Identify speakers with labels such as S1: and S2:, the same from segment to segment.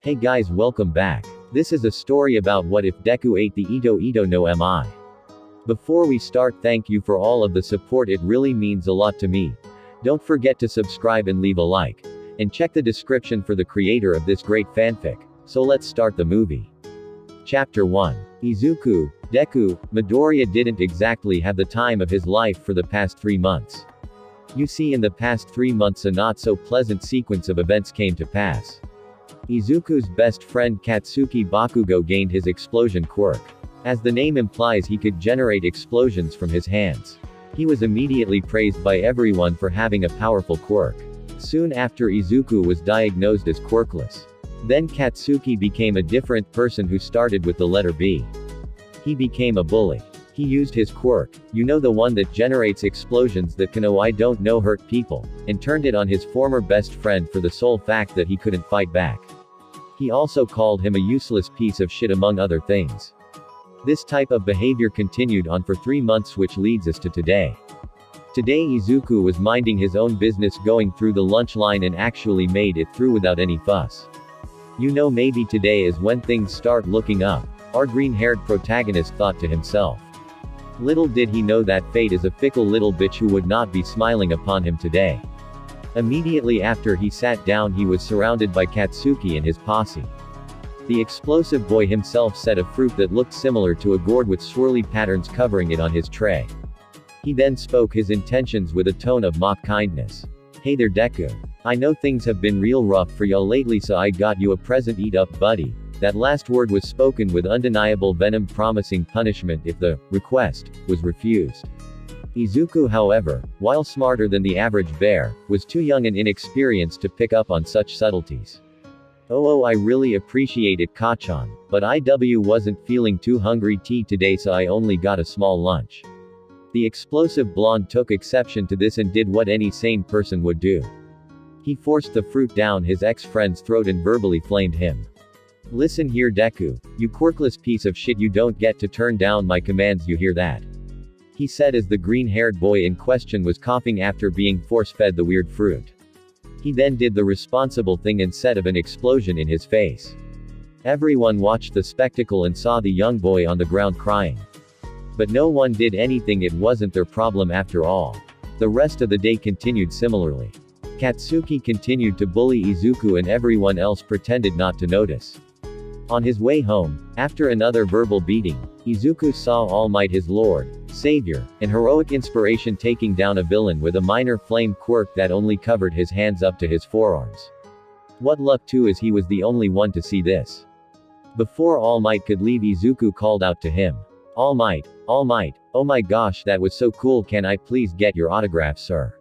S1: Hey guys, welcome back. This is a story about what if Deku ate the Ito Ito no Mi. Before we start, thank you for all of the support, it really means a lot to me. Don't forget to subscribe and leave a like. And check the description for the creator of this great fanfic. So let's start the movie. Chapter 1. Izuku, Deku, Midoriya didn't exactly have the time of his life for the past 3 months. You see, in the past 3 months a not so pleasant sequence of events came to pass. Izuku's best friend Katsuki Bakugo gained his explosion quirk. As the name implies, he could generate explosions from his hands. He was immediately praised by everyone for having a powerful quirk. Soon after, Izuku was diagnosed as quirkless. Then Katsuki became a different person who started with the letter B. He became a bully. He used his quirk, you know, the one that generates explosions that can hurt people, and turned it on his former best friend for the sole fact that he couldn't fight back. He also called him a useless piece of shit among other things. This type of behavior continued on for 3 months, which leads us to today. Today Izuku was minding his own business going through the lunch line and actually made it through without any fuss. You know, maybe today is when things start looking up, our green-haired protagonist thought to himself. Little did he know that fate is a fickle little bitch who would not be smiling upon him today. Immediately after he sat down, he was surrounded by Katsuki and his posse. The explosive boy himself set a fruit that looked similar to a gourd with swirly patterns covering it on his tray. He then spoke his intentions with a tone of mock kindness. Hey there Deku. I know things have been real rough for y'all lately, so I got you a present, eat up buddy. That last word was spoken with undeniable venom, promising punishment if the request was refused. Izuku, however, while smarter than the average bear, was too young and inexperienced to pick up on such subtleties. Oh, I really appreciate it, Kachan, but IW wasn't feeling too hungry today, so I only got a small lunch. The explosive blonde took exception to this and did what any sane person would do. He forced the fruit down his ex-friend's throat and verbally flamed him. Listen here Deku, you quirkless piece of shit, you don't get to turn down my commands, you hear that? He said as the green-haired boy in question was coughing after being force-fed the weird fruit. He then did the responsible thing and set of an explosion in his face. Everyone watched the spectacle and saw the young boy on the ground crying. But no one did anything, it wasn't their problem after all. The rest of the day continued similarly. Katsuki continued to bully Izuku and everyone else pretended not to notice. On his way home, after another verbal beating, Izuku saw All Might, his lord, savior, and heroic inspiration, taking down a villain with a minor flame quirk that only covered his hands up to his forearms. What luck too is he was the only one to see this. Before All Might could leave, Izuku called out to him. All Might, oh my gosh, that was so cool, can I please get your autograph, sir?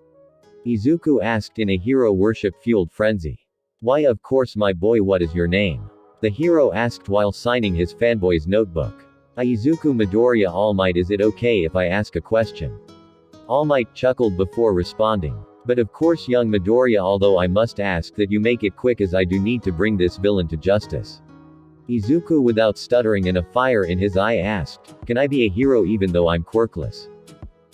S1: Izuku asked in a hero worship-fueled frenzy. Why, of course my boy, what is your name? The hero asked while signing his fanboy's notebook. Izuku, Midoriya. All Might, is it okay if I ask a question? All Might chuckled before responding. But of course young Midoriya, although I must ask that you make it quick as I do need to bring this villain to justice. Izuku, without stuttering and a fire in his eye, asked, can I be a hero even though I'm quirkless?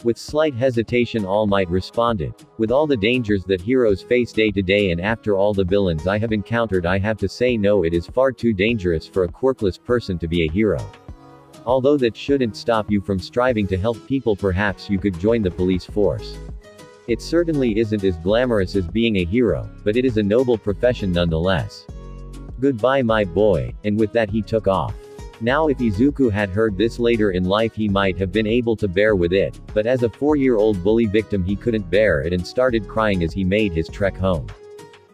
S1: With slight hesitation, All Might responded, with all the dangers that heroes face day to day and after all the villains I have encountered, I have to say no, it is far too dangerous for a quirkless person to be a hero. Although that shouldn't stop you from striving to help people, perhaps you could join the police force. It certainly isn't as glamorous as being a hero, but it is a noble profession nonetheless. Goodbye my boy, and with that he took off. Now if Izuku had heard this later in life, he might have been able to bear with it, but as a 4-year-old bully victim he couldn't bear it and started crying as he made his trek home.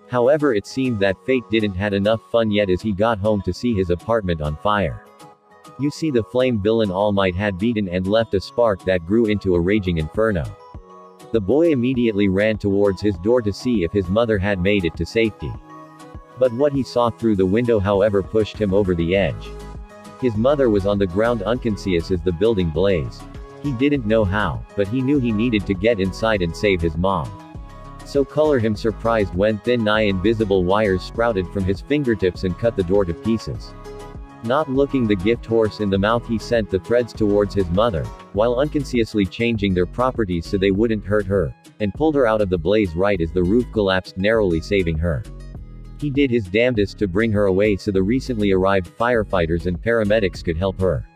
S1: However, it seemed that fate didn't had enough fun yet as he got home to see his apartment on fire. You see, the flame villain All Might had beaten and left a spark that grew into a raging inferno. The boy immediately ran towards his door to see if his mother had made it to safety. But what he saw through the window, however, pushed him over the edge. His mother was on the ground unconscious as the building blazed. He didn't know how, but he knew he needed to get inside and save his mom. So color him surprised when thin, nigh invisible wires sprouted from his fingertips and cut the door to pieces. Not looking the gift horse in the mouth, he sent the threads towards his mother, while unconsciously changing their properties so they wouldn't hurt her, and pulled her out of the blaze right as the roof collapsed, narrowly saving her. He did his damnedest to bring her away so the recently arrived firefighters and paramedics could help her.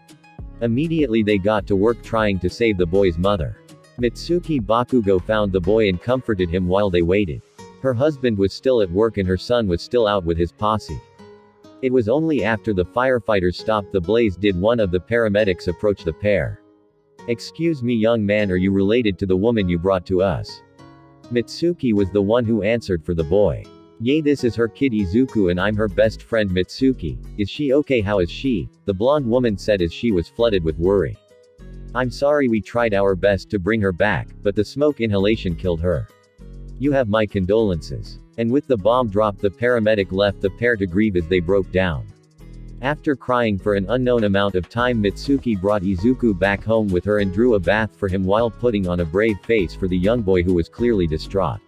S1: Immediately they got to work trying to save the boy's mother. Mitsuki Bakugo found the boy and comforted him while they waited. Her husband was still at work and her son was still out with his posse. It was only after the firefighters stopped the blaze did one of the paramedics approach the pair. "Excuse me, young man, are you related to the woman you brought to us?" Mitsuki was the one who answered for the boy. "Yay, this is her kid Izuku and I'm her best friend Mitsuki. Is she okay? How is she?" the blonde woman said as she was flooded with worry. "I'm sorry, we tried our best to bring her back, but the smoke inhalation killed her. You have my condolences." And with the bomb dropped, the paramedic left the pair to grieve as they broke down. After crying for an unknown amount of time, Mitsuki brought Izuku back home with her and drew a bath for him while putting on a brave face for the young boy who was clearly distraught.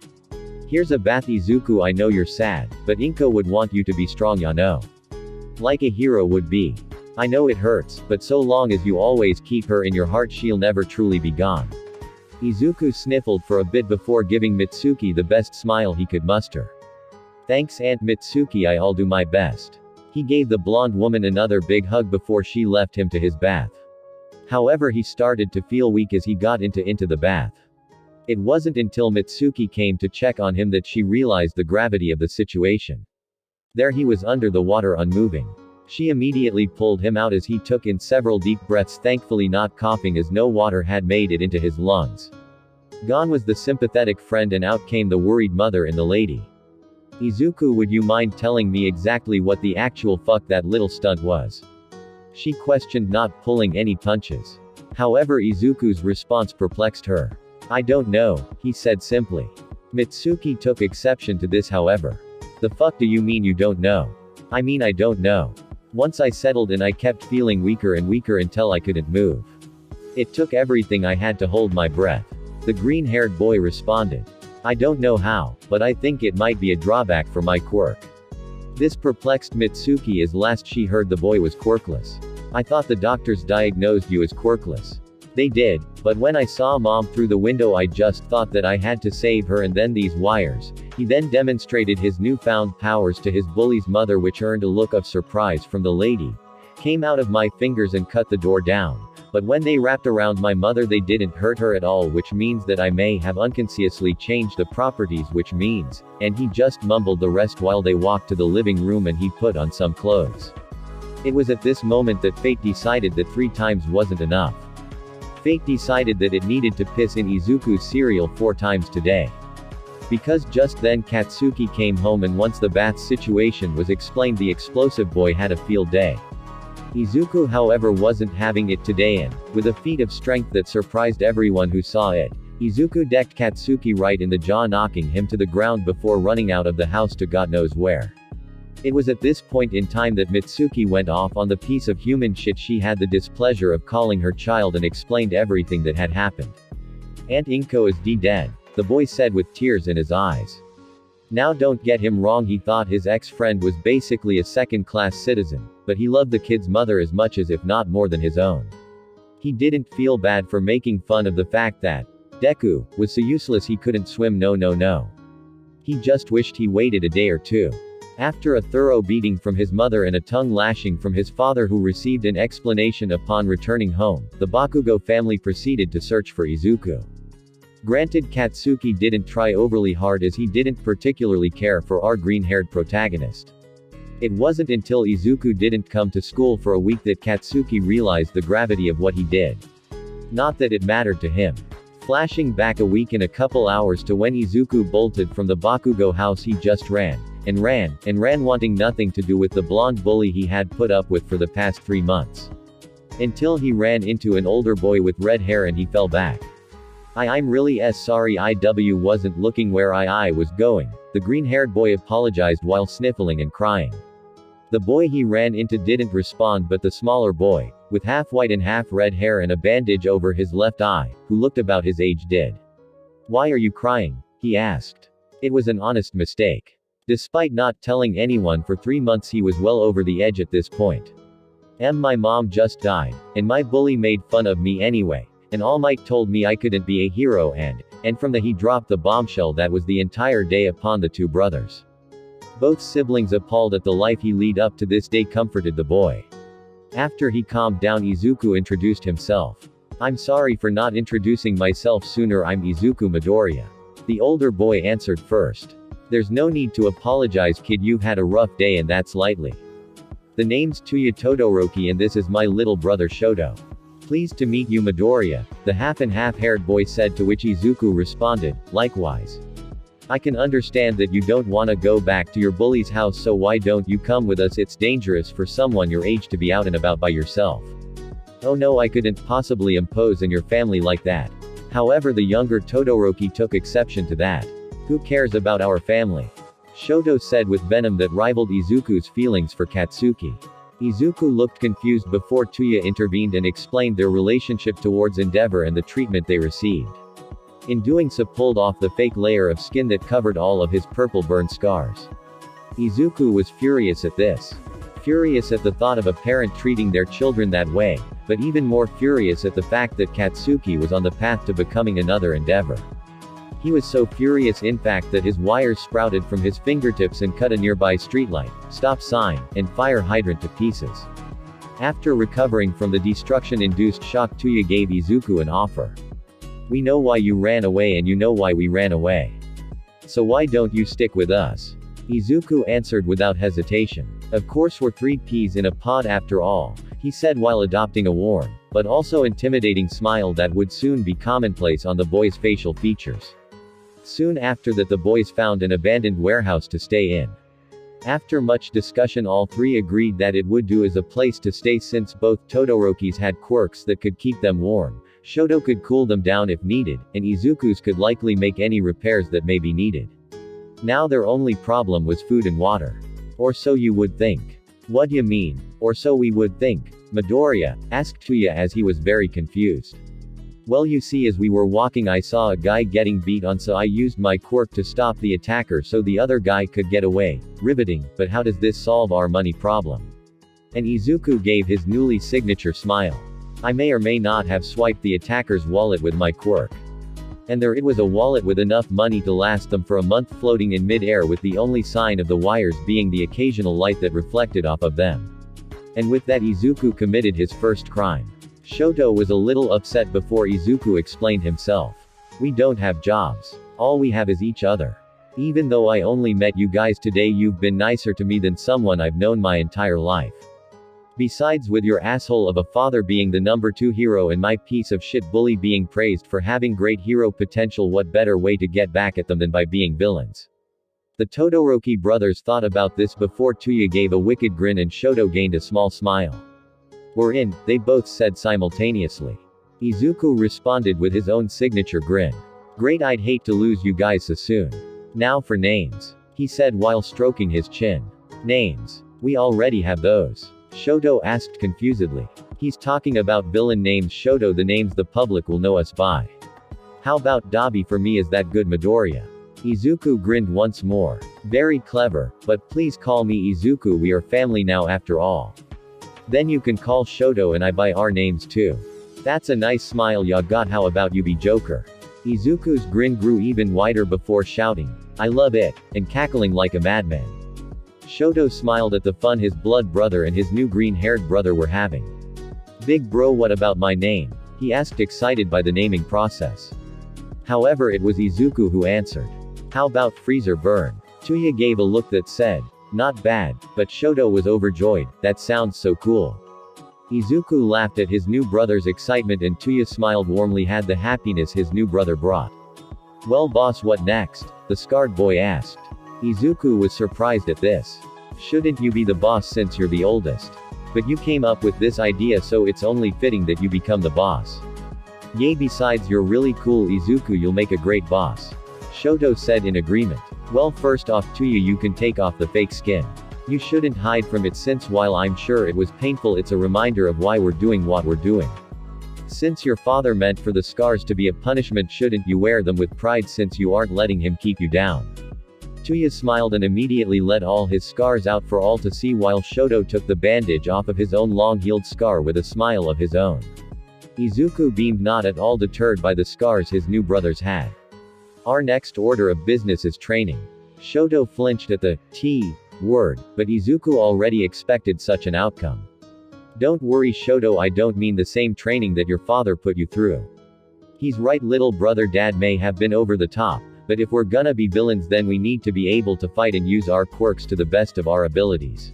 S1: "Here's a bath, Izuku, I know you're sad, but Inko would want you to be strong, ya know. Like a hero would be. I know it hurts, but so long as you always keep her in your heart she'll never truly be gone." Izuku sniffled for a bit before giving Mitsuki the best smile he could muster. "Thanks, Aunt Mitsuki, I'll do my best." He gave the blonde woman another big hug before she left him to his bath. However, he started to feel weak as he got into the bath. It wasn't until Mitsuki came to check on him that she realized the gravity of the situation. There he was under the water unmoving. She immediately pulled him out as he took in several deep breaths, thankfully not coughing as no water had made it into his lungs. Gone was the sympathetic friend and out came the worried mother in the lady. "Izuku, would you mind telling me exactly what the actual fuck that little stunt was?" she questioned, not pulling any punches. However, Izuku's response perplexed her. "I don't know," he said simply. Mitsuki took exception to this, however. "The fuck do you mean you don't know?" "I mean, I don't know. Once I settled in, I kept feeling weaker and weaker until I couldn't move. It took everything I had to hold my breath." The green-haired boy responded. "I don't know how, but I think it might be a drawback for my quirk." This perplexed Mitsuki as last she heard the boy was quirkless. "I thought the doctors diagnosed you as quirkless." "They did, but when I saw Mom through the window I just thought that I had to save her, and then these wires." He then demonstrated his newfound powers to his bully's mother, which earned a look of surprise from the lady. "Came out of my fingers and cut the door down. But when they wrapped around my mother they didn't hurt her at all, which means that I may have unconsciously changed the properties, which means," and he just mumbled the rest while they walked to the living room and he put on some clothes. It was at this moment that fate decided that 3 times wasn't enough. Fate decided that it needed to piss in Izuku's cereal 4 times today. Because just then Katsuki came home, and once the bath situation was explained, the explosive boy had a field day. Izuku, however, wasn't having it today, and, with a feat of strength that surprised everyone who saw it, Izuku decked Katsuki right in the jaw, knocking him to the ground before running out of the house to God knows where. It was at this point in time that Mitsuki went off on the piece of human shit she had the displeasure of calling her child and explained everything that had happened. "Aunt Inko is dead," the boy said with tears in his eyes. Now don't get him wrong, he thought his ex-friend was basically a second-class citizen, but he loved the kid's mother as much as, if not more than, his own. He didn't feel bad for making fun of the fact that Deku was so useless he couldn't swim. No. He just wished he waited a day or two. After a thorough beating from his mother and a tongue lashing from his father, who received an explanation upon returning home, the Bakugo family proceeded to search for Izuku. Granted, Katsuki didn't try overly hard as he didn't particularly care for our green-haired protagonist. It wasn't until Izuku didn't come to school for a week that Katsuki realized the gravity of what he did. Not that it mattered to him. Flashing back a week and a couple hours to when Izuku bolted from the Bakugo house, he just ran, wanting nothing to do with the blonde bully he had put up with for the past 3 months. Until he ran into an older boy with red hair and he fell back. I'm really sorry, IW wasn't looking where I was going," the green-haired boy apologized while sniffling and crying. The boy he ran into didn't respond, but the smaller boy, with half white and half red hair and a bandage over his left eye, who looked about his age, did. "Why are you crying?" he asked. It was an honest mistake. Despite not telling anyone for 3 months, he was well over the edge at this point. My mom just died, and my bully made fun of me anyway. And All Might told me I couldn't be a hero, and from the he dropped the bombshell that was the entire day upon the 2 brothers. Both siblings, appalled at the life he led up to this day, comforted the boy. After he calmed down, Izuku introduced himself. "I'm sorry for not introducing myself sooner, I'm Izuku Midoriya." The older boy answered first. "There's no need to apologize, kid, you've had a rough day and that's lightly. The name's Tuya Todoroki and this is my little brother Shoto. Pleased to meet you, Midoriya," the half and half-haired boy said, to which Izuku responded, "Likewise. I can understand that you don't wanna go back to your bully's house, so why don't you come with us? It's dangerous for someone your age to be out and about by yourself." "Oh no, I couldn't possibly impose on your family like that." However, the younger Todoroki took exception to that. "Who cares about our family?" Shoto said with venom that rivaled Izuku's feelings for Katsuki. Izuku looked confused before Tuya intervened and explained their relationship towards Endeavor and the treatment they received. In doing so, pulled off the fake layer of skin that covered all of his purple burn scars. Izuku was furious at this. Furious at the thought of a parent treating their children that way, but even more furious at the fact that Katsuki was on the path to becoming another Endeavor. He was so furious in fact that his wires sprouted from his fingertips and cut a nearby streetlight, stop sign, and fire hydrant to pieces. After recovering from the destruction-induced shock, Tuya gave Izuku an offer. "We know why you ran away and you know why we ran away. So why don't you stick with us?" Izuku answered without hesitation. "Of course, we're three peas in a pod after all," he said while adopting a warm, but also intimidating smile that would soon be commonplace on the boy's facial features. Soon after that, the boys found an abandoned warehouse to stay in. After much discussion, all three agreed that it would do as a place to stay since both Todorokis had quirks that could keep them warm, Shoto could cool them down if needed, and Izuku's could likely make any repairs that may be needed. Now their only problem was food and water. "Or so you would think." "What you mean, or so we would think, Midoriya?" asked Tuya as he was very confused. "Well, you see, as we were walking I saw a guy getting beat on, so I used my quirk to stop the attacker so the other guy could get away." Riveting, but how does this solve our money problem? And Izuku gave his newly signature smile. "I may or may not have swiped the attacker's wallet with my quirk. And there it was, a wallet with enough money to last them for a month, floating in mid-air with the only sign of the wires being the occasional light that reflected off of them. And with that, Izuku committed his first crime." Shoto was a little upset before Izuku explained himself. "We don't have jobs. All we have is each other. Even though I only met you guys today, you've been nicer to me than someone I've known my entire life. Besides, with your asshole of a father being the number 2 hero and my piece of shit bully being praised for having great hero potential, what better way to get back at them than by being villains?" The Todoroki brothers thought about this before Tuya gave a wicked grin and Shoto gained a small smile. "We're in," they both said simultaneously. Izuku responded with his own signature grin. "Great, I'd hate to lose you guys so soon. Now for names," he said while stroking his chin. "Names? We already have those." Shoto asked confusedly. "He's talking about villain names, Shoto, the names the public will know us by. How about Dabi for me, is that good, Midoriya?" Izuku grinned once more. "Very clever, but please call me Izuku, we are family now after all. Then you can call Shoto and I by our names too." "That's a nice smile ya got, how about you be Joker?" Izuku's grin grew even wider before shouting, "I love it," and cackling like a madman. Shoto smiled at the fun his blood brother and his new green-haired brother were having. "Big bro, what about my name?" he asked, excited by the naming process. However, it was Izuku who answered. "How about Freezer Burn?" Tuya gave a look that said, "Not bad," but Shoto was overjoyed. "That sounds so cool." Izuku laughed at his new brother's excitement and Tuya smiled warmly, had the happiness his new brother brought. "Well boss, what next?" the scarred boy asked. Izuku was surprised at this. "Shouldn't you be the boss since you're the oldest? But you came up with this idea, so it's only fitting that you become the boss." "Yay, besides you're really cool, Izuku, you'll make a great boss," Shoto said in agreement. "Well, first off, Tuya, you can take off the fake skin. You shouldn't hide from it, since while I'm sure it was painful, it's a reminder of why we're doing what we're doing. Since your father meant for the scars to be a punishment, shouldn't you wear them with pride since you aren't letting him keep you down?" Tuya smiled and immediately let all his scars out for all to see while Shoto took the bandage off of his own long-healed scar with a smile of his own. Izuku beamed, not at all deterred by the scars his new brothers had. "Our next order of business is training." Shoto flinched at the T word, but Izuku already expected such an outcome. Don't worry Shoto, I don't mean the same training that your father put you through. He's right, little brother, dad may have been over the top, but if we're gonna be villains then we need to be able to fight and use our quirks to the best of our abilities.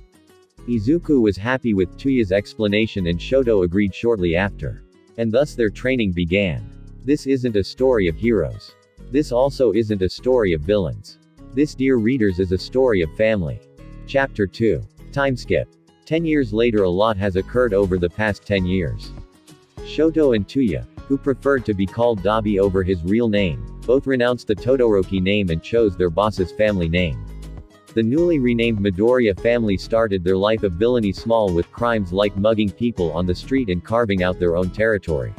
S1: Izuku was happy with Tuya's explanation and Shoto agreed shortly after. And thus their training began. This isn't a story of heroes. This also isn't a story of villains. This, dear readers, is a story of family. Chapter 2. Time skip. 10 years later, a lot has occurred over the past 10 years. Shoto and Tuya, who preferred to be called Dabi over his real name, both renounced the Todoroki name and chose their boss's family name. The newly renamed Midoriya family started their life of villainy small with crimes like mugging people on the street and carving out their own territory.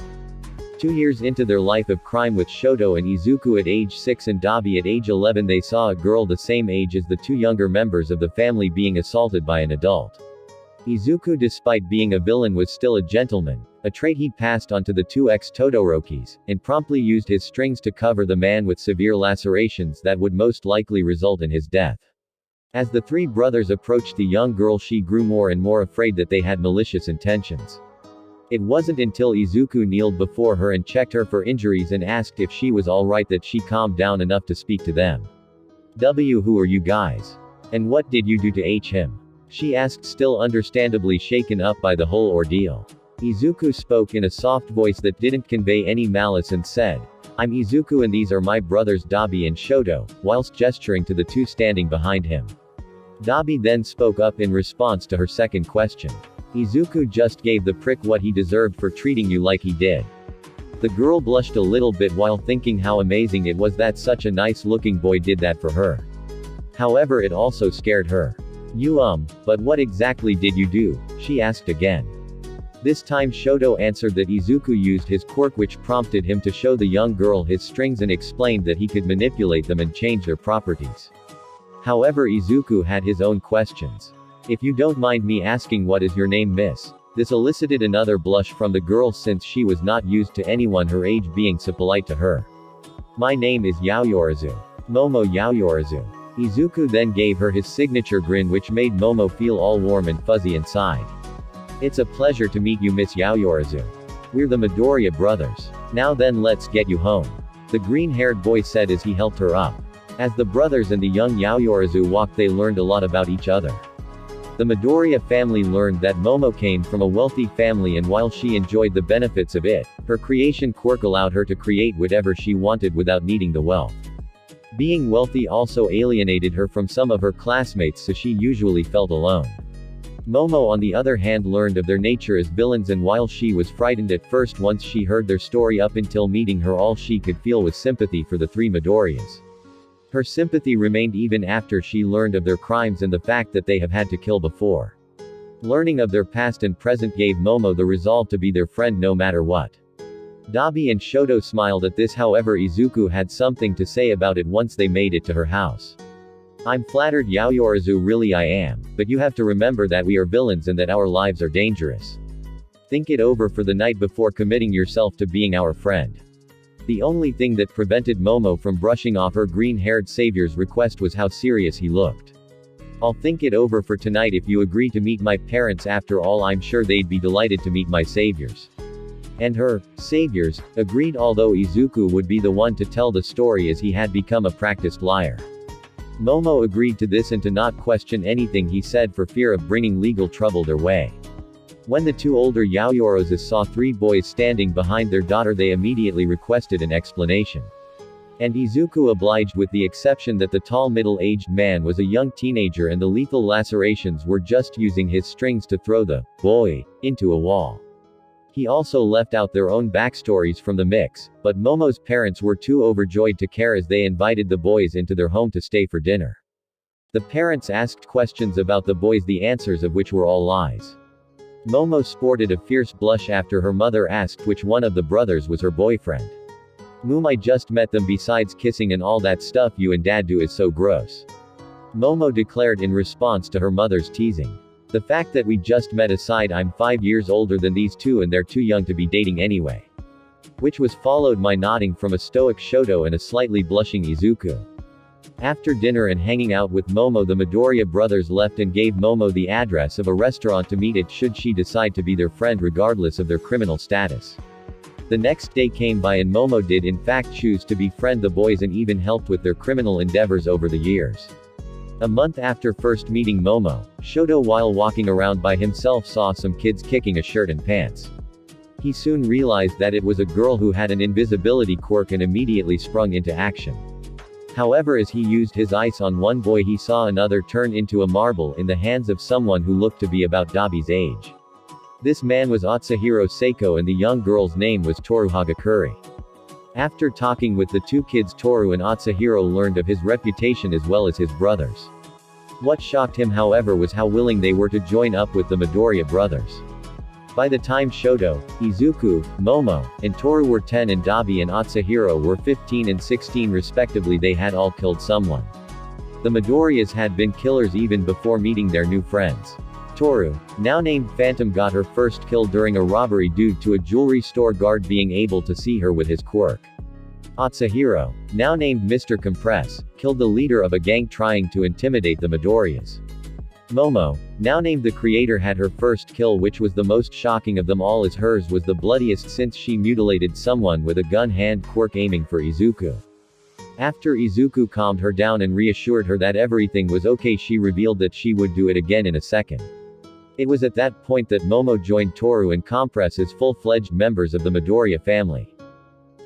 S1: 2 years into their life of crime with Shoto and Izuku at age 6 and Dabi at age 11, they saw a girl the same age as the two younger members of the family being assaulted by an adult. Izuku, despite being a villain, was still a gentleman, a trait he passed on to the two ex-Todorokis, and promptly used his strings to cover the man with severe lacerations that would most likely result in his death. As the three brothers approached the young girl, she grew more and more afraid that they had malicious intentions. It wasn't until Izuku kneeled before her and checked her for injuries and asked if she was alright that she calmed down enough to speak to them. Who are you guys? And what did you do to him? She asked, still understandably shaken up by the whole ordeal. Izuku spoke in a soft voice that didn't convey any malice and said, I'm Izuku and these are my brothers Dabi and Shoto, whilst gesturing to the two standing behind him. Dabi then spoke up in response to her second question. Izuku just gave the prick what he deserved for treating you like he did. The girl blushed a little bit while thinking how amazing it was that such a nice-looking boy did that for her. However, it also scared her. But what exactly did you do? She asked again. This time Shoto answered that Izuku used his quirk, which prompted him to show the young girl his strings and explained that he could manipulate them and change their properties. However, Izuku had his own questions. If you don't mind me asking, what is your name, miss? This elicited another blush from the girl since she was not used to anyone her age being so polite to her. My name is Yaoyorozu. Momo Yaoyorozu. Izuku then gave her his signature grin, which made Momo feel all warm and fuzzy inside. It's a pleasure to meet you, Miss Yaoyorozu. We're the Midoriya brothers. Now then, let's get you home. The green-haired boy said as he helped her up. As the brothers and the young Yaoyorozu walked, they learned a lot about each other. The Midoriya family learned that Momo came from a wealthy family, and while she enjoyed the benefits of it, her creation quirk allowed her to create whatever she wanted without needing the wealth. Being wealthy also alienated her from some of her classmates, so she usually felt alone. Momo, on the other hand, learned of their nature as villains, and while she was frightened at first, once she heard their story up until meeting her, all she could feel was sympathy for the three Midoriyas. Her sympathy remained even after she learned of their crimes and the fact that they have had to kill before. Learning of their past and present gave Momo the resolve to be their friend no matter what. Dabi and Shoto smiled at this, however Izuku had something to say about it once they made it to her house. I'm flattered, Yaoyorozu, really I am, but you have to remember that we are villains and that our lives are dangerous. Think it over for the night before committing yourself to being our friend. The only thing that prevented Momo from brushing off her green-haired savior's request was how serious he looked. I'll think it over for tonight. If you agree to meet my parents, after all, I'm sure they'd be delighted to meet my saviors. And her saviors agreed, although Izuku would be the one to tell the story as he had become a practiced liar. Momo agreed to this and to not question anything he said for fear of bringing legal trouble their way. When the two older Yaoyorozas saw three boys standing behind their daughter, they immediately requested an explanation. And Izuku obliged, with the exception that the tall middle-aged man was a young teenager and the lethal lacerations were just using his strings to throw the boy into a wall. He also left out their own backstories from the mix, but Momo's parents were too overjoyed to care as they invited the boys into their home to stay for dinner. The parents asked questions about the boys, the answers of which were all lies. Momo sported a fierce blush after her mother asked which one of the brothers was her boyfriend. I just met them, besides kissing and all that stuff you and dad do is so gross. Momo declared in response to her mother's teasing. The fact that we just met aside, I'm 5 years older than these two and they're too young to be dating anyway. Which was followed by nodding from a stoic Shoto and a slightly blushing Izuku. After dinner and hanging out with Momo, the Midoriya brothers left and gave Momo the address of a restaurant to meet at should she decide to be their friend regardless of their criminal status. The next day came by and Momo did in fact choose to befriend the boys and even helped with their criminal endeavors over the years. A month after first meeting Momo, Shoto while walking around by himself saw some kids kicking a shirt and pants. He soon realized that it was a girl who had an invisibility quirk and immediately sprung into action. However, as he used his ice on one boy, he saw another turn into a marble in the hands of someone who looked to be about Dabi's age. This man was Atsuhiro Seiko and the young girl's name was Toru Hagakure. After talking with the two kids, Toru and Atsuhiro learned of his reputation as well as his brothers. What shocked him, however, was how willing they were to join up with the Midoriya brothers. By the time Shoto, Izuku, Momo, and Toru were 10 and Dabi and Atsuhiro were 15 and 16 respectively, they had all killed someone. The Midoriyas had been killers even before meeting their new friends. Toru, now named Phantom, got her first kill during a robbery due to a jewelry store guard being able to see her with his quirk. Atsuhiro, now named Mr. Compress, killed the leader of a gang trying to intimidate the Midoriyas. Momo, now named the creator, had her first kill, which was the most shocking of them all as hers was the bloodiest since she mutilated someone with a gun hand quirk aiming for Izuku. After Izuku calmed her down and reassured her that everything was okay, she revealed that she would do it again in a second. It was at that point that Momo joined Toru and Compress as full-fledged members of the Midoriya family.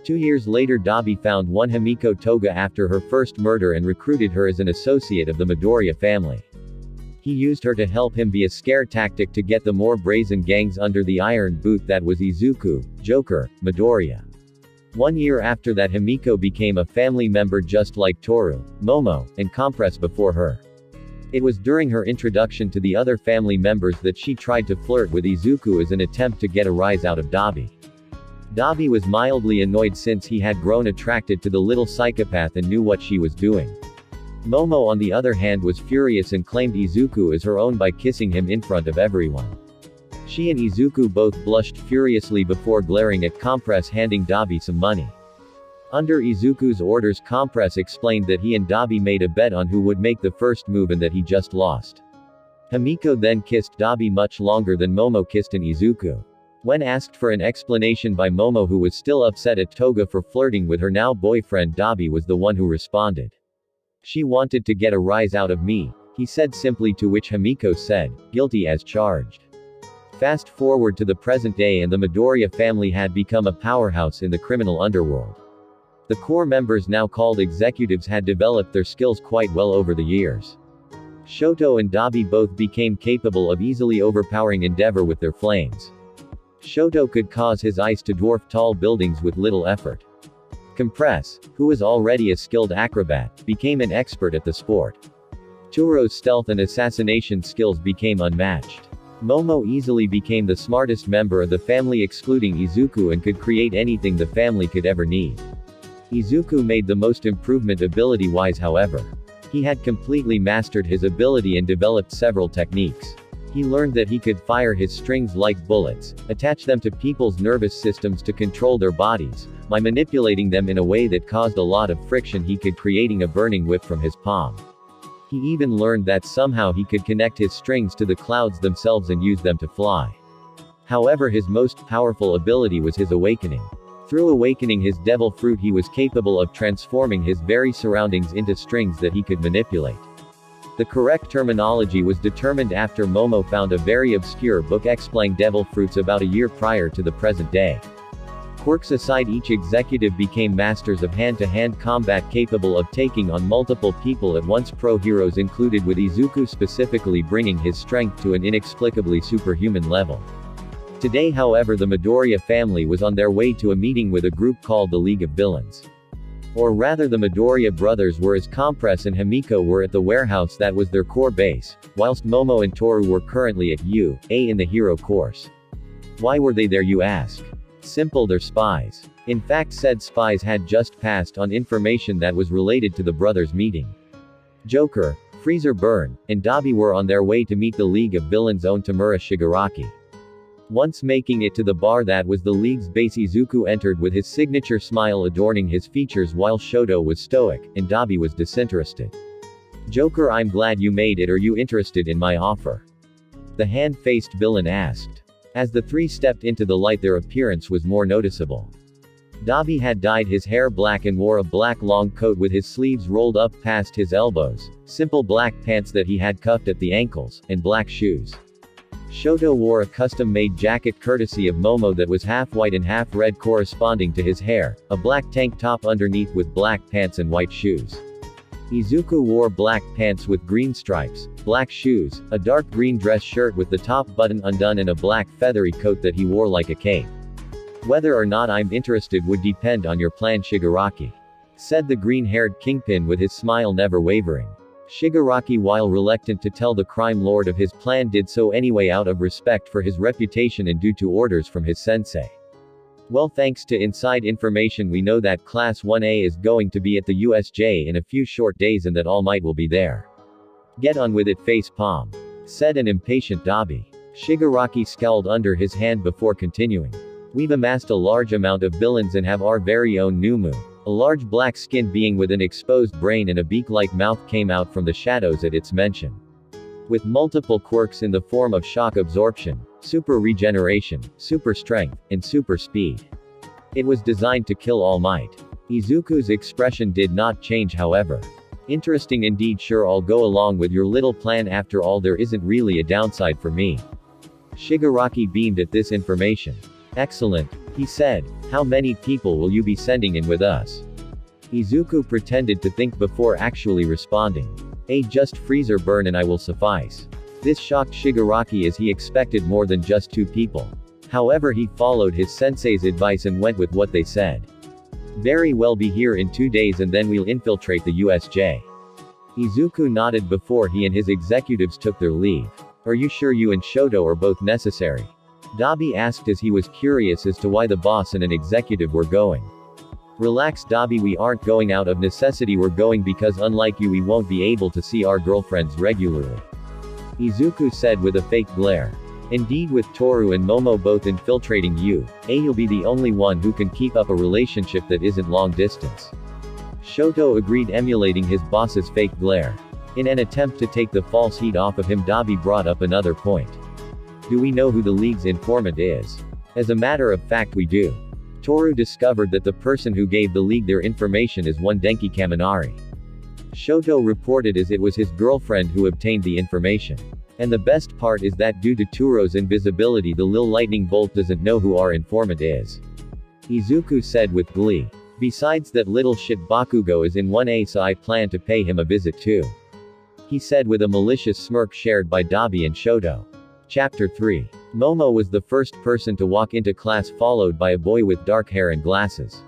S1: 2 years later, Dabi found one Himiko Toga after her first murder and recruited her as an associate of the Midoriya family. He used her to help him be a scare tactic to get the more brazen gangs under the iron boot that was Izuku, Joker, Midoriya. 1 year after that, Himiko became a family member just like Toru, Momo, and Compress before her. It was during her introduction to the other family members that she tried to flirt with Izuku as an attempt to get a rise out of Dabi. Dabi was mildly annoyed since he had grown attracted to the little psychopath and knew what she was doing. Momo on the other hand was furious and claimed Izuku as her own by kissing him in front of everyone. She and Izuku both blushed furiously before glaring at Compress, handing Dabi some money. Under Izuku's orders, Compress explained that he and Dabi made a bet on who would make the first move and that he just lost. Himiko then kissed Dabi much longer than Momo kissed Izuku. When asked for an explanation by Momo, who was still upset at Toga for flirting with her now boyfriend, Dabi was the one who responded. "She wanted to get a rise out of me," he said simply, to which Himiko said, "Guilty as charged." Fast forward to the present day and the Midoriya family had become a powerhouse in the criminal underworld. The core members, now called executives, had developed their skills quite well over the years. Shoto and Dabi both became capable of easily overpowering Endeavor with their flames. Shoto could cause his ice to dwarf tall buildings with little effort. Compress, who was already a skilled acrobat, became an expert at the sport. Toru's stealth and assassination skills became unmatched. Momo easily became the smartest member of the family excluding Izuku and could create anything the family could ever need. Izuku made the most improvement ability-wise, however. He had completely mastered his ability and developed several techniques. He learned that he could fire his strings like bullets, attach them to people's nervous systems to control their bodies. By manipulating them in a way that caused a lot of friction, he could creating a burning whip from his palm. He even learned that somehow he could connect his strings to the clouds themselves and use them to fly. However, his most powerful ability was his awakening. Through awakening his devil fruit, he was capable of transforming his very surroundings into strings that he could manipulate. The correct terminology was determined after Momo found a very obscure book explaining devil fruits about a year prior to the present day. Quirks aside, each executive became masters of hand-to-hand combat capable of taking on multiple people at once. Pro heroes included, with Izuku specifically bringing his strength to an inexplicably superhuman level. Today, however, the Midoriya family was on their way to a meeting with a group called the League of Villains. Or rather, the Midoriya brothers were, as Compress and Himiko were, at the warehouse that was their core base, whilst Momo and Toru were currently at UA in the hero course. Why were they there, you ask? Simple, they're spies. In fact, said spies had just passed on information that was related to the brothers' meeting. Joker, Freezer Burn, and Dabi were on their way to meet the League of Villains' own Tamura Shigaraki. Once making it to the bar that was the league's base, Izuku entered with his signature smile adorning his features while Shoto was stoic, and Dabi was disinterested. "Joker, I'm glad you made it. Are you interested in my offer?" the hand-faced villain asked. As the three stepped into the light, their appearance was more noticeable. Dabi had dyed his hair black and wore a black long coat with his sleeves rolled up past his elbows, simple black pants that he had cuffed at the ankles, and black shoes. Shoto wore a custom-made jacket courtesy of Momo that was half white and half red corresponding to his hair, a black tank top underneath with black pants and white shoes. Izuku wore black pants with green stripes, black shoes, a dark green dress shirt with the top button undone and a black feathery coat that he wore like a cape. "Whether or not I'm interested would depend on your plan, Shigaraki," said the green-haired kingpin with his smile never wavering. Shigaraki, while reluctant to tell the crime lord of his plan, did so anyway out of respect for his reputation and due to orders from his sensei. "Well, thanks to inside information we know that Class 1A is going to be at the USJ in a few short days and that All Might will be there. Get on with it, face palm," said an impatient Dabi. Shigaraki scowled under his hand before continuing. "We've amassed a large amount of villains and have our very own Numu." A large black-skinned being with an exposed brain and a beak-like mouth came out from the shadows at its mention. With multiple quirks in the form of shock absorption, super regeneration, super strength, and super speed. It was designed to kill All Might. Izuku's expression did not change, however. "Interesting indeed. Sure, I'll go along with your little plan. After all, there isn't really a downside for me." Shigaraki beamed at this information. "Excellent," he said. "How many people will you be sending in with us?" Izuku pretended to think before actually responding. Just freezer burn and I will suffice." This shocked Shigaraki as he expected more than just 2 people. However, he followed his sensei's advice and went with what they said. "Very well, be here in 2 days and then we'll infiltrate the USJ." Izuku nodded before he and his executives took their leave. "Are you sure you and Shoto are both necessary?" Dabi asked as he was curious as to why the boss and an executive were going. "Relax, Dabi, we aren't going out of necessity. We're going because unlike you we won't be able to see our girlfriends regularly," Izuku said with a fake glare. "Indeed, with Toru and Momo both infiltrating you, you'll be the only one who can keep up a relationship that isn't long distance." Shoto agreed, emulating his boss's fake glare. In an attempt to take the false heat off of him, Dabi brought up another point. "Do we know who the League's informant is?" "As a matter of fact, we do. Toru discovered that the person who gave the League their information is one Denki Kaminari." Shoto reported as it was his girlfriend who obtained the information. "And the best part is that due to Turo's invisibility, the Lil Lightning Bolt doesn't know who our informant is," Izuku said with glee. "Besides that little shit Bakugo is in 1A, so I plan to pay him a visit too," he said with a malicious smirk shared by Dabi and Shoto. Chapter 3. Momo was the first person to walk into class, followed by a boy with dark hair and glasses.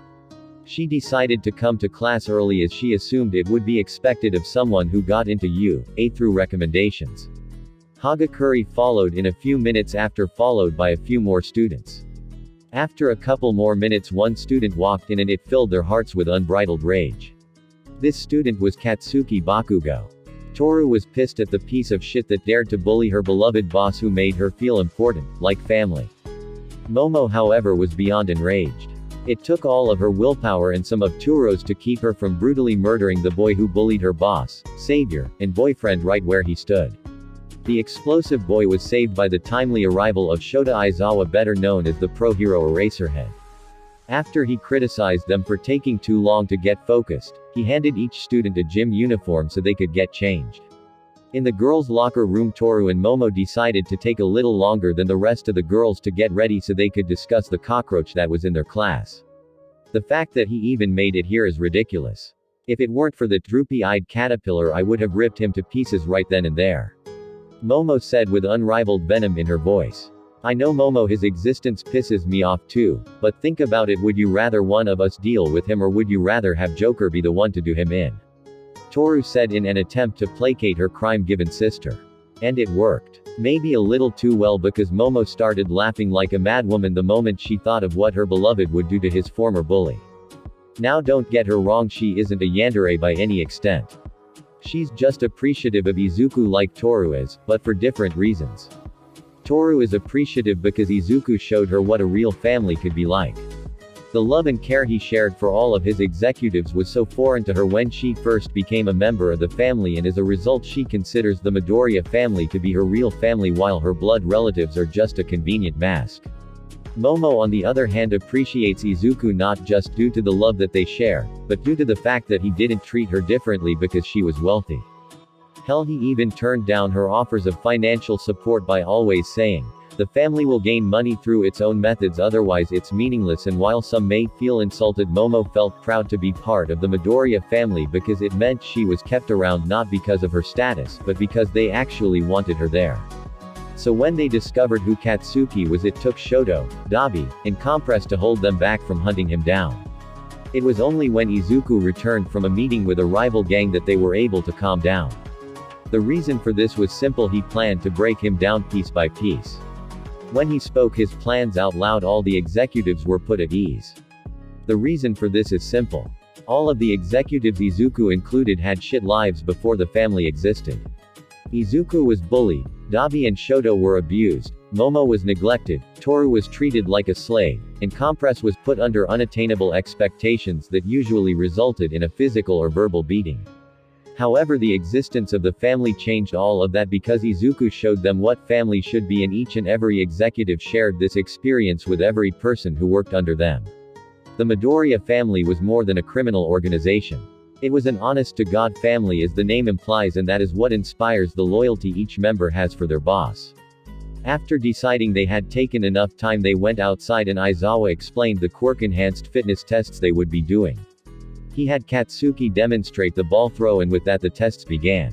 S1: She decided to come to class early as she assumed it would be expected of someone who got into UA through recommendations. Hagakure followed in a few minutes after, followed by a few more students. After a couple more minutes, one student walked in and it filled their hearts with unbridled rage. This student was Katsuki Bakugo. Toru was pissed at the piece of shit that dared to bully her beloved boss who made her feel important, like family. Momo, however, was beyond enraged. It took all of her willpower and some of Turo's to keep her from brutally murdering the boy who bullied her boss, savior, and boyfriend right where he stood. The explosive boy was saved by the timely arrival of Shota Aizawa, better known as the pro-hero Eraserhead. After he criticized them for taking too long to get focused, he handed each student a gym uniform so they could get changed. In the girls' locker room, Toru and Momo decided to take a little longer than the rest of the girls to get ready so they could discuss the cockroach that was in their class. The fact that he even made it here is ridiculous. If it weren't for the droopy-eyed caterpillar, I would have ripped him to pieces right then and there, Momo said with unrivaled venom in her voice. I know, Momo, his existence pisses me off too, but think about it, would you rather one of us deal with him or would you rather have Joker be the one to do him in? Toru said in an attempt to placate her crime-given sister. And it worked. Maybe a little too well, because Momo started laughing like a madwoman the moment she thought of what her beloved would do to his former bully. Now don't get her wrong, she isn't a yandere by any extent. She's just appreciative of Izuku like Toru is, but for different reasons. Toru is appreciative because Izuku showed her what a real family could be like. The love and care he shared for all of his executives was so foreign to her when she first became a member of the family, and as a result she considers the Midoriya family to be her real family while her blood relatives are just a convenient mask. Momo on the other hand appreciates Izuku not just due to the love that they share, but due to the fact that he didn't treat her differently because she was wealthy. Hell, he even turned down her offers of financial support by always saying, "The family will gain money through its own methods, otherwise it's meaningless." And while some may feel insulted, Momo felt proud to be part of the Midoriya family because it meant she was kept around not because of her status, but because they actually wanted her there. So when they discovered who Katsuki was, it took Shoto, Dabi, and Compress to hold them back from hunting him down. It was only when Izuku returned from a meeting with a rival gang that they were able to calm down. The reason for this was simple: he planned to break him down piece by piece. When he spoke his plans out loud, all the executives were put at ease. The reason for this is simple. All of the executives, Izuku included, had shit lives before the family existed. Izuku was bullied, Dabi and Shoto were abused, Momo was neglected, Toru was treated like a slave, and Compress was put under unattainable expectations that usually resulted in a physical or verbal beating. However, the existence of the family changed all of that because Izuku showed them what family should be, and each and every executive shared this experience with every person who worked under them. The Midoriya family was more than a criminal organization. It was an honest-to-God family, as the name implies, and that is what inspires the loyalty each member has for their boss. After deciding they had taken enough time, they went outside and Aizawa explained the quirk-enhanced fitness tests they would be doing. He had Katsuki demonstrate the ball throw, and with that the tests began.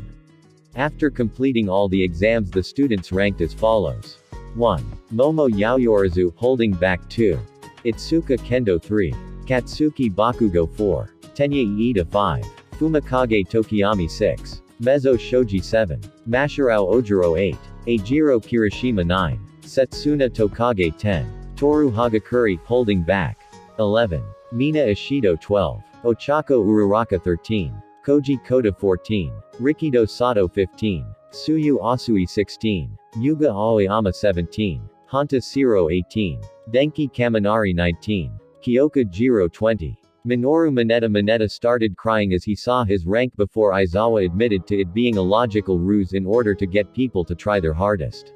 S1: After completing all the exams, the students ranked as follows. 1. Momo Yaoyorizu, holding back 2. Itsuka Kendo 3. Katsuki Bakugo 4. Tenya Iida 5. Fumikage Tokiyami 6. Mezzo Shoji 7. Mashirao Ojiro 8. Eijiro Kirishima 9. Setsuna Tokage 10. Toru Hagakure, holding back 11. Mina Ishido 12. Ochako Uraraka 13. Koji Koda 14. Rikido Sato 15. Tsuyu Asui 16. Yuga Aoyama 17. Hanta Siro 18. Denki Kaminari 19. Kyoka Jiro 20. Minoru Mineta started crying as he saw his rank before Aizawa admitted to it being a logical ruse in order to get people to try their hardest.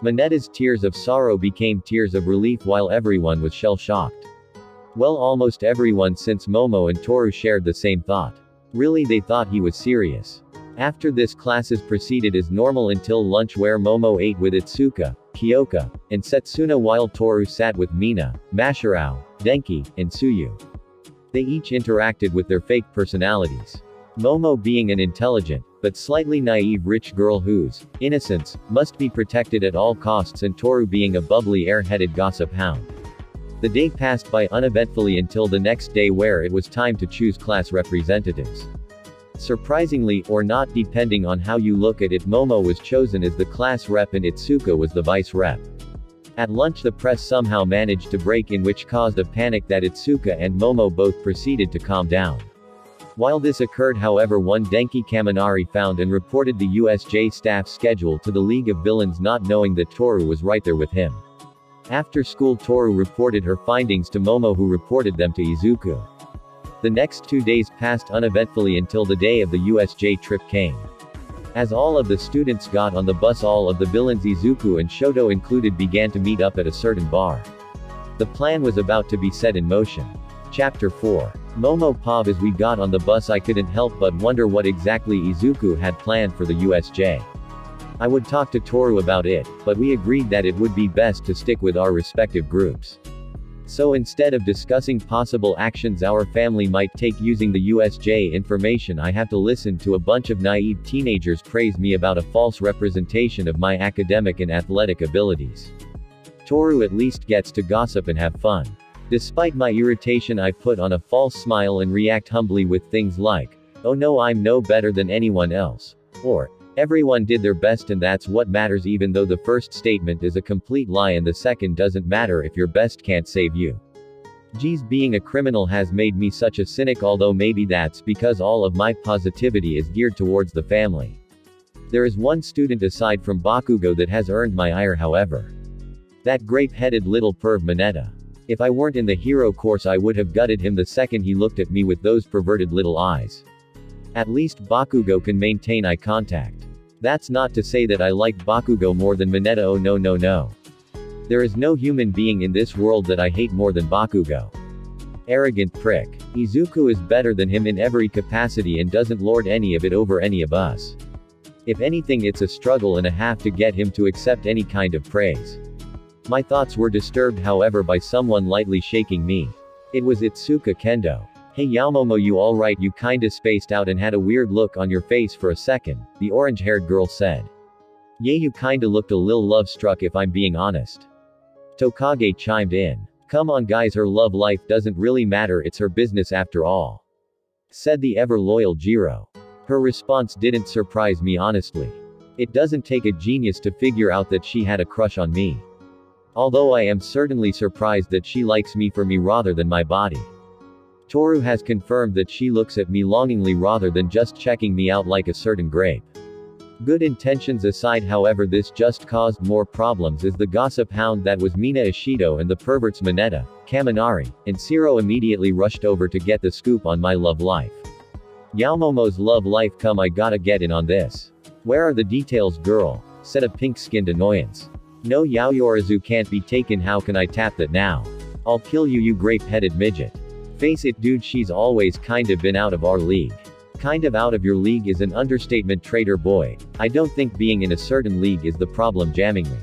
S1: Mineta's tears of sorrow became tears of relief while everyone was shell-shocked. Well, almost everyone, since Momo and Toru shared the same thought. Really, they thought he was serious. After this, classes proceeded as normal until lunch, where Momo ate with Itsuka, Kyoka, and Setsuna while Toru sat with Mina, Mashirao, Denki, and Tsuyu. They each interacted with their fake personalities. Momo being an intelligent, but slightly naive rich girl whose innocence must be protected at all costs, and Toru being a bubbly air-headed gossip hound. The day passed by uneventfully until the next day, where it was time to choose class representatives. Surprisingly, or not depending on how you look at it, Momo was chosen as the class rep and Itsuka was the vice rep. At lunch, the press somehow managed to break in, which caused a panic that Itsuka and Momo both proceeded to calm down. While this occurred, however, one Denki Kaminari found and reported the USJ staff's schedule to the League of Villains, not knowing that Toru was right there with him. After school, Toru reported her findings to Momo, who reported them to Izuku. The next 2 days passed uneventfully until the day of the USJ trip came. As all of the students got on the bus, all of the villains, Izuku and Shoto included, began to meet up at a certain bar. The plan was about to be set in motion. Chapter 4. Momo Pav. As we got on the bus, I couldn't help but wonder what exactly Izuku had planned for the USJ. I would talk to Toru about it, but we agreed that it would be best to stick with our respective groups. So instead of discussing possible actions our family might take using the USJ information, I have to listen to a bunch of naive teenagers praise me about a false representation of my academic and athletic abilities. Toru at least gets to gossip and have fun. Despite my irritation, I put on a false smile and react humbly with things like, "Oh no, I'm no better than anyone else," or, "Everyone did their best and that's what matters," even though the first statement is a complete lie and the second doesn't matter if your best can't save you. Geez, being a criminal has made me such a cynic, although maybe that's because all of my positivity is geared towards the family. There is one student aside from Bakugo that has earned my ire however. That grape-headed little perv Mineta. If I weren't in the hero course I would have gutted him the second he looked at me with those perverted little eyes. At least Bakugo can maintain eye contact. That's not to say that I like Bakugo more than Mineta, oh no no no. There is no human being in this world that I hate more than Bakugo. Arrogant prick. Izuku is better than him in every capacity and doesn't lord any of it over any of us. If anything it's a struggle and a half to get him to accept any kind of praise. My thoughts were disturbed however by someone lightly shaking me. It was Itsuka Kendo. Hey Yaomomo, you alright? You kinda spaced out and had a weird look on your face for a second, the orange-haired girl said. Yeah, you kinda looked a lil love-struck if I'm being honest. Tokage chimed in. Come on guys, her love life doesn't really matter, it's her business after all. Said the ever-loyal Jiro. Her response didn't surprise me honestly. It doesn't take a genius to figure out that she had a crush on me. Although I am certainly surprised that she likes me for me rather than my body. Toru has confirmed that she looks at me longingly rather than just checking me out like a certain grape. Good intentions aside however, this just caused more problems as the gossip hound that was Mina Ishido and the perverts Mineta, Kaminari, and Siro immediately rushed over to get the scoop on my love life. Yaomomo's love life, come, I gotta get in on this. Where are the details, girl? Said a pink-skinned annoyance. No, Yaoyorizu can't be taken, how can I tap that now? I'll kill you, you grape-headed midget. Face it dude, she's always kind of been out of our league. Kind of out of your league is an understatement, traitor boy. I don't think being in a certain league is the problem jamming me.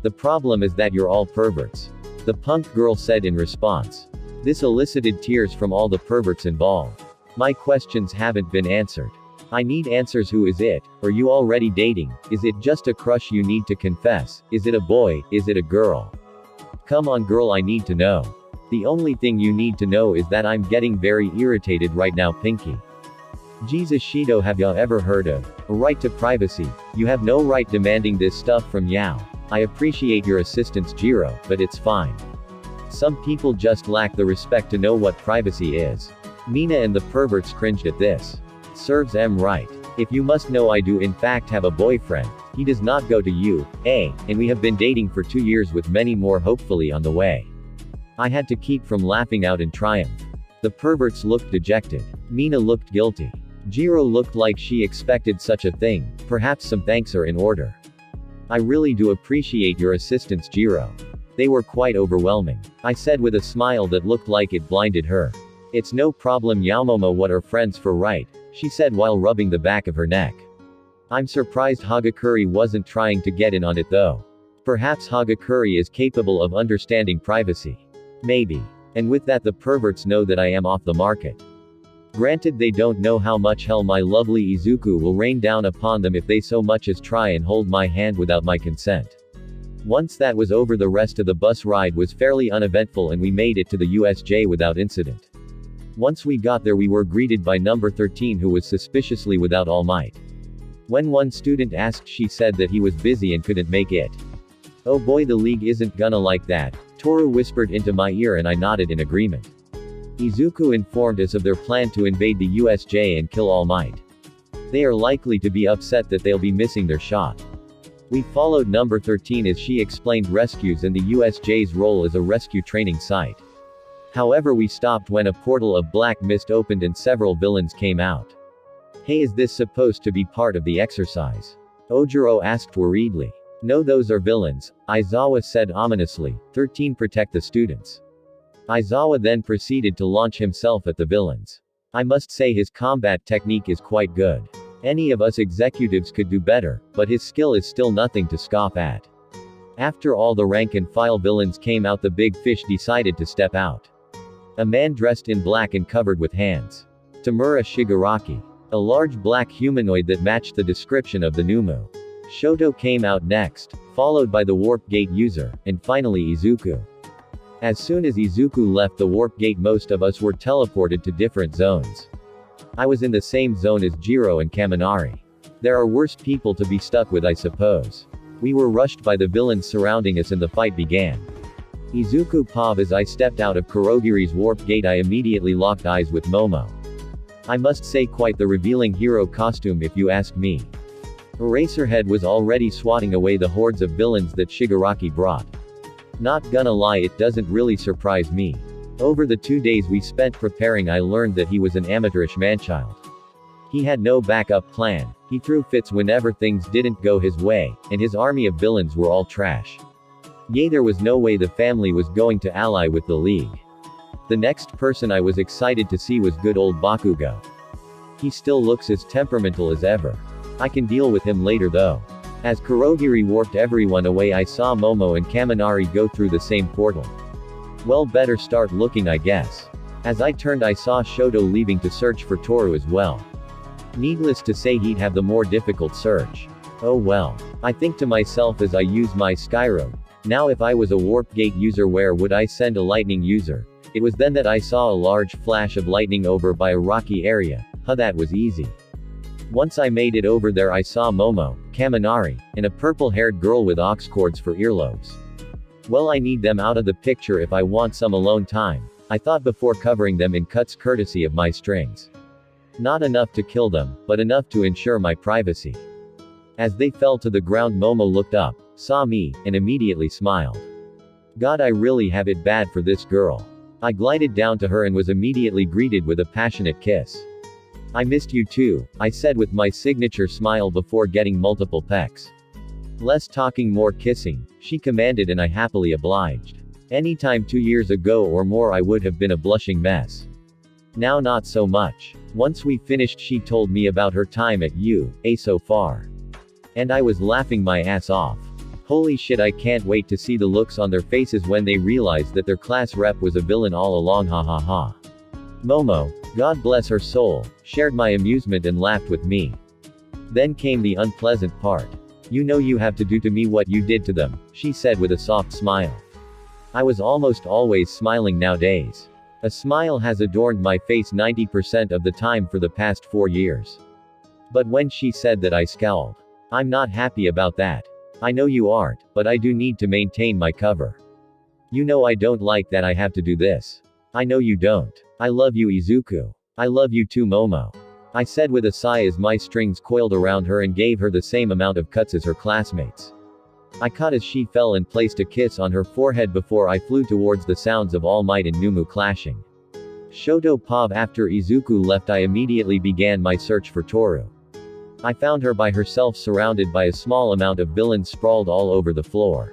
S1: The problem is that you're all perverts. The punk girl said in response. This elicited tears from all the perverts involved. My questions haven't been answered. I need answers. Who is it? Are you already dating? Is it just a crush you need to confess? Is it a boy? Is it a girl? Come on girl, I need to know. The only thing you need to know is that I'm getting very irritated right now, Pinky. Jesus Shido, have ya ever heard of a right to privacy? You have no right demanding this stuff from Yao. I appreciate your assistance Jiro, but it's fine. Some people just lack the respect to know what privacy is. Mina and the perverts cringed at this. Serves em right. If you must know, I do in fact have a boyfriend. He does not go to you, and we have been dating for 2 years with many more hopefully on the way. I had to keep from laughing out in triumph. The perverts looked dejected. Mina looked guilty. Jiro looked like she expected such a thing. Perhaps some thanks are in order. I really do appreciate your assistance Jiro. They were quite overwhelming. I said with a smile that looked like it blinded her. It's no problem Yaomomo, what are friends for, right? She said while rubbing the back of her neck. I'm surprised Hagakure wasn't trying to get in on it though. Perhaps Hagakure is capable of understanding privacy. Maybe. And with that the perverts know that I am off the market. Granted, they don't know how much hell my lovely Izuku will rain down upon them if they so much as try and hold my hand without my consent. Once that was over, the rest of the bus ride was fairly uneventful and we made it to the USJ without incident. Once we got there we were greeted by number 13 who was suspiciously without All Might. When one student asked, she said that he was busy and couldn't make it. Oh boy, the league isn't gonna like that, Toru whispered into my ear and I nodded in agreement. Izuku informed us of their plan to invade the USJ and kill All Might. They are likely to be upset that they'll be missing their shot. We followed number 13 as she explained rescues and the USJ's role as a rescue training site. However, we stopped when a portal of black mist opened and several villains came out. Hey, is this supposed to be part of the exercise? Ojiro asked worriedly. No, those are villains, Aizawa said ominously. 13 protect the students. Aizawa then proceeded to launch himself at the villains. I must say his combat technique is quite good. Any of us executives could do better, but his skill is still nothing to scoff at. After all the rank and file villains came out, the big fish decided to step out. A man dressed in black and covered with hands. Tamura Shigaraki. A large black humanoid that matched the description of the Numu. Shoto came out next, followed by the warp gate user, and finally Izuku. As soon as Izuku left the warp gate, most of us were teleported to different zones. I was in the same zone as Jiro and Kaminari. There are worse people to be stuck with, I suppose. We were rushed by the villains surrounding us and the fight began. Izuku Pav. As I stepped out of Kurogiri's warp gate, I immediately locked eyes with Momo. I must say, quite the revealing hero costume if you ask me. Eraserhead was already swatting away the hordes of villains that Shigaraki brought. Not gonna lie, it doesn't really surprise me. Over the 2 days we spent preparing, I learned that he was an amateurish manchild. He had no backup plan, he threw fits whenever things didn't go his way, and his army of villains were all trash. Yay, there was no way the family was going to ally with the League. The next person I was excited to see was good old Bakugo. He still looks as temperamental as ever. I can deal with him later though. As Kurogiri warped everyone away, I saw Momo and Kaminari go through the same portal. Well, better start looking, I guess. As I turned, I saw Shoto leaving to search for Toru as well. Needless to say, he'd have the more difficult search. Oh well. I think to myself as I use my Skyroad. Now if I was a warp gate user, where would I send a lightning user? It was then that I saw a large flash of lightning over by a rocky area. That was easy. Once I made it over there, I saw Momo, Kaminari, and a purple-haired girl with aux cords for earlobes. Well, I need them out of the picture if I want some alone time, I thought before covering them in cuts courtesy of my strings. Not enough to kill them, but enough to ensure my privacy. As they fell to the ground, Momo looked up, saw me, and immediately smiled. God, I really have it bad for this girl. I glided down to her and was immediately greeted with a passionate kiss. I missed you too, I said with my signature smile before getting multiple pecks. Less talking, more kissing, she commanded, and I happily obliged. Anytime 2 years ago or more I would have been a blushing mess. Now not so much. Once we finished, she told me about her time at UA so far. And I was laughing my ass off. Holy shit, I can't wait to see the looks on their faces when they realized that their class rep was a villain all along, ha ha ha. Momo, God bless her soul, shared my amusement and laughed with me. Then came the unpleasant part. You know you have to do to me what you did to them, she said with a soft smile. I was almost always smiling nowadays. A smile has adorned my face 90% of the time for the past 4 years. But when she said that, I scowled. I'm not happy about that. I know you aren't, but I do need to maintain my cover. You know I don't like that I have to do this. I know you don't. I love you, Izuku. I love you too, Momo. I said with a sigh as my strings coiled around her and gave her the same amount of cuts as her classmates. I caught as she fell and placed a kiss on her forehead before I flew towards the sounds of All Might and Numu clashing. Shoto Pav. After Izuku left, I immediately began my search for Toru. I found her by herself, surrounded by a small amount of villains sprawled all over the floor.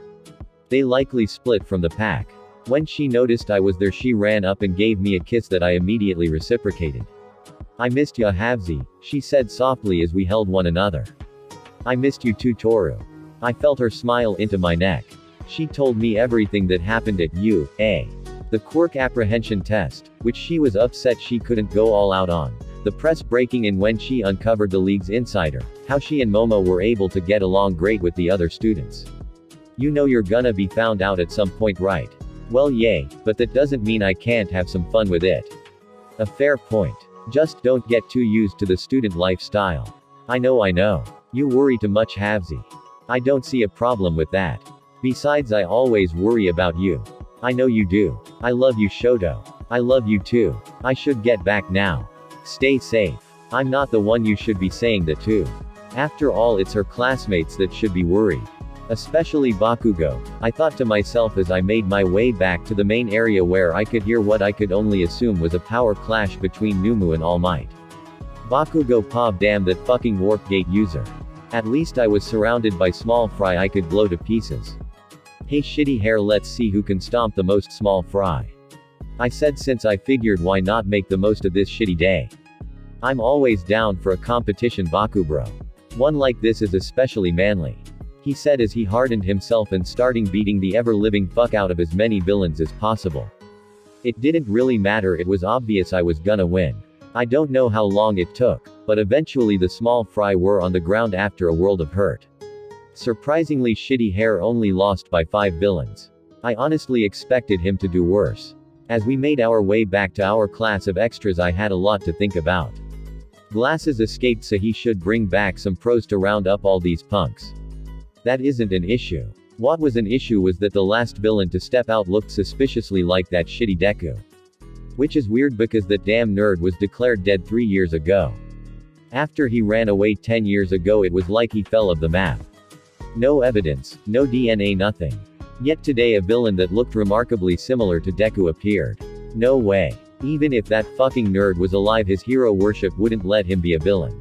S1: They likely split from the pack. When she noticed I was there, she ran up and gave me a kiss that I immediately reciprocated. I missed ya, Havzi, she said softly as we held one another. I missed you too, Toru. I felt her smile into my neck. She told me everything that happened at UA. The quirk apprehension test, which she was upset she couldn't go all out on. The press breaking in when she uncovered the League's insider. How she and Momo were able to get along great with the other students. You know you're gonna be found out at some point, right? Well, yay, but that doesn't mean I can't have some fun with it. A fair point. Just don't get too used to the student lifestyle. I know. You worry too much, Havzi. I don't see a problem with that. Besides, I always worry about you. I know you do. I love you, Shoto. I love you too. I should get back now. Stay safe. I'm not the one you should be saying that to. After all, it's her classmates that should be worried. Especially Bakugo, I thought to myself as I made my way back to the main area, where I could hear what I could only assume was a power clash between Numu and All Might. Bakugo Pav, damn that fucking warp gate user. At least I was surrounded by small fry I could blow to pieces. Hey shitty hair, let's see who can stomp the most small fry. I said, since I figured why not make the most of this shitty day. I'm always down for a competition, Bakubro. One like this is especially manly. He said as he hardened himself and starting beating the ever-living fuck out of as many villains as possible. It didn't really matter, it was obvious I was gonna win. I don't know how long it took, but eventually the small fry were on the ground after a world of hurt. Surprisingly, shitty hair only lost by 5 villains. I honestly expected him to do worse. As we made our way back to our class of extras, I had a lot to think about. Glasses escaped, so he should bring back some pros to round up all these punks. That isn't an issue. What was an issue was that the last villain to step out looked suspiciously like that shitty Deku. Which is weird because that damn nerd was declared dead 3 years ago. After he ran away 10 years ago, it was like he fell off the map. No evidence, no DNA, nothing. Yet today a villain that looked remarkably similar to Deku appeared. No way. Even if that fucking nerd was alive, his hero worship wouldn't let him be a villain.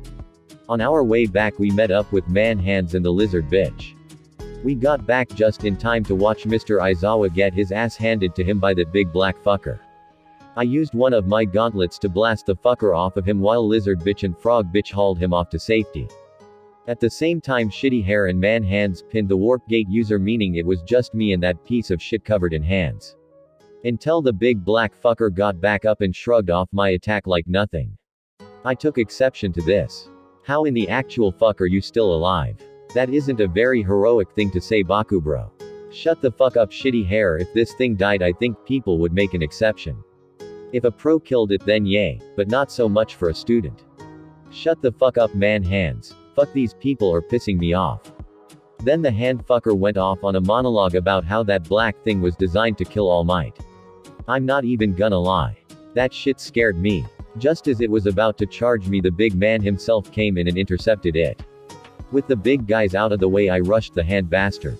S1: On our way back we met up with Man Hands and the lizard bitch. We got back just in time to watch Mr. Aizawa get his ass handed to him by that big black fucker. I used one of my gauntlets to blast the fucker off of him while lizard bitch and frog bitch hauled him off to safety. At the same time Shitty Hair and Man Hands pinned the warp gate user, meaning it was just me and that piece of shit covered in hands. Until the big black fucker got back up and shrugged off my attack like nothing. I took exception to this. How in the actual fuck are you still alive? That isn't a very heroic thing to say, Baku bro. Shut the fuck up, Shitty Hair. If this thing died I think people would make an exception. If a pro killed it then yay, but not so much for a student. Shut the fuck up, Man Hands. Fuck, these people are pissing me off. Then the hand fucker went off on a monologue about how that black thing was designed to kill All Might. I'm not even gonna lie. That shit scared me. Just as it was about to charge me, the big man himself came in and intercepted it. With the big guys out of the way I rushed the hand bastard.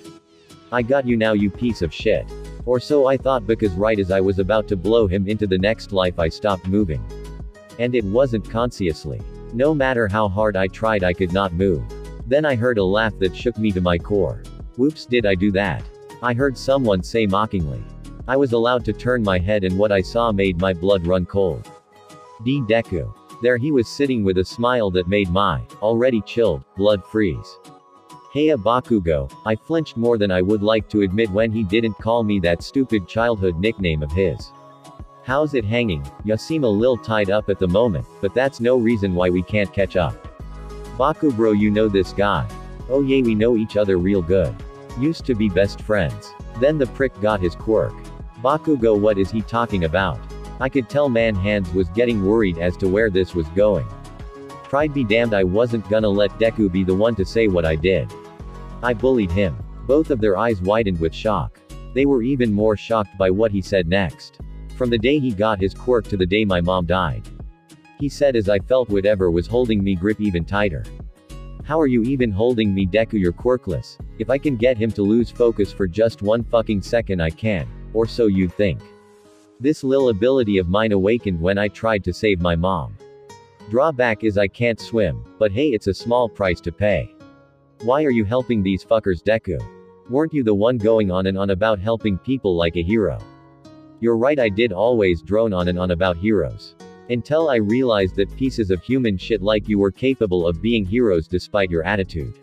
S1: I got you now, you piece of shit. Or so I thought, because right as I was about to blow him into the next life I stopped moving. And it wasn't consciously. No matter how hard I tried I could not move. Then I heard a laugh that shook me to my core. Whoops, did I do that? I heard someone say mockingly. I was allowed to turn my head and what I saw made my blood run cold. Deku. There he was sitting with a smile that made my, already chilled, blood freeze. Heya Bakugo. I flinched more than I would like to admit when he didn't call me that stupid childhood nickname of his. How's it hanging? Ya seem a lil tied up at the moment, but that's no reason why we can't catch up. Baku bro, you know this guy? Oh yeah, we know each other real good. Used to be best friends. Then the prick got his quirk. Bakugo, what is he talking about? I could tell Man Hands was getting worried as to where this was going. Pride be damned, I wasn't gonna let Deku be the one to say what I did. I bullied him. Both of their eyes widened with shock. They were even more shocked by what he said next. From the day he got his quirk to the day my mom died. He said as I felt whatever was holding me grip even tighter. How are you even holding me, Deku? You're quirkless. If I can get him to lose focus for just one fucking second I can. Or so you'd think. This lil ability of mine awakened when I tried to save my mom. Drawback is I can't swim, but hey, it's a small price to pay. Why are you helping these fuckers, Deku? Weren't you the one going on and on about helping people like a hero? You're right, I did always drone on and on about heroes. Until I realized that pieces of human shit like you were capable of being heroes despite your attitude.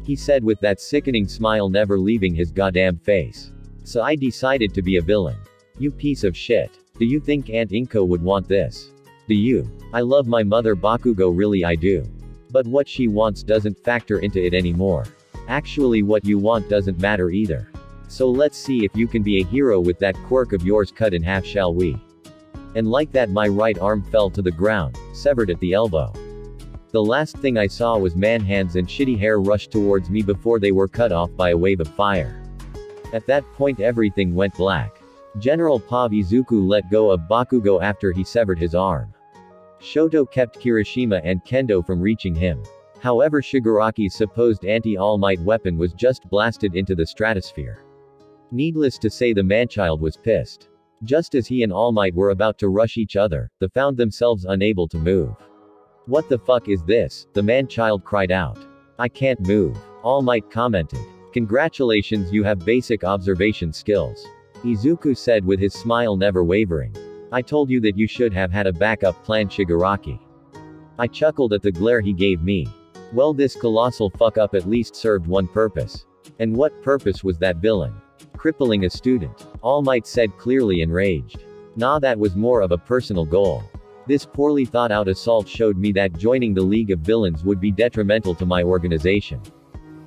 S1: He said with that sickening smile never leaving his goddamn face. So I decided to be a villain. You piece of shit. Do you think Aunt Inko would want this? Do you? I love my mother, Bakugo, really I do. But what she wants doesn't factor into it anymore. Actually, what you want doesn't matter either. So let's see if you can be a hero with that quirk of yours cut in half, shall we? And like that my right arm fell to the ground, severed at the elbow. The last thing I saw was Man Hands and Shitty Hair rush towards me before they were cut off by a wave of fire. At that point everything went black. General Pav Izuku let go of Bakugo after he severed his arm. Shoto kept Kirishima and Kendo from reaching him. However, Shigaraki's supposed anti-All Might weapon was just blasted into the stratosphere. Needless to say, the manchild was pissed. Just as he and All Might were about to rush each other, they found themselves unable to move. What the fuck is this? The manchild cried out. I can't move. All Might commented. Congratulations, you have basic observation skills. Izuku said with his smile never wavering. I told you that you should have had a backup plan, Shigaraki. I chuckled at the glare he gave me. Well, this colossal fuck up at least served one purpose. And what purpose was that, villain? Crippling a student. All Might said, clearly enraged. Nah, that was more of a personal goal. This poorly thought out assault showed me that joining the League of Villains would be detrimental to my organization.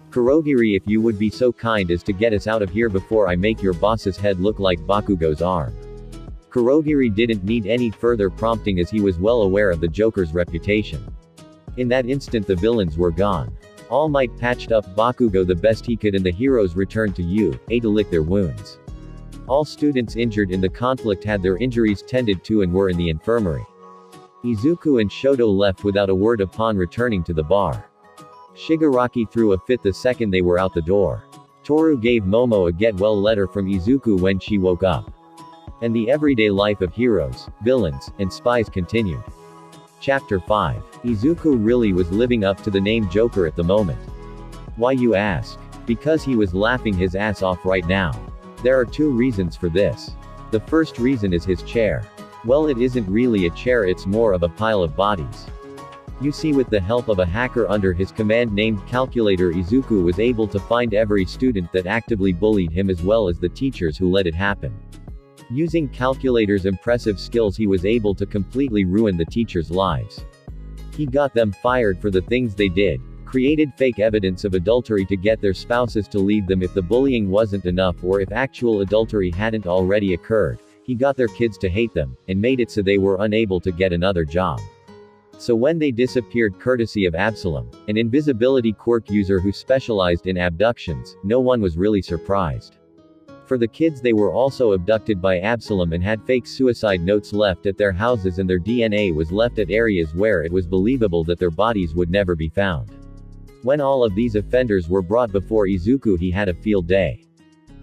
S1: Kurogiri, if you would be so kind as to get us out of here before I make your boss's head look like Bakugo's arm. Kurogiri didn't need any further prompting as he was well aware of the Joker's reputation. In that instant the villains were gone. All Might patched up Bakugo the best he could and the heroes returned to to lick their wounds. All students injured in the conflict had their injuries tended to and were in the infirmary. Izuku and Shoto left without a word upon returning to the bar. Shigaraki threw a fit the second they were out the door. Toru gave Momo a get-well letter from Izuku when she woke up. And the everyday life of heroes, villains, and spies continued. Chapter 5. Izuku really was living up to the name Joker at the moment. Why, you ask? Because he was laughing his ass off right now. There are two reasons for this. The first reason is his chair. Well, it isn't really a chair, it's more of a pile of bodies. You see, with the help of a hacker under his command named Calculator, Izuku was able to find every student that actively bullied him as well as the teachers who let it happen. Using Calculator's impressive skills, he was able to completely ruin the teachers' lives. He got them fired for the things they did, created fake evidence of adultery to get their spouses to leave them if the bullying wasn't enough or if actual adultery hadn't already occurred. He got their kids to hate them, and made it so they were unable to get another job. So when they disappeared courtesy of Absalom, an invisibility quirk user who specialized in abductions, no one was really surprised. For the kids, they were also abducted by Absalom and had fake suicide notes left at their houses, and their DNA was left at areas where it was believable that their bodies would never be found. When all of these offenders were brought before Izuku, he had a field day.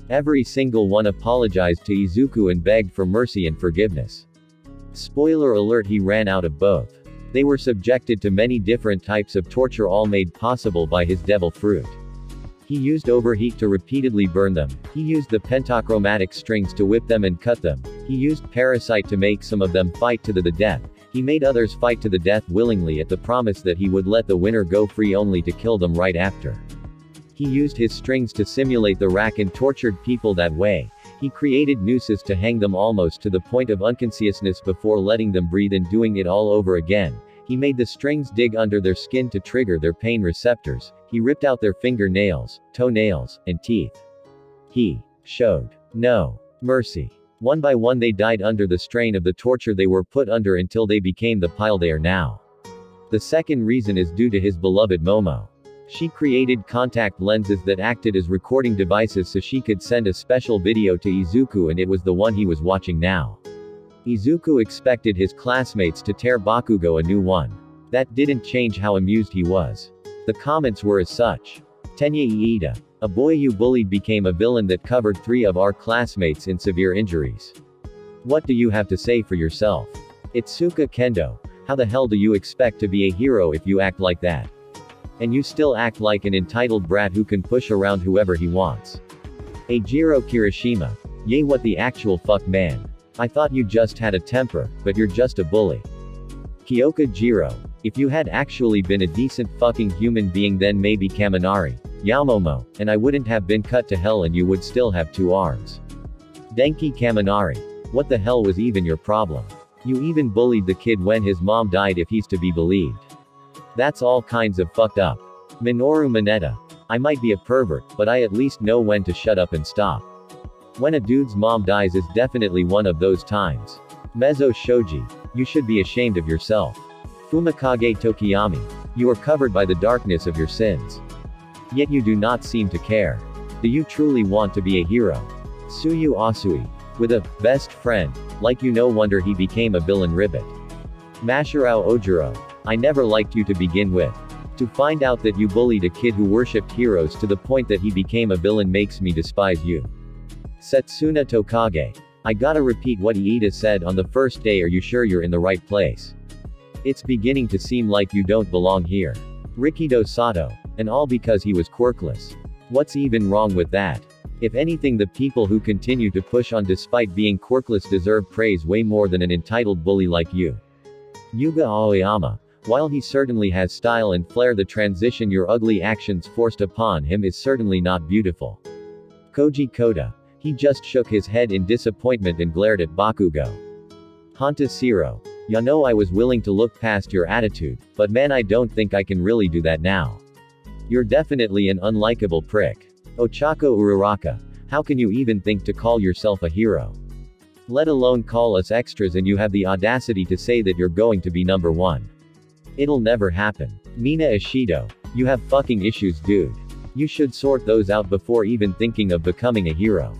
S1: Every single one apologized to Izuku and begged for mercy and forgiveness. Spoiler alert, he ran out of both. They were subjected to many different types of torture, all made possible by his devil fruit. He used overheat to repeatedly burn them. He used the pentachromatic strings to whip them and cut them. He used parasite to make some of them fight to the death. He made others fight to the death willingly at the promise that he would let the winner go free, only to kill them right after. He used his strings to simulate the rack and tortured people that way. He created nooses to hang them almost to the point of unconsciousness before letting them breathe and doing it all over again. He made the strings dig under their skin to trigger their pain receptors. He ripped out their fingernails, toenails, and teeth. He showed no mercy. One by one they died under the strain of the torture they were put under until they became the pile they are now. The second reason is due to his beloved Momo. She created contact lenses that acted as recording devices so she could send a special video to Izuku, and it was the one he was watching now. Izuku expected his classmates to tear Bakugo a new one. That didn't change how amused he was. The comments were as such. Tenya Iida, a boy you bullied, became a villain that covered 3 of our classmates in severe injuries. What do you have to say for yourself? Itsuka Kendo, how the hell do you expect to be a hero if you act like that? And you still act like an entitled brat who can push around whoever he wants. Eijiro Kirishima, yay, what the actual fuck, man. I thought you just had a temper, but you're just a bully. Kyoka Jiro, if you had actually been a decent fucking human being, then maybe Kaminari, Yaomomo, and I wouldn't have been cut to hell and you would still have 2 arms. Denki Kaminari, what the hell was even your problem? You even bullied the kid when his mom died, if he's to be believed. That's all kinds of fucked up. Minoru Mineta, I might be a pervert, but I at least know when to shut up and stop. When a dude's mom dies is definitely one of those times. Mezzo Shoji, you should be ashamed of yourself. Fumikage Tokiyami, you are covered by the darkness of your sins. Yet you do not seem to care. Do you truly want to be a hero? Tsuyu Asui, with a best friend, like you, no wonder he became a villain ribbit. Mashirao Ojiro, I never liked you to begin with. To find out that you bullied a kid who worshipped heroes to the point that he became a villain makes me despise you. Setsuna Tokage, I gotta repeat what Iida said on the first day, are you sure you're in the right place? It's beginning to seem like you don't belong here. Rikido Sato, and all because he was quirkless. What's even wrong with that? If anything, the people who continue to push on despite being quirkless deserve praise way more than an entitled bully like you. Yuga Aoyama, while he certainly has style and flair, the transition your ugly actions forced upon him is certainly not beautiful. Koji Koda, he just shook his head in disappointment and glared at Bakugo. Hanta Siro, ya know I was willing to look past your attitude, but man, I don't think I can really do that now. You're definitely an unlikable prick. Ochako Uraraka, how can you even think to call yourself a hero? Let alone call us extras, and you have the audacity to say that you're going to be number 1. It'll never happen. Mina Ishido, you have fucking issues, dude. You should sort those out before even thinking of becoming a hero.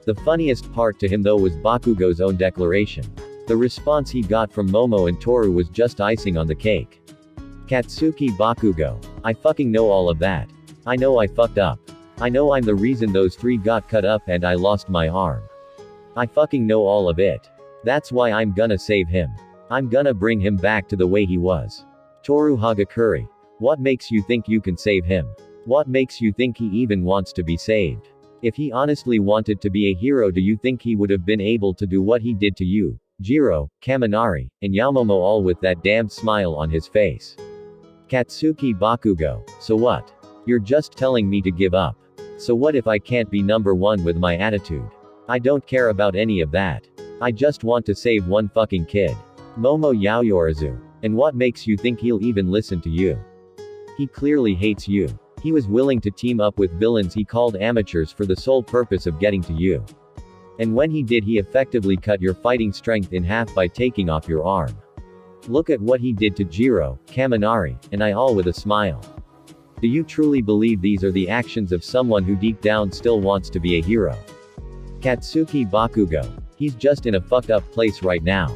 S1: The funniest part to him though was Bakugo's own declaration. The response he got from Momo and Toru was just icing on the cake. Katsuki Bakugo. I fucking know all of that. I know I fucked up. I know I'm the reason those three got cut up and I lost my arm. I fucking know all of it. That's why I'm gonna save him. I'm gonna bring him back to the way he was. Toru Hagakure. What makes you think you can save him? What makes you think he even wants to be saved? If he honestly wanted to be a hero, do you think he would have been able to do what he did to you, Jiro, Kaminari, and Yamomo, all with that damned smile on his face? Katsuki Bakugo. So what? You're just telling me to give up. So what if I can't be number one with my attitude? I don't care about any of that. I just want to save one fucking kid. Momo Yaoyorizu. And what makes you think he'll even listen to you? He clearly hates you. He was willing to team up with villains he called amateurs for the sole purpose of getting to you. And when he did, he effectively cut your fighting strength in half by taking off your arm. Look at what he did to Jiro, Kaminari, and I, all with a smile. Do you truly believe these are the actions of someone who deep down still wants to be a hero? Katsuki Bakugo. He's just in a fucked up place right now.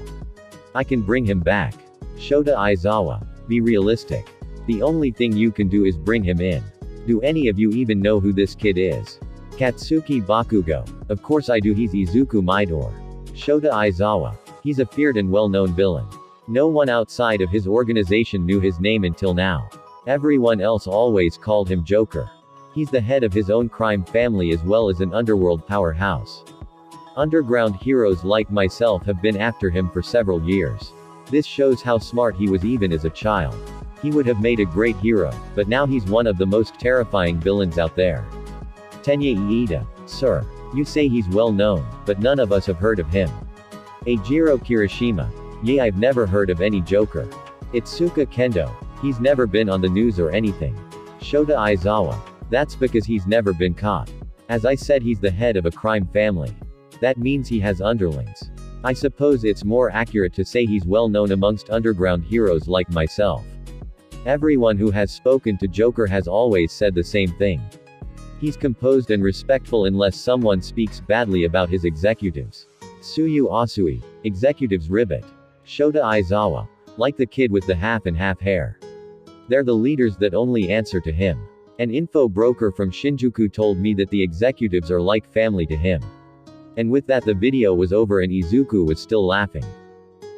S1: I can bring him back. Shota Aizawa. Be realistic. The only thing you can do is bring him in. Do any of you even know who this kid is? Katsuki Bakugo. Of course I do, he's Izuku Midori. Shota Aizawa. He's a feared and well-known villain. No one outside of his organization knew his name until now. Everyone else always called him Joker. He's the head of his own crime family as well as an underworld powerhouse. Underground heroes like myself have been after him for several years. This shows how smart he was even as a child. He would have made a great hero, but now he's one of the most terrifying villains out there. Tenya Iida. Sir. You say he's well known, but none of us have heard of him. Eijiro Kirishima. Yeah, I've never heard of any Joker. Itsuka Kendo. He's never been on the news or anything. Shota Aizawa. That's because he's never been caught. As I said, he's the head of a crime family. That means he has underlings. I suppose it's more accurate to say he's well known amongst underground heroes like myself. Everyone who has spoken to Joker has always said the same thing. He's composed and respectful unless someone speaks badly about his executives. Tsuyu Asui. Executives ribbit. Shota Aizawa. Like the kid with the half and half hair. They're the leaders that only answer to him. An info broker from Shinjuku told me that the executives are like family to him. And with that, the video was over and Izuku was still laughing.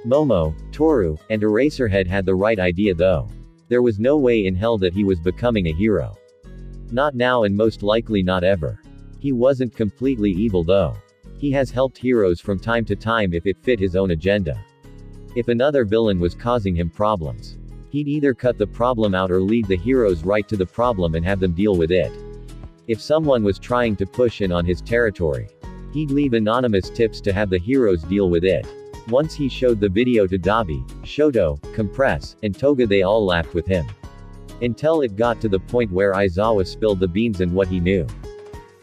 S1: Momo, Toru, and Eraserhead had the right idea though. There was no way in hell that he was becoming a hero. Not now, and most likely not ever. He wasn't completely evil though. He has helped heroes from time to time if it fit his own agenda. If another villain was causing him problems, he'd either cut the problem out or lead the heroes right to the problem and have them deal with it. If someone was trying to push in on his territory, he'd leave anonymous tips to have the heroes deal with it. Once he showed the video to Dabi, Shoto, Compress, and Toga, they all laughed with him. Until it got to the point where Aizawa spilled the beans and what he knew.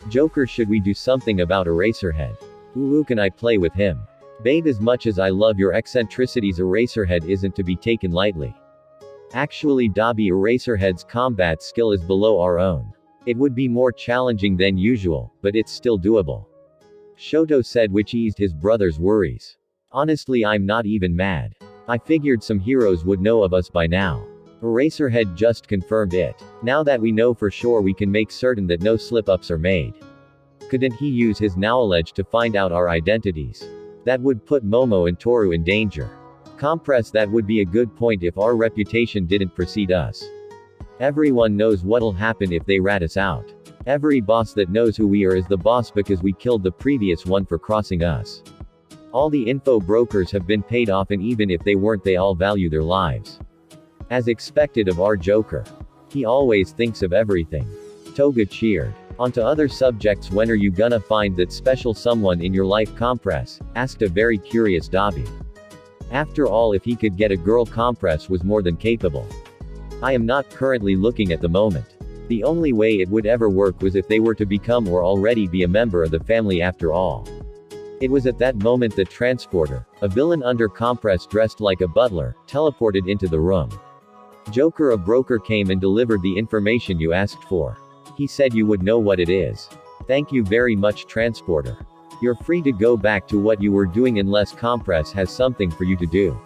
S1: Joker, should we do something about Eraserhead? Ooh, can I play with him? Babe, as much as I love your eccentricities, Eraserhead isn't to be taken lightly. Actually, Dabi, Eraserhead's combat skill is below our own. It would be more challenging than usual, but it's still doable. Shoto said, which eased his brother's worries. Honestly, I'm not even mad. I figured some heroes would know of us by now. Eraserhead just confirmed it. Now that we know for sure, we can make certain that no slip-ups are made. Couldn't he use his knowledge to find out our identities? That would put Momo and Toru in danger. Compress, that would be a good point if our reputation didn't precede us. Everyone knows what'll happen if they rat us out. Every boss that knows who we are is the boss because we killed the previous one for crossing us. All the info brokers have been paid off, and even if they weren't, they all value their lives. As expected of our Joker. He always thinks of everything. Toga cheered. Onto other subjects. When are you gonna find that special someone in your life, Compress? Asked a very curious Dabi. After all, if he could get a girl, Compress was more than capable. I am not currently looking at the moment. The only way it would ever work was if they were to become or already be a member of the family after all. It was at that moment that Transporter, a villain under Compress dressed like a butler, teleported into the room. Joker, a broker, came and delivered the information you asked for. He said you would know what it is. Thank you very much, Transporter. You're free to go back to what you were doing unless Compress has something for you to do.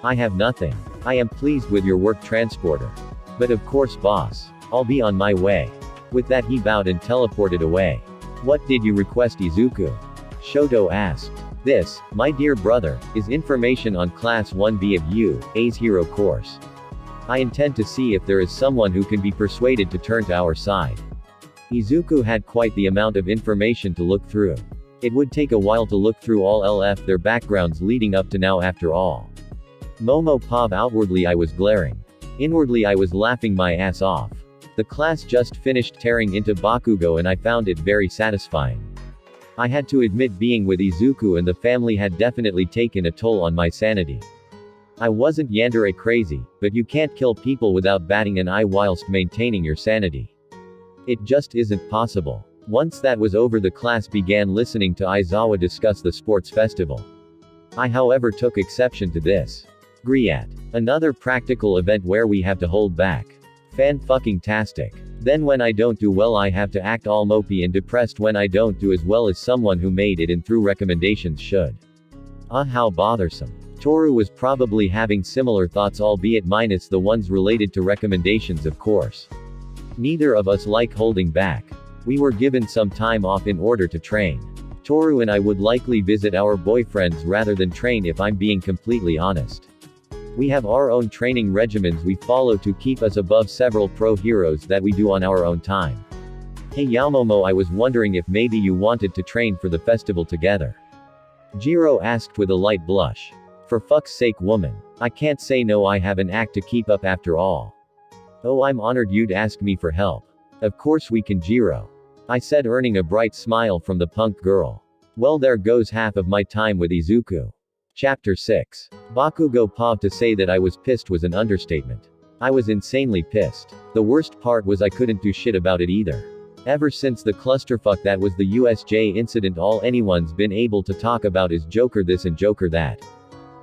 S1: I have nothing. I am pleased with your work, transporter. But of course, boss. I'll be on my way. With that he bowed and teleported away. What did you request, Izuku? Shoto asked. This, my dear brother, is information on Class 1B of UA's hero course. I intend to see if there is someone who can be persuaded to turn to our side. Izuku had quite the amount of information to look through. It would take a while to look through all their backgrounds leading up to now after all. Momo Pov. Outwardly I was glaring. Inwardly I was laughing my ass off. The class just finished tearing into Bakugo and I found it very satisfying. I had to admit being with Izuku and the family had definitely taken a toll on my sanity. I wasn't yandere crazy, but you can't kill people without batting an eye whilst maintaining your sanity. It just isn't possible. Once that was over, the class began listening to Aizawa discuss the sports festival. I however took exception to this. Griat. Another practical event where we have to hold back. Fan-fucking-tastic. Then when I don't do well I have to act all mopey and depressed when I don't do as well as someone who made it and through recommendations should. How bothersome. Toru was probably having similar thoughts, albeit minus the ones related to recommendations, of course. Neither of us like holding back. We were given some time off in order to train. Toru and I would likely visit our boyfriends rather than train if I'm being completely honest. We have our own training regimens we follow to keep us above several pro heroes that we do on our own time. Hey Yaomomo, I was wondering if maybe you wanted to train for the festival together. Jiro asked with a light blush. For fuck's sake, woman. I can't say no, I have an act to keep up after all. Oh, I'm honored you'd ask me for help. Of course we can, Jiro. I said, earning a bright smile from the punk girl. Well, there goes half of my time with Izuku. Chapter 6. Bakugo Pov. To say that I was pissed was an understatement. I was insanely pissed. The worst part was I couldn't do shit about it either. Ever since the clusterfuck that was the USJ incident, all anyone's been able to talk about is Joker this and Joker that.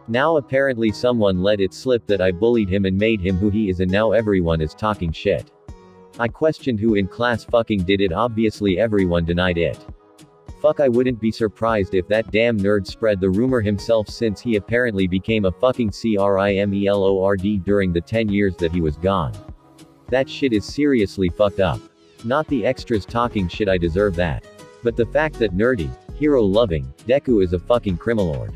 S1: Now apparently someone let it slip that I bullied him and made him who he is, and now everyone is talking shit. I questioned who in class fucking did it. Obviously everyone denied it. Fuck, I wouldn't be surprised if that damn nerd spread the rumor himself, since he apparently became a fucking crimelord during the 10 years that he was gone. That shit is seriously fucked up. Not the extras talking shit, I deserve that. But the fact that nerdy, hero-loving, Deku is a fucking crimelord.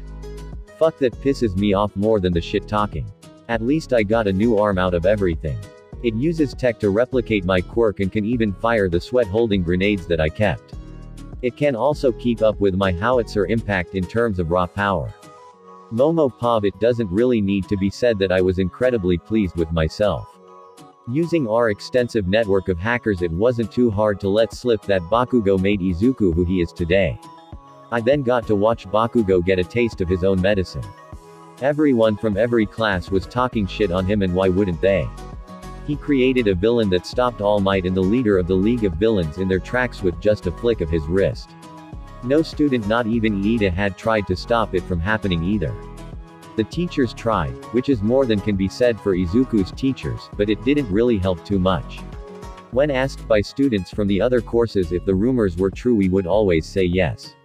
S1: Fuck, that pisses me off more than the shit talking. At least I got a new arm out of everything. It uses tech to replicate my quirk and can even fire the sweat-holding grenades that I kept. It can also keep up with my howitzer impact in terms of raw power. Momo Pov. It doesn't really need to be said that I was incredibly pleased with myself. Using our extensive network of hackers, it wasn't too hard to let slip that Bakugo made Izuku who he is today. I then got to watch Bakugo get a taste of his own medicine. Everyone from every class was talking shit on him, and why wouldn't they? He created a villain that stopped All Might and the leader of the League of Villains in their tracks with just a flick of his wrist. No student, not even Iida, had tried to stop it from happening either. The teachers tried, which is more than can be said for Izuku's teachers, but it didn't really help too much. When asked by students from the other courses if the rumors were true, we would always say yes.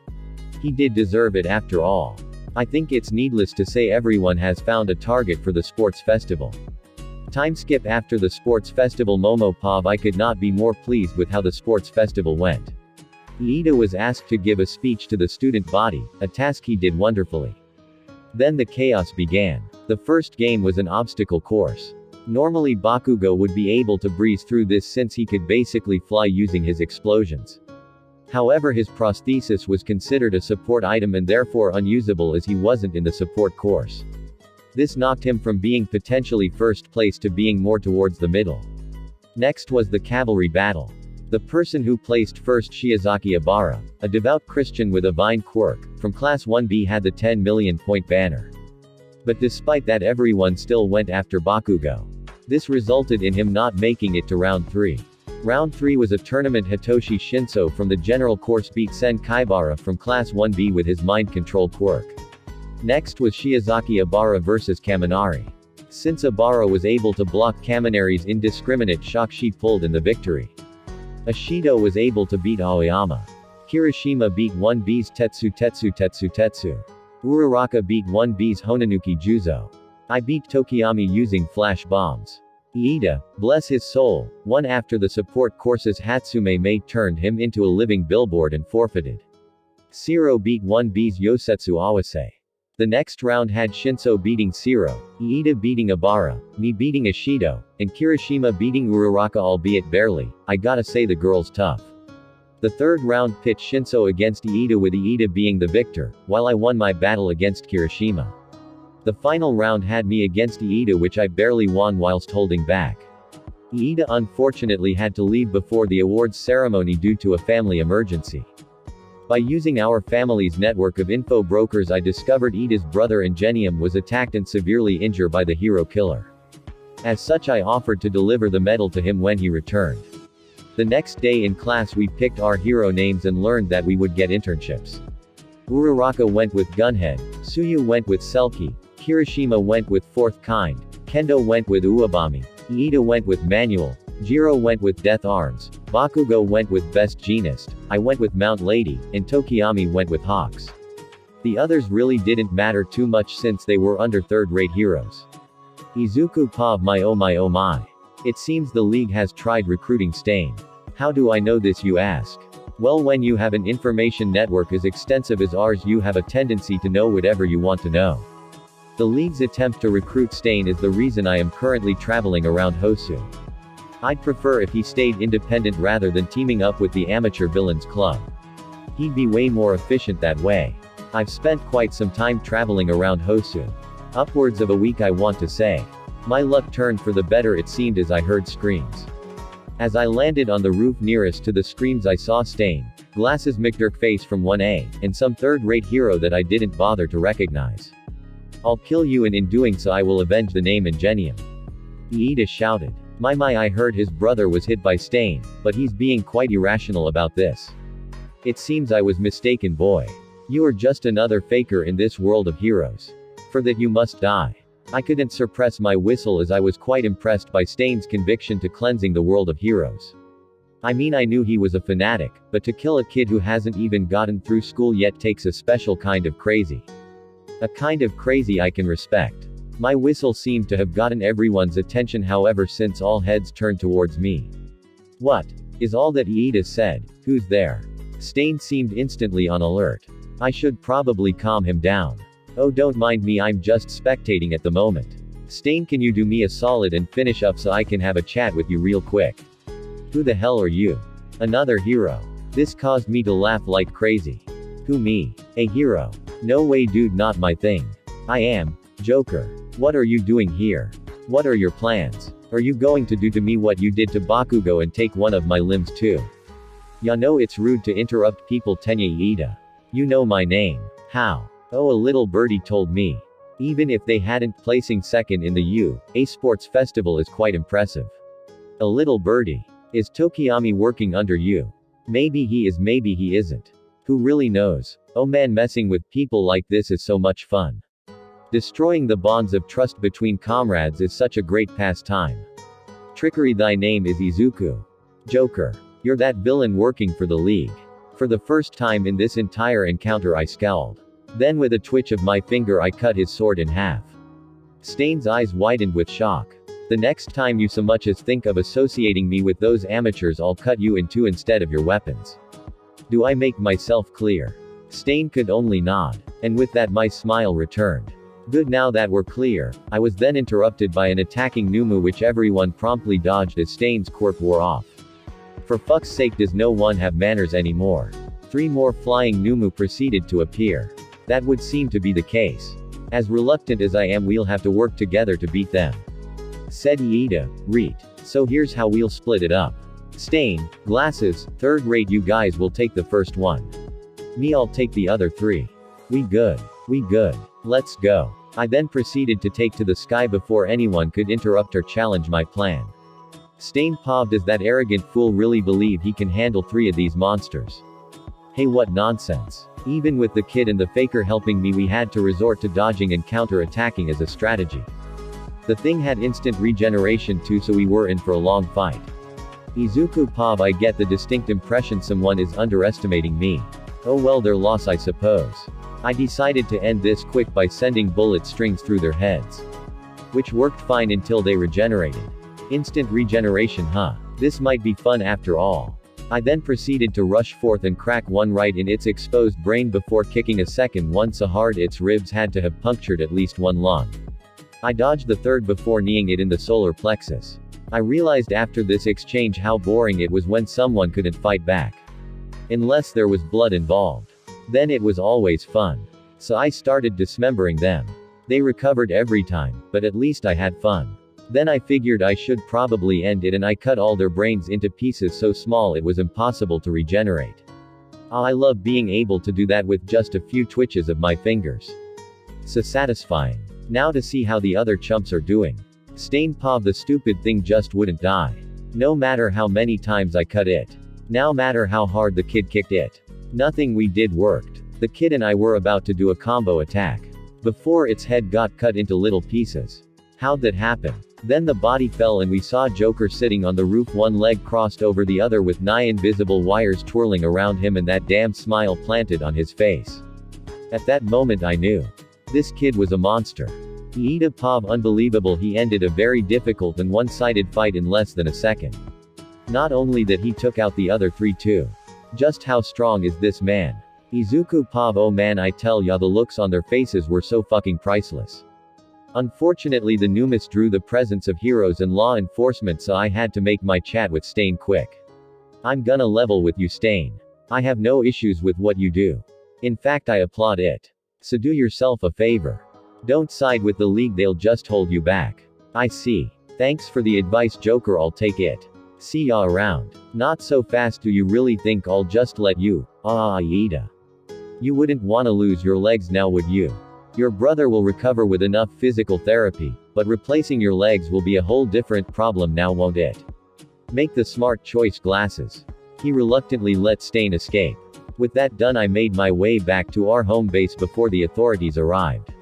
S1: He did deserve it after all. I think it's needless to say everyone has found a target for the sports festival. Time skip after the sports festival. Momo Pov. I could not be more pleased with how the sports festival went. Iida was asked to give a speech to the student body, a task he did wonderfully. Then the chaos began. The first game was an obstacle course. Normally Bakugo would be able to breeze through this since he could basically fly using his explosions. However, his prosthesis was considered a support item and therefore unusable as he wasn't in the support course. This knocked him from being potentially first place to being more towards the middle. Next was the cavalry battle. The person who placed first, Shiozaki Ibara, a devout Christian with a vine quirk, from Class 1B, had the 10 million point banner. But despite that, everyone still went after Bakugo. This resulted in him not making it to round 3. Round 3 was a tournament. Hitoshi Shinso from the general course beat Sen Kaibara from Class 1B with his mind control quirk. Next was Shiozaki Ibara vs Kaminari. Since Ibara was able to block Kaminari's indiscriminate shock, she pulled in the victory. Ashido was able to beat Aoyama. Kirishima beat 1B's Tetsu Tetsu Tetsu Tetsu. Uraraka beat 1B's Honanuki Juzo. I beat Tokiyami using flash bombs. Iida, bless his soul, won after the support course's Hatsume Mei turned him into a living billboard and forfeited. Siro beat 1B's Yosetsu Awase. The next round had Shinso beating Siro, Iida beating Ibara, me beating Ishido, and Kirishima beating Uraraka, albeit barely. I gotta say the girl's tough. The third round pit Shinso against Iida, with Iida being the victor, while I won my battle against Kirishima. The final round had me against Iida, which I barely won whilst holding back. Iida unfortunately had to leave before the awards ceremony due to a family emergency. By using our family's network of info brokers, I discovered Iida's brother Ingenium was attacked and severely injured by the hero killer. As such, I offered to deliver the medal to him when he returned. The next day in class we picked our hero names and learned that we would get internships. Uraraka went with Gunhead, Tsuyu went with Selkie, Kirishima went with Fourth Kind, Kendo went with Uabami, Iida went with Manual, Jiro went with Death Arms, Bakugo went with Best Genist, I went with Mount Lady, and Tokiyami went with Hawks. The others really didn't matter too much since they were under third-rate heroes. Izuku Pav my oh my oh my. It seems the league has tried recruiting Stain. How do I know this, you ask? Well, when you have an information network as extensive as ours, you have a tendency to know whatever you want to know. The league's attempt to recruit Stain is the reason I am currently traveling around Hosu. I'd prefer if he stayed independent rather than teaming up with the amateur villains club. He'd be way more efficient that way. I've spent quite some time traveling around Hosu. Upwards of a week, I want to say. My luck turned for the better, it seemed, as I heard screams. As I landed on the roof nearest to the screams, I saw Stain, Glasses McDirkface from 1A, and some third-rate hero that I didn't bother to recognize. I'll kill you, and in doing so I will avenge the name Ingenium. Iida shouted. My, I heard his brother was hit by Stain, but he's being quite irrational about this. It seems I was mistaken, boy. You are just another faker in this world of heroes. For that you must die. I couldn't suppress my whistle as I was quite impressed by Stain's conviction to cleansing the world of heroes. I mean, I knew he was a fanatic, but to kill a kid who hasn't even gotten through school yet takes a special kind of crazy. A kind of crazy I can respect. My whistle seemed to have gotten everyone's attention, however, since all heads turned towards me. What? Is all that Iida said. Who's there? Stain seemed instantly on alert. I should probably calm him down. Oh, don't mind me, I'm just spectating at the moment. Stain, can you do me a solid and finish up so I can have a chat with you real quick? Who the hell are you? Another hero. This caused me to laugh like crazy. Who, me? A hero? No way, dude, not my thing. I am Joker. What are you doing here? What are your plans? Are you going to do to me what you did to Bakugo and take one of my limbs too? Ya know it's rude to interrupt people, Tenya Iida. You know my name. How? Oh, a little birdie told me. Even if they hadn't, placing second in the U.A. Sports Festival is quite impressive. A little birdie. Is Tokiyami working under you? Maybe he is, maybe he isn't. Who really knows? Oh man, messing with people like this is so much fun. Destroying the bonds of trust between comrades is such a great pastime. Trickery, thy name is Izuku. Joker. You're that villain working for the league. For the first time in this entire encounter I scowled. Then with a twitch of my finger I cut his sword in half. Stain's eyes widened with shock. The next time you so much as think of associating me with those amateurs, I'll cut you in two instead of your weapons. Do I make myself clear? Stain could only nod. And with that my smile returned. Good, now that we're clear. I was then interrupted by an attacking Numu, which everyone promptly dodged as Stain's quirk wore off. For fuck's sake, does no one have manners anymore? 3 more flying Numu proceeded to appear. That would seem to be the case. As reluctant as I am, we'll have to work together to beat them. Said Iida. Reet. So here's how we'll split it up. Stain, Glasses, third rate, you guys will take the first one. Me, I'll take the other 3. We good. We good. Let's go. I then proceeded to take to the sky before anyone could interrupt or challenge my plan. Stain Pav, does that arrogant fool really believe he can handle 3 of these monsters? Hey, what nonsense. Even with the kid and the faker helping me, we had to resort to dodging and counter-attacking as a strategy. The thing had instant regeneration too, so we were in for a long fight. Izuku Pav, I get the distinct impression someone is underestimating me. Oh well, their loss I suppose. I decided to end this quick by sending bullet strings through their heads. Which worked fine until they regenerated. Instant regeneration, huh? This might be fun after all. I then proceeded to rush forth and crack one right in its exposed brain before kicking a second one so hard its ribs had to have punctured at least one lung. I dodged the third before kneeing it in the solar plexus. I realized after this exchange how boring it was when someone couldn't fight back. Unless there was blood involved. Then it was always fun. So I started dismembering them. They recovered every time, but at least I had fun. Then I figured I should probably end it and I cut all their brains into pieces so small it was impossible to regenerate. Ah, I love being able to do that with just a few twitches of my fingers. So satisfying. Now to see how the other chumps are doing. Stain Pav, the stupid thing just wouldn't die. No matter how many times I cut it. No matter how hard the kid kicked it. Nothing we did worked. The kid and I were about to do a combo attack. Before its head got cut into little pieces. How'd that happen? Then the body fell and we saw Joker sitting on the roof, one leg crossed over the other with nigh invisible wires twirling around him and that damn smile planted on his face. At that moment I knew. This kid was a monster. Iida Pav, unbelievable, he ended a very difficult and one-sided fight in less than a second. Not only that, he took out the other three too. Just how strong is this man? Izuku Pav, oh man, I tell ya, the looks on their faces were so fucking priceless. Unfortunately the Numis drew the presence of heroes and law enforcement, so I had to make my chat with Stain quick. I'm gonna level with you, Stain. I have no issues with what you do. In fact, I applaud it. So do yourself a favor. Don't side with the League, they'll just hold you back. I see. Thanks for the advice, Joker, I'll take it. See ya around. Not so fast, do you really think I'll just let you? Iida. You wouldn't wanna lose your legs now, would you? Your brother will recover with enough physical therapy, but replacing your legs will be a whole different problem now, won't it? Make the smart choice, glasses. He reluctantly let Stain escape. With that done, I made my way back to our home base before the authorities arrived.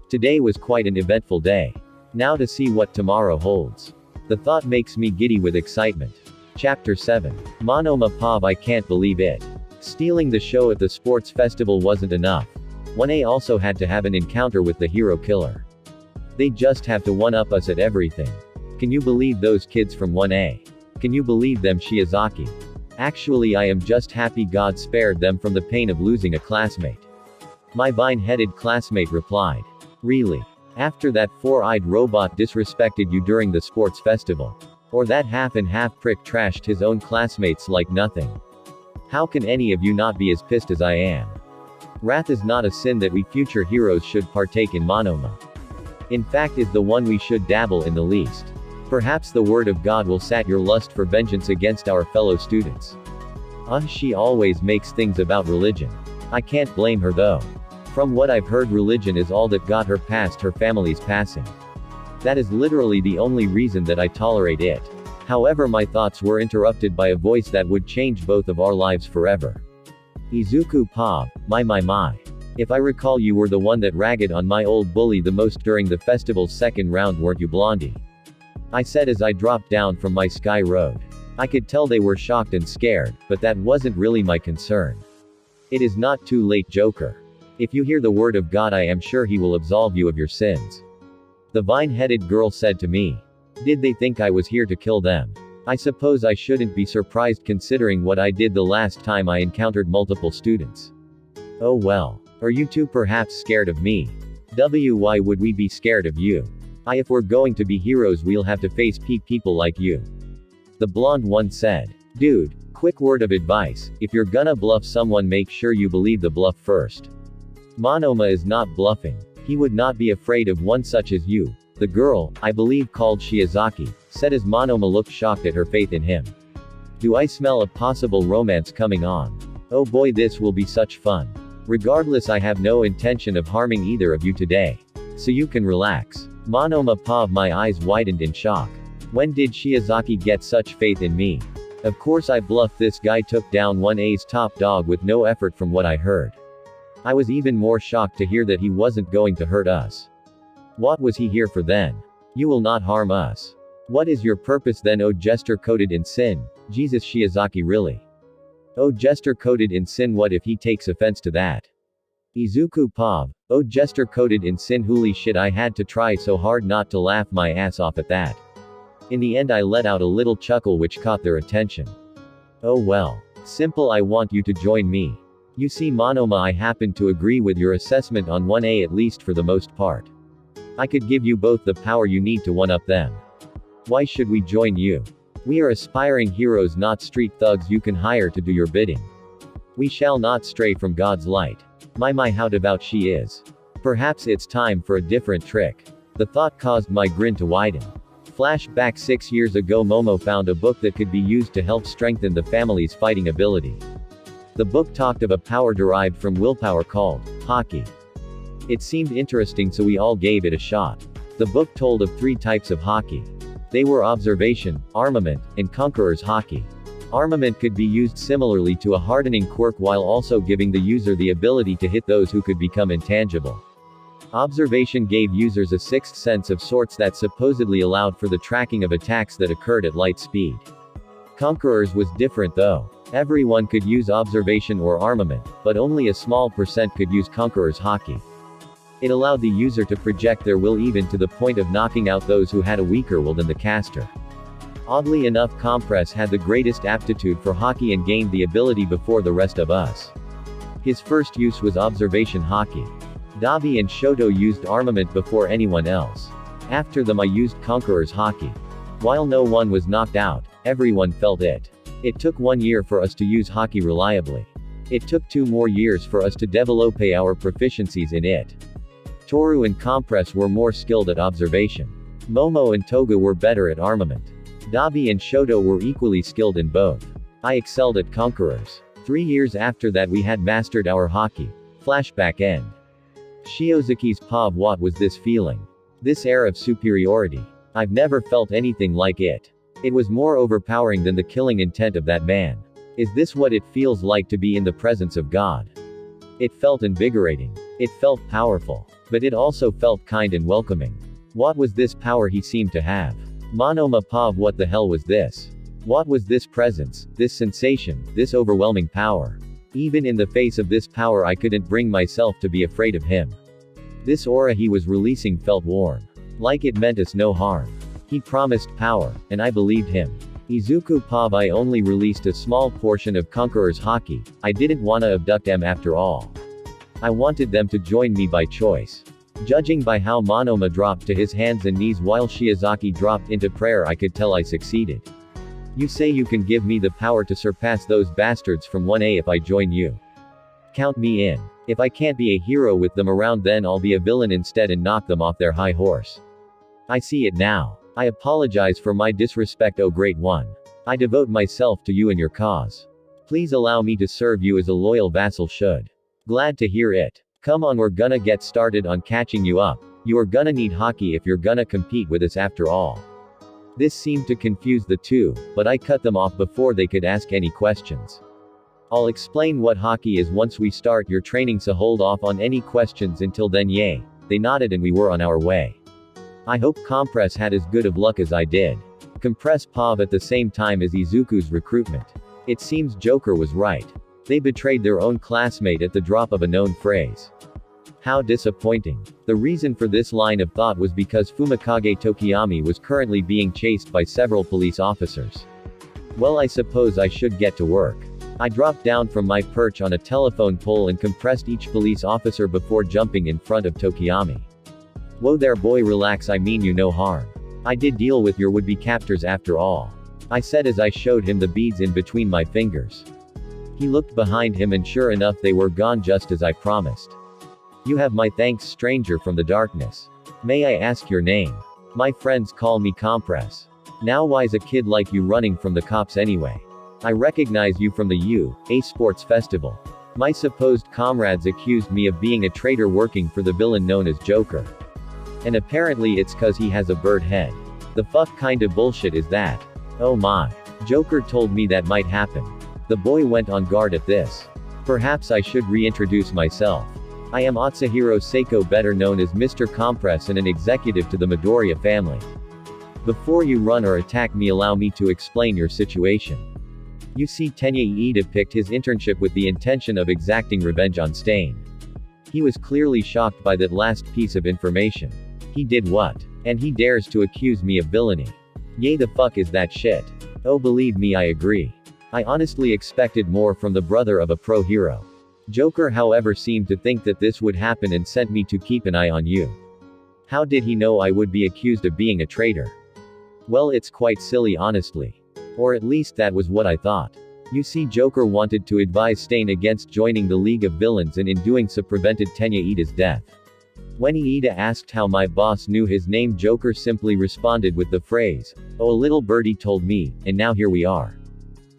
S1: Today was quite an eventful day. Now to see what tomorrow holds. The thought makes me giddy with excitement. Chapter 7. Monoma Pav, I can't believe it. Stealing the show at the sports festival wasn't enough. 1A also had to have an encounter with the hero killer. They just have to one-up us at everything. Can you believe those kids from 1A? Can you believe them, Shiozaki? Actually, I am just happy God spared them from the pain of losing a classmate. My vine-headed classmate replied. Really? After that four-eyed robot disrespected you during the sports festival? Or that half-and-half prick trashed his own classmates like nothing? How can any of you not be as pissed as I am? Wrath is not a sin that we future heroes should partake in, Monoma. In fact, is the one we should dabble in the least. Perhaps the word of God will sat your lust for vengeance against our fellow students. She always makes things about religion. I can't blame her though. From what I've heard, religion is all that got her past her family's passing. That is literally the only reason that I tolerate it. However, my thoughts were interrupted by a voice that would change both of our lives forever. Izuku Pav, my. If I recall, you were the one that ragged on my old bully the most during the festival's second round, weren't you, Blondie? I said as I dropped down from my sky road. I could tell they were shocked and scared, but that wasn't really my concern. It is not too late, Joker. If you hear the word of God, I am sure he will absolve you of your sins. The vine-headed girl said to me. Did they think I was here to kill them? I suppose I shouldn't be surprised considering what I did the last time I encountered multiple students. Oh well. Are you two perhaps scared of me? Why would we be scared of you? If we're going to be heroes, we'll have to face people like you. The blonde one said. Dude, quick word of advice, if you're gonna bluff someone, make sure you believe the bluff first. Monoma is not bluffing. He would not be afraid of one such as you. The girl, I believe called Shiozaki, said as Monoma looked shocked at her faith in him. Do I smell a possible romance coming on? Oh boy, this will be such fun. Regardless, I have no intention of harming either of you today. So you can relax. Monoma Pav, my eyes widened in shock. When did Shiozaki get such faith in me? Of course I bluffed. This guy took down 1A's top dog with no effort from what I heard. I was even more shocked to hear that he wasn't going to hurt us. What was he here for then? You will not harm us. What is your purpose then, O jester coated in sin? Jesus Shiozaki really? O jester coated in sin, what if he takes offense to that? Izuku Pav. O jester coated in sin, holy shit, I had to try so hard not to laugh my ass off at that. In the end I let out a little chuckle which caught their attention. Oh well. Simple, I want you to join me. You see Monoma, I happen to agree with your assessment on 1A at least for the most part. I could give you both the power you need to one-up them. Why should we join you? We are aspiring heroes, not street thugs you can hire to do your bidding. We shall not stray from God's light. My how devout she is. Perhaps it's time for a different trick. The thought caused my grin to widen. Flashback 6 years ago, Momo found a book that could be used to help strengthen the family's fighting ability. The book talked of a power derived from willpower called Haki. It seemed interesting, so we all gave it a shot. The book told of 3 types of Haki. They were observation, armament, and conqueror's Haki. Armament could be used similarly to a hardening quirk while also giving the user the ability to hit those who could become intangible. Observation gave users a sixth sense of sorts that supposedly allowed for the tracking of attacks that occurred at light speed. Conqueror's was different though. Everyone could use observation or armament, but only a small percent could use Conqueror's Haki. It allowed the user to project their will even to the point of knocking out those who had a weaker will than the caster. Oddly enough, Compress had the greatest aptitude for Haki and gained the ability before the rest of us. His first use was observation Haki. Dabi and Shoto used armament before anyone else. After them I used Conqueror's Haki. While no one was knocked out, everyone felt it. It took 1 year for us to use Haki reliably. It took 2 more years for us to develop our proficiencies in it. Toru and Compress were more skilled at observation. Momo and Toga were better at armament. Dabi and Shoto were equally skilled in both. I excelled at Conquerors. 3 years after that we had mastered our Haki. Flashback end. Shiozaki's Pav, what was this feeling? This air of superiority. I've never felt anything like it. It was more overpowering than the killing intent of that man. Is this what it feels like to be in the presence of God? It felt invigorating. It felt powerful. But it also felt kind and welcoming. What was this power he seemed to have? Monoma Pav, what the hell was this? What was this presence, this sensation, this overwhelming power? Even in the face of this power I couldn't bring myself to be afraid of him. This aura he was releasing felt warm. Like it meant us no harm. He promised power, and I believed him. Izuku Pav, I only released a small portion of Conqueror's Haki. I didn't wanna abduct them after all. I wanted them to join me by choice. Judging by how Monoma dropped to his hands and knees while Shiozaki dropped into prayer, I could tell I succeeded. You say you can give me the power to surpass those bastards from 1A if I join you. Count me in. If I can't be a hero with them around, then I'll be a villain instead and knock them off their high horse. I see it now. I apologize for my disrespect, O Great One. I devote myself to you and your cause. Please allow me to serve you as a loyal vassal should. Glad to hear it. Come on, we're gonna get started on catching you up. You are gonna need Haki if you're gonna compete with us after all. This seemed to confuse the two, but I cut them off before they could ask any questions. I'll explain what Haki is once we start your training, so hold off on any questions until then. Yay. They nodded and we were on our way. I hope Compress had as good of luck as I did. Compress Pav at the same time as Izuku's recruitment. It seems Joker was right. They betrayed their own classmate at the drop of a known phrase. How disappointing. The reason for this line of thought was because Fumikage Tokiyami was currently being chased by several police officers. Well, I suppose I should get to work. I dropped down from my perch on a telephone pole and compressed each police officer before jumping in front of Tokiyami. Whoa there boy, relax, I mean you no harm. I did deal with your would-be captors after all. I said as I showed him the beads in between my fingers. He looked behind him and sure enough they were gone just as I promised. You have my thanks, stranger from the darkness. May I ask your name? My friends call me Compress. Now why's a kid like you running from the cops anyway? I recognize you from the U.A. Sports Festival. My supposed comrades accused me of being a traitor working for the villain known as Joker. And apparently it's cause he has a bird head. The fuck kind of bullshit is that? Oh my. Joker told me that might happen. The boy went on guard at this. Perhaps I should reintroduce myself. I am Atsuhiro Seiko, better known as Mr. Compress, and an executive to the Midoriya family. Before you run or attack me, allow me to explain your situation. You see, Tenya Iida picked his internship with the intention of exacting revenge on Stain. He was clearly shocked by that last piece of information. He did what? And he dares to accuse me of villainy. Yay, the fuck is that shit? Oh, believe me, I agree. I honestly expected more from the brother of a pro hero. Joker, however, seemed to think that this would happen and sent me to keep an eye on you. How did he know I would be accused of being a traitor? Well, it's quite silly, honestly. Or at least that was what I thought. You see, Joker wanted to advise Stain against joining the League of Villains, and in doing so prevented Tenya Iida's death. When Iida asked how my boss knew his name, Joker simply responded with the phrase, "Oh, a little birdie told me, and now here we are."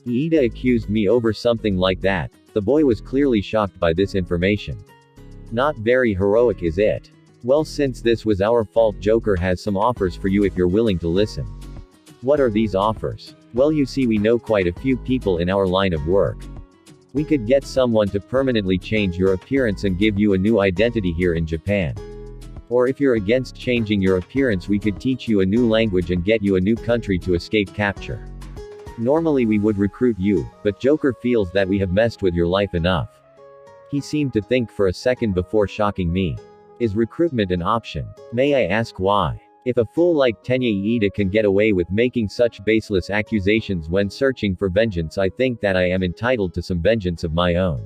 S1: Iida accused me over something like that. The boy was clearly shocked by this information. Not very heroic, is it? Well, since this was our fault, Joker has some offers for you if you're willing to listen. What are these offers? Well, you see, we know quite a few people in our line of work. We could get someone to permanently change your appearance and give you a new identity here in Japan. Or if you're against changing your appearance, we could teach you a new language and get you a new country to escape capture. Normally we would recruit you, but Joker feels that we have messed with your life enough. He seemed to think for a second before shocking me. Is recruitment an option? May I ask why? If a fool like Tenya Iida can get away with making such baseless accusations when searching for vengeance, I think that I am entitled to some vengeance of my own.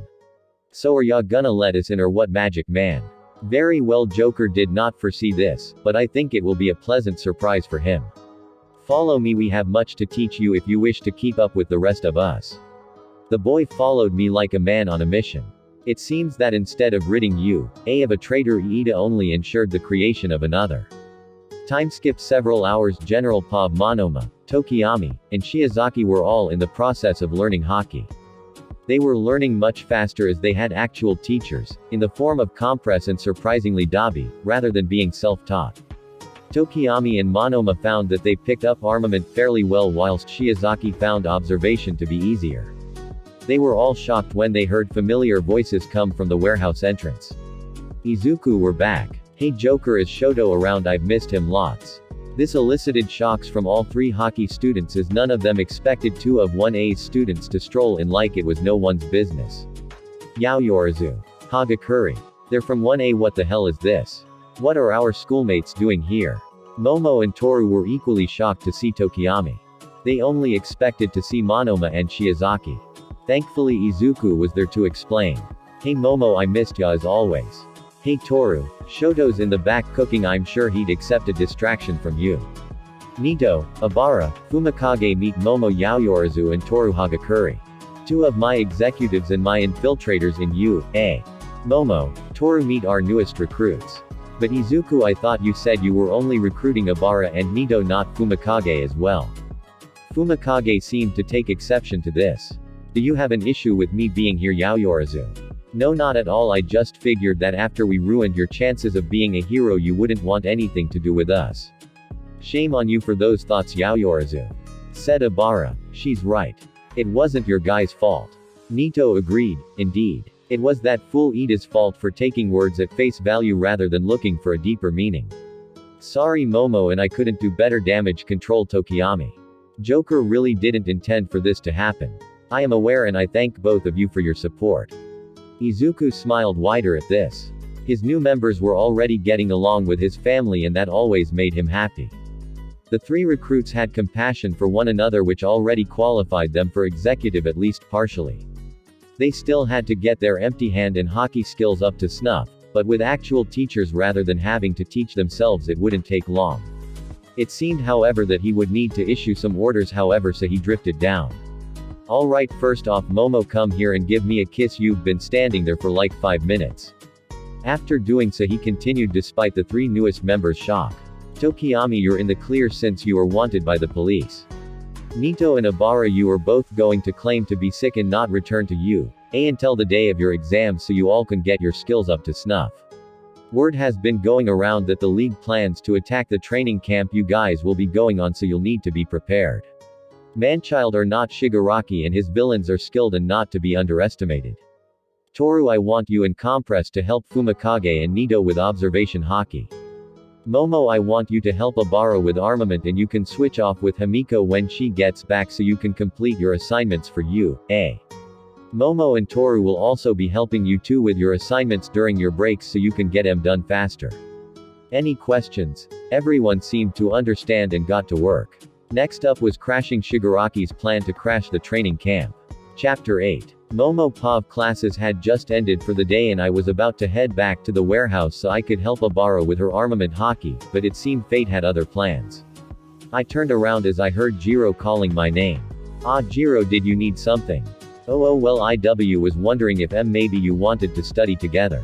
S1: So are ya gonna let us in, or what, Magic Man? Very well, Joker did not foresee this, but I think it will be a pleasant surprise for him. Follow me, we have much to teach you if you wish to keep up with the rest of us. The boy followed me like a man on a mission. It seems that instead of ridding you, of a traitor, Iida only ensured the creation of another. Time skipped several hours. General Pav, Monoma, Tokiyami, and Shiozaki were all in the process of learning hockey. They were learning much faster as they had actual teachers, in the form of Compress and surprisingly Dabi, rather than being self-taught. Tokiyami and Monoma found that they picked up armament fairly well, whilst Shiozaki found observation to be easier. They were all shocked when they heard familiar voices come from the warehouse entrance. Izuku, we're back. Hey Joker, is Shoto around? I've missed him lots. This elicited shocks from all three hockey students, as none of them expected two of 1A's students to stroll in like it was no one's business. Yaoyorozu. Hagakure. They're from 1A, what the hell is this? What are our schoolmates doing here? Momo and Toru were equally shocked to see Tokiyami. They only expected to see Monoma and Shiozaki. Thankfully Izuku was there to explain. Hey Momo, I missed ya as always. Hey Toru, Shoto's in the back cooking, I'm sure he'd accept a distraction from you. Nito, Abara, Fumikage, meet Momo, Yaoyorozu and Toru Hagakure. Two of my executives and my infiltrators in U.A. Momo, Toru, meet our newest recruits. But Izuku, I thought you said you were only recruiting Abara and Nito, not Fumikage as well. Fumikage seemed to take exception to this. Do you have an issue with me being here, Yaoyorozu? No, not at all, I just figured that after we ruined your chances of being a hero you wouldn't want anything to do with us. Shame on you for those thoughts, Yaoyorozu. Said Abara. She's right. It wasn't your guy's fault. Nito agreed. Indeed. It was that fool Iida's fault for taking words at face value rather than looking for a deeper meaning. Sorry Momo, and I couldn't do better. Damage control, Tokiyami. Joker really didn't intend for this to happen. I am aware, and I thank both of you for your support. Izuku smiled wider at this. His new members were already getting along with his family, and that always made him happy. The three recruits had compassion for one another, which already qualified them for executive, at least partially. They still had to get their empty hand and hockey skills up to snuff, but with actual teachers rather than having to teach themselves it wouldn't take long. It seemed, however, that he would need to issue some orders, however, so he drifted down. Alright, first off Momo, come here and give me a kiss, you've been standing there for like 5 minutes. After doing so he continued despite the three newest members' shock. Tokiyami, you're in the clear since you are wanted by the police. Nito and Abara, you are both going to claim to be sick and not return to U.A. until the day of your exams so you all can get your skills up to snuff. Word has been going around that the league plans to attack the training camp you guys will be going on, so you'll need to be prepared. Manchild are not Shigaraki, and his villains are skilled and not to be underestimated. Toru, I want you and Compress to help Fumikage and Nito with observation hockey. Momo, I want you to help Obara with armament and you can switch off with Himiko when she gets back so you can complete your assignments for you, eh? Momo and Toru will also be helping you too with your assignments during your breaks so you can get them done faster. Any questions? Everyone seemed to understand and got to work. Next up was crashing Shigaraki's plan to crash the training camp. Chapter 8. Momo POV classes had just ended for the day and I was about to head back to the warehouse so I could help Obara with her armament hockey, but it seemed fate had other plans. I turned around as I heard Jiro calling my name. Ah, Jiro, did you need something? Oh well, IW was wondering if maybe you wanted to study together.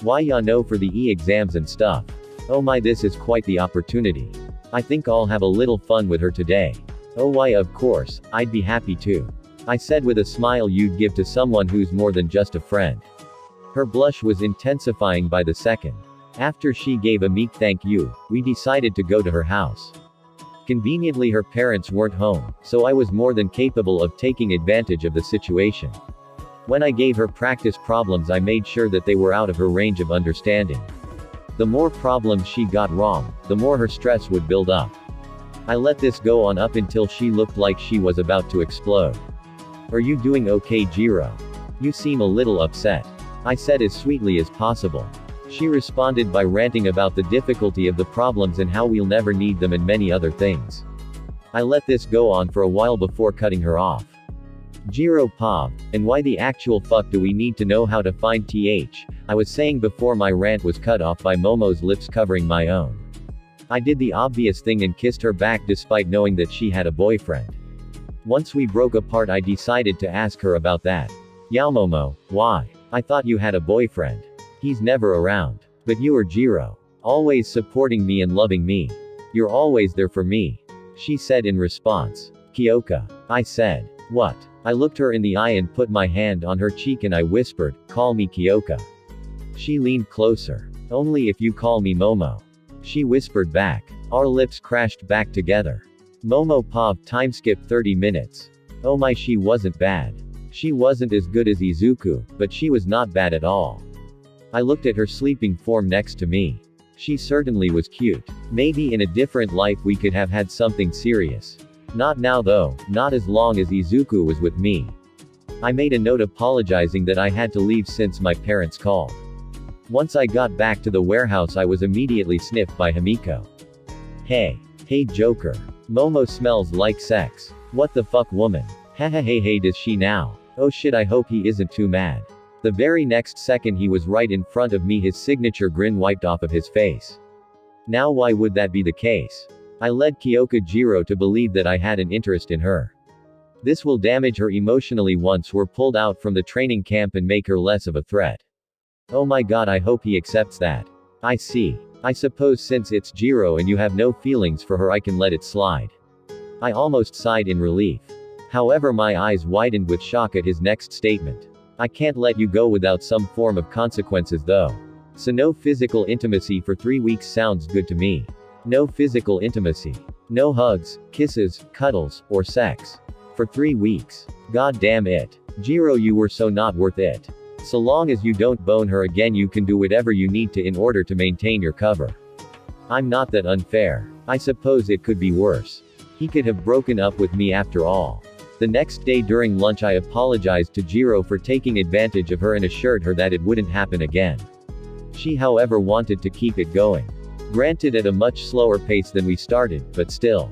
S1: Why ya know for the exams and stuff. Oh my, this is quite the opportunity. I think I'll have a little fun with her today. Oh why, of course, I'd be happy to. I said with a smile you'd give to someone who's more than just a friend. Her blush was intensifying by the second. After she gave a meek thank you, we decided to go to her house. Conveniently her parents weren't home, so I was more than capable of taking advantage of the situation. When I gave her practice problems I made sure that they were out of her range of understanding. The more problems she got wrong, the more her stress would build up. I let this go on up until she looked like she was about to explode. Are you doing okay, Jiro? You seem a little upset. I said as sweetly as possible. She responded by ranting about the difficulty of the problems and how we'll never need them and many other things. I let this go on for a while before cutting her off. Jiro POV, and why the actual fuck do we need to know how to find th? I was saying before my rant was cut off by Momo's lips covering my own. I did the obvious thing and kissed her back despite knowing that she had a boyfriend. Once we broke apart I decided to ask her about that. Yao Momo, why? I thought you had a boyfriend. He's never around. But you are Jiro. Always supporting me and loving me. You're always there for me. She said in response. Kyoka. I said. What? I looked her in the eye and put my hand on her cheek and I whispered, call me Kyoka. She leaned closer. Only if you call me Momo. She whispered back. Our lips crashed back together. Momo POV timeskip 30 minutes. Oh my, she wasn't bad. She wasn't as good as Izuku, but she was not bad at all. I looked at her sleeping form next to me. She certainly was cute. Maybe in a different life we could have had something serious. Not now though, not as long as Izuku was with me. I made a note apologizing that I had to leave since my parents called. Once I got back to the warehouse I was immediately sniffed by Himiko. Hey Joker. Momo smells like sex. What the fuck, woman? Haha, hey, does she now? Oh shit, I hope he isn't too mad. The very next second he was right in front of me, his signature grin wiped off of his face. Now why would that be the case? I led Kyoka Jiro to believe that I had an interest in her. This will damage her emotionally once we're pulled out from the training camp and make her less of a threat. Oh my god, I hope he accepts that. I see. I suppose since it's Jiro and you have no feelings for her I can let it slide. I almost sighed in relief. However my eyes widened with shock at his next statement. I can't let you go without some form of consequences though. So no physical intimacy for 3 weeks sounds good to me. No physical intimacy. No hugs, kisses, cuddles, or sex. For 3 weeks. God damn it. Jiro, you were so not worth it. So long as you don't bone her again you can do whatever you need to in order to maintain your cover. I'm not that unfair. I suppose it could be worse. He could have broken up with me after all. The next day during lunch I apologized to Jiro for taking advantage of her and assured her that it wouldn't happen again. She however wanted to keep it going. Granted at a much slower pace than we started, but still.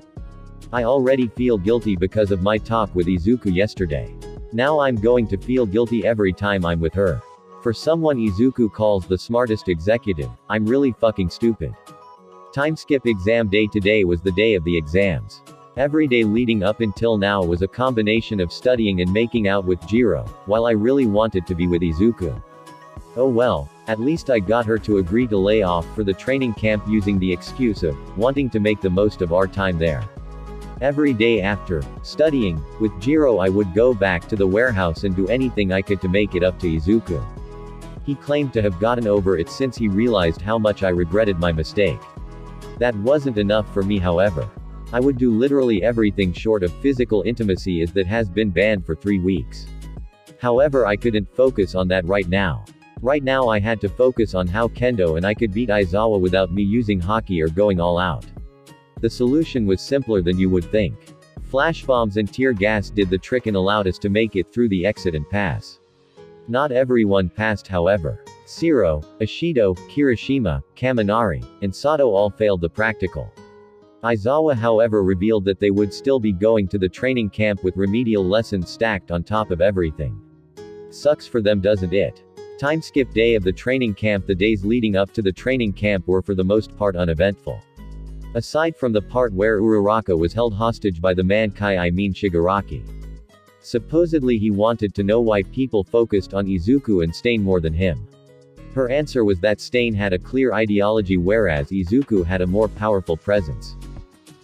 S1: I already feel guilty because of my talk with Izuku yesterday. Now I'm going to feel guilty every time I'm with her. For someone Izuku calls the smartest executive, I'm really fucking stupid. Timeskip exam day today was the day of the exams. Every day leading up until now was a combination of studying and making out with Jiro, while I really wanted to be with Izuku. Oh well, at least I got her to agree to lay off for the training camp using the excuse of wanting to make the most of our time there. Every day after studying with Jiro I would go back to the warehouse and do anything I could to make it up to Izuku. He claimed to have gotten over it since he realized how much I regretted my mistake. That wasn't enough for me however. I would do literally everything short of physical intimacy as that has been banned for 3 weeks. However I couldn't focus on that right now. Right now I had to focus on how Kendo and I could beat Aizawa without me using Haki or going all out. The solution was simpler than you would think. Flash bombs and tear gas did the trick and allowed us to make it through the exit and pass. Not everyone passed however. Shiro, Ishido, Kirishima, Kaminari, and Sato all failed the practical. Aizawa however revealed that they would still be going to the training camp with remedial lessons stacked on top of everything. Sucks for them, doesn't it? Time skip day of the training camp. The days leading up to the training camp were for the most part uneventful. Aside from the part where Uraraka was held hostage by the man Shigaraki. Supposedly he wanted to know why people focused on Izuku and Stain more than him. Her answer was that Stain had a clear ideology whereas Izuku had a more powerful presence.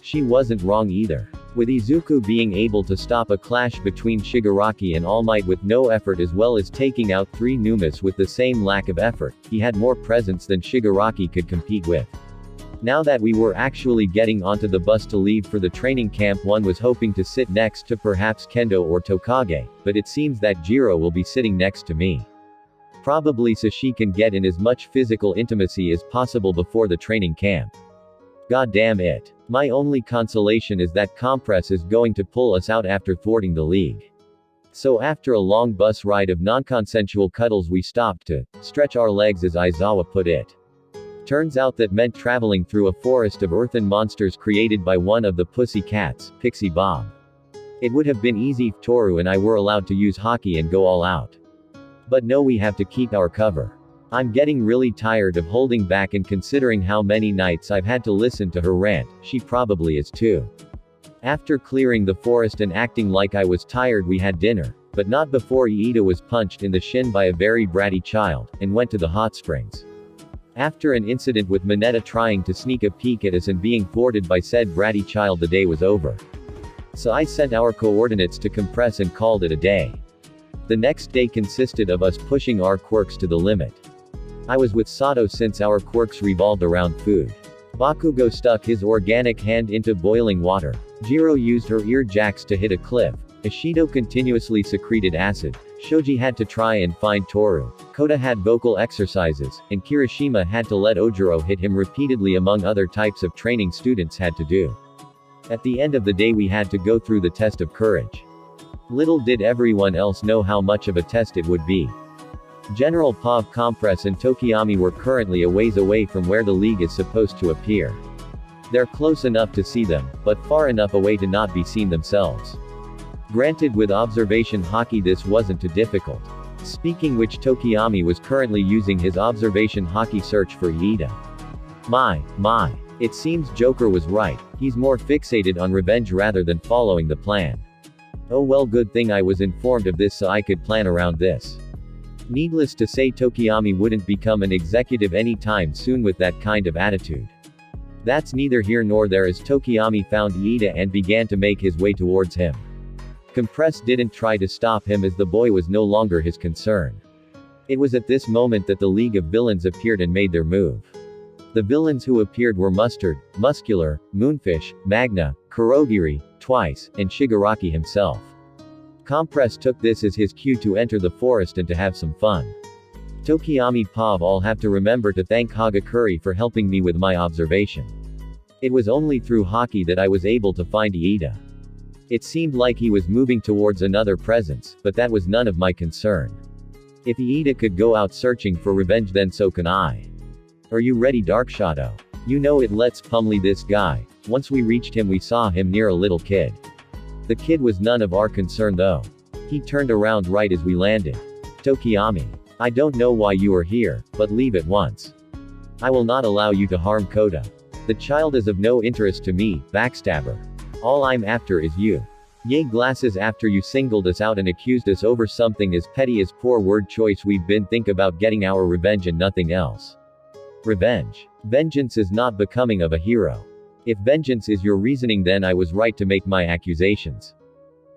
S1: She wasn't wrong either. With Izuku being able to stop a clash between Shigaraki and All Might with no effort as well as taking out 3 Numas with the same lack of effort, he had more presence than Shigaraki could compete with. Now that we were actually getting onto the bus to leave for the training camp, one was hoping to sit next to perhaps Kendo or Tokage, but it seems that Jiro will be sitting next to me. Probably so she can get in as much physical intimacy as possible before the training camp. God damn it. My only consolation is that Compress is going to pull us out after thwarting the league. So after a long bus ride of non-consensual cuddles we stopped to stretch our legs as Aizawa put it. Turns out that meant traveling through a forest of earthen monsters created by one of the pussy cats, Pixie Bob. It would have been easy if Toru and I were allowed to use Haki and go all out. But no, we have to keep our cover. I'm getting really tired of holding back and considering how many nights I've had to listen to her rant, she probably is too. After clearing the forest and acting like I was tired we had dinner, but not before Iida was punched in the shin by a very bratty child, and went to the hot springs. After an incident with Mineta trying to sneak a peek at us and being thwarted by said bratty child, the day was over. So I sent our coordinates to Compress and called it a day. The next day consisted of us pushing our quirks to the limit. I was with Sato since our quirks revolved around food. Bakugo stuck his organic hand into boiling water. Jiro used her ear jacks to hit a cliff. Ishido continuously secreted acid. Shoji had to try and find Toru. Kota had vocal exercises, and Kirishima had to let Ojiro hit him repeatedly among other types of training students had to do. At the end of the day we had to go through the test of courage. Little did everyone else know how much of a test it would be. General Pav, Compress and Tokiyami were currently a ways away from where the league is supposed to appear. They're close enough to see them, but far enough away to not be seen themselves. Granted, with observation Haki this wasn't too difficult. Speaking which, Tokiyami was currently using his observation Haki search for Iida. My. It seems Joker was right, he's more fixated on revenge rather than following the plan. Oh well, good thing I was informed of this so I could plan around this. Needless to say, Tokiyami wouldn't become an executive anytime soon with that kind of attitude. That's neither here nor there as Tokiyami found Iida and began to make his way towards him. Compress didn't try to stop him as the boy was no longer his concern. It was at this moment that the League of Villains appeared and made their move. The villains who appeared were Mustard, Muscular, Moonfish, Magna, Kurogiri, Twice, and Shigaraki himself. Compress took this as his cue to enter the forest and to have some fun. Tokiyami Pav, I'll have to remember to thank Hagakure for helping me with my observation. It was only through Haki that I was able to find Iida. It seemed like he was moving towards another presence, but that was none of my concern. If Iida could go out searching for revenge, then so can I. Are you ready, Dark Shadow? You know it, let's pummel this guy. Once we reached him we saw him near a little kid. The kid was none of our concern though. He turned around right as we landed. Tokiyami. I don't know why you are here, but leave at once. I will not allow you to harm Kota. The child is of no interest to me, backstabber. All I'm after is you. Yay glasses, after you singled us out and accused us over something as petty as poor word choice, we've been think about getting our revenge and nothing else. Revenge. Vengeance is not becoming of a hero. If vengeance is your reasoning, then I was right to make my accusations.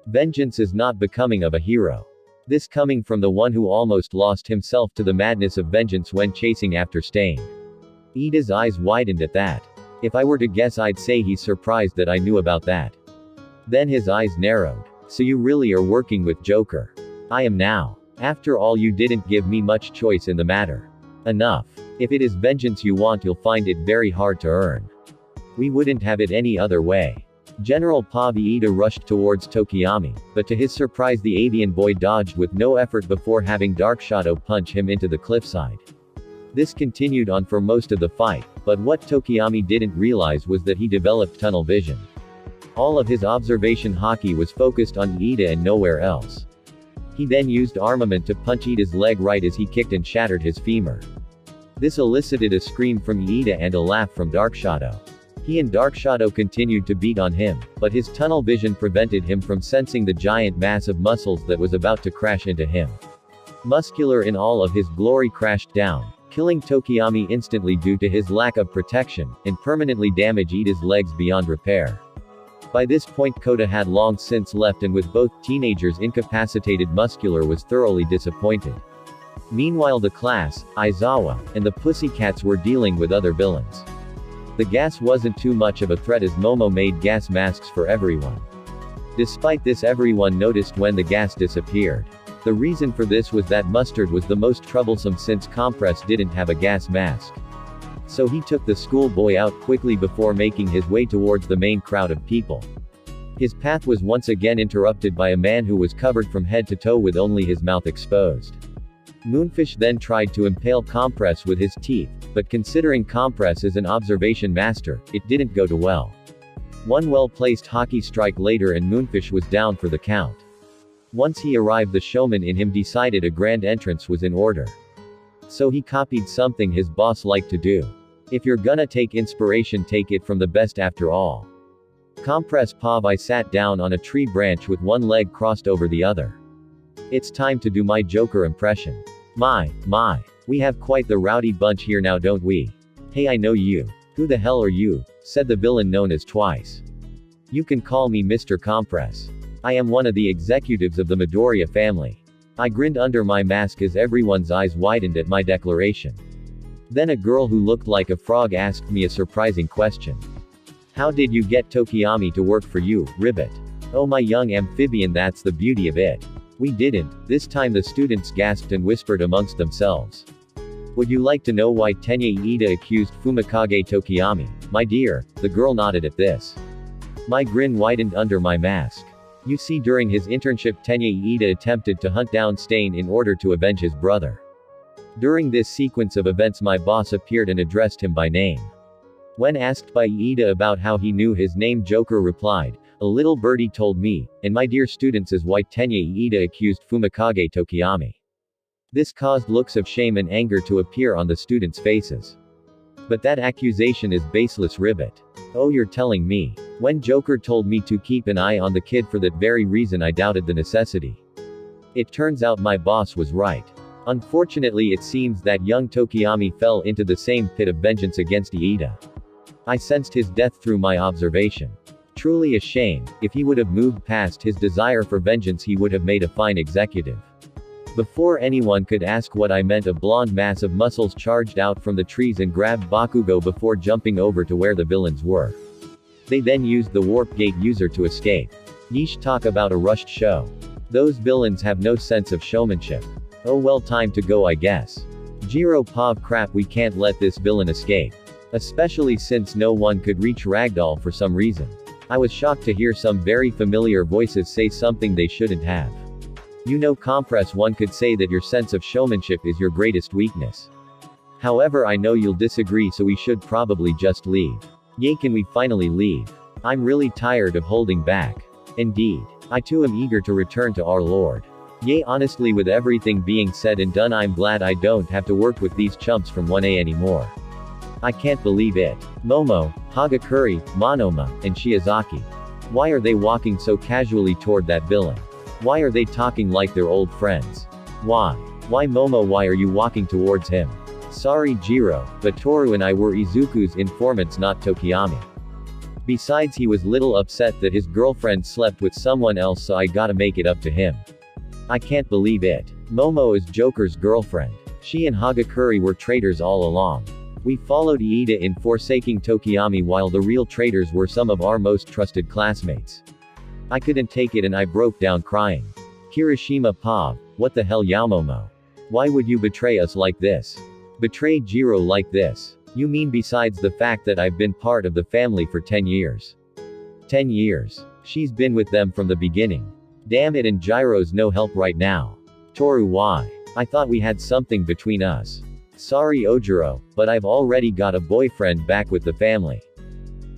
S1: Vengeance is not becoming of a hero. This coming from the one who almost lost himself to the madness of vengeance when chasing after Stain. Iida's eyes widened at that. If I were to guess, I'd say he's surprised that I knew about that. Then his eyes narrowed. So you really are working with Joker? I am now. After all, you didn't give me much choice in the matter. Enough. If it is vengeance you want, you'll find it very hard to earn. We wouldn't have it any other way. General Pav Iida rushed towards Tokiyami, but to his surprise the avian boy dodged with no effort before having Dark Shadow punch him into the cliffside. This continued on for most of the fight, but what Tokiyami didn't realize was that he developed tunnel vision. All of his observation haki was focused on Iida and nowhere else. He then used armament to punch Iida's leg right as he kicked and shattered his femur. This elicited a scream from Iida and a laugh from Dark Shadow. He and Dark Shadow continued to beat on him, but his tunnel vision prevented him from sensing the giant mass of muscles that was about to crash into him. Muscular in all of his glory crashed down, killing Tokiyami instantly due to his lack of protection, and permanently damage Iida's legs beyond repair. By this point Kota had long since left, and with both teenagers incapacitated, Muscular was thoroughly disappointed. Meanwhile the class, Aizawa, and the Pussycats were dealing with other villains. The gas wasn't too much of a threat as Momo made gas masks for everyone. Despite this, everyone noticed when the gas disappeared. The reason for this was that Mustard was the most troublesome since Compress didn't have a gas mask. So he took the schoolboy out quickly before making his way towards the main crowd of people. His path was once again interrupted by a man who was covered from head to toe with only his mouth exposed. Moonfish then tried to impale Compress with his teeth, but considering Compress is an observation master, it didn't go too well. One well-placed hockey strike later and Moonfish was down for the count. Once he arrived, the showman in him decided a grand entrance was in order. So he copied something his boss liked to do. If you're gonna take inspiration, take it from the best after all. Compress Pavi sat down on a tree branch with one leg crossed over the other. It's time to do my Joker impression. My, we have quite the rowdy bunch here now, don't we? Hey, I know you. Who the hell are you? Said the villain known as Twice. You can call me Mr. Compress. I am one of the executives of the Midoriya family. I grinned under my mask as everyone's eyes widened at my declaration. Then a girl who looked like a frog asked me a surprising question. How did you get Tokiyami to work for you, Ribbit? Oh my young amphibian, that's the beauty of it. We didn't. This time the students gasped and whispered amongst themselves. Would you like to know why Tenya Iida accused Fumikage Tokiyami? My dear, the girl nodded at this. My grin widened under my mask. You see, during his internship Tenya Iida attempted to hunt down Stain in order to avenge his brother. During this sequence of events my boss appeared and addressed him by name. When asked by Iida about how he knew his name, Joker replied, a little birdie told me, and my dear students, is why Tenya Iida accused Fumikage Tokiyami. This caused looks of shame and anger to appear on the students' faces. But that accusation is baseless, Ribbit. Oh, you're telling me. When Joker told me to keep an eye on the kid, for that very reason I doubted the necessity. It turns out my boss was right. Unfortunately, it seems that young Tokiyami fell into the same pit of vengeance against Iida. I sensed his death through my observation. Truly a shame. If he would have moved past his desire for vengeance, he would have made a fine executive. Before anyone could ask what I meant, a blonde mass of muscles charged out from the trees and grabbed Bakugo before jumping over to where the villains were. They then used the warp gate user to escape. Yeesh, talk about a rushed show. Those villains have no sense of showmanship. Oh well, time to go I guess. Jiro Pav, crap, we can't let this villain escape. Especially since no one could reach Ragdoll for some reason. I was shocked to hear some very familiar voices say something they shouldn't have. You know, Compress, one could say that your sense of showmanship is your greatest weakness. However, I know you'll disagree, so we should probably just leave. Yay, can we finally leave? I'm really tired of holding back. Indeed. I too am eager to return to our Lord. Yay, honestly, with everything being said and done, I'm glad I don't have to work with these chumps from 1A anymore. I can't believe it. Momo, Hagakure, Monoma, and Shiozaki. Why are they walking so casually toward that villain? Why are they talking like they're old friends? Why? Why Momo, why are you walking towards him? Sorry Jiro, but Toru and I were Izuku's informants, not Tokiyami. Besides, he was little upset that his girlfriend slept with someone else, so I gotta make it up to him. I can't believe it. Momo is Joker's girlfriend. She and Hagakure were traitors all along. We followed Iida in forsaking Tokiyami while the real traitors were some of our most trusted classmates. I couldn't take it and I broke down crying. Kirishima Pav, What the hell, Yaomomo? Why would you betray us like this? Betray Jiro like this? You mean besides the fact that I've been part of the family for 10 years? 10 years. She's been with them from the beginning. Damn it, and Jiro's no help right now. Toru, why? I thought we had something between us. Sorry Ojiro, but I've already got a boyfriend back with the family.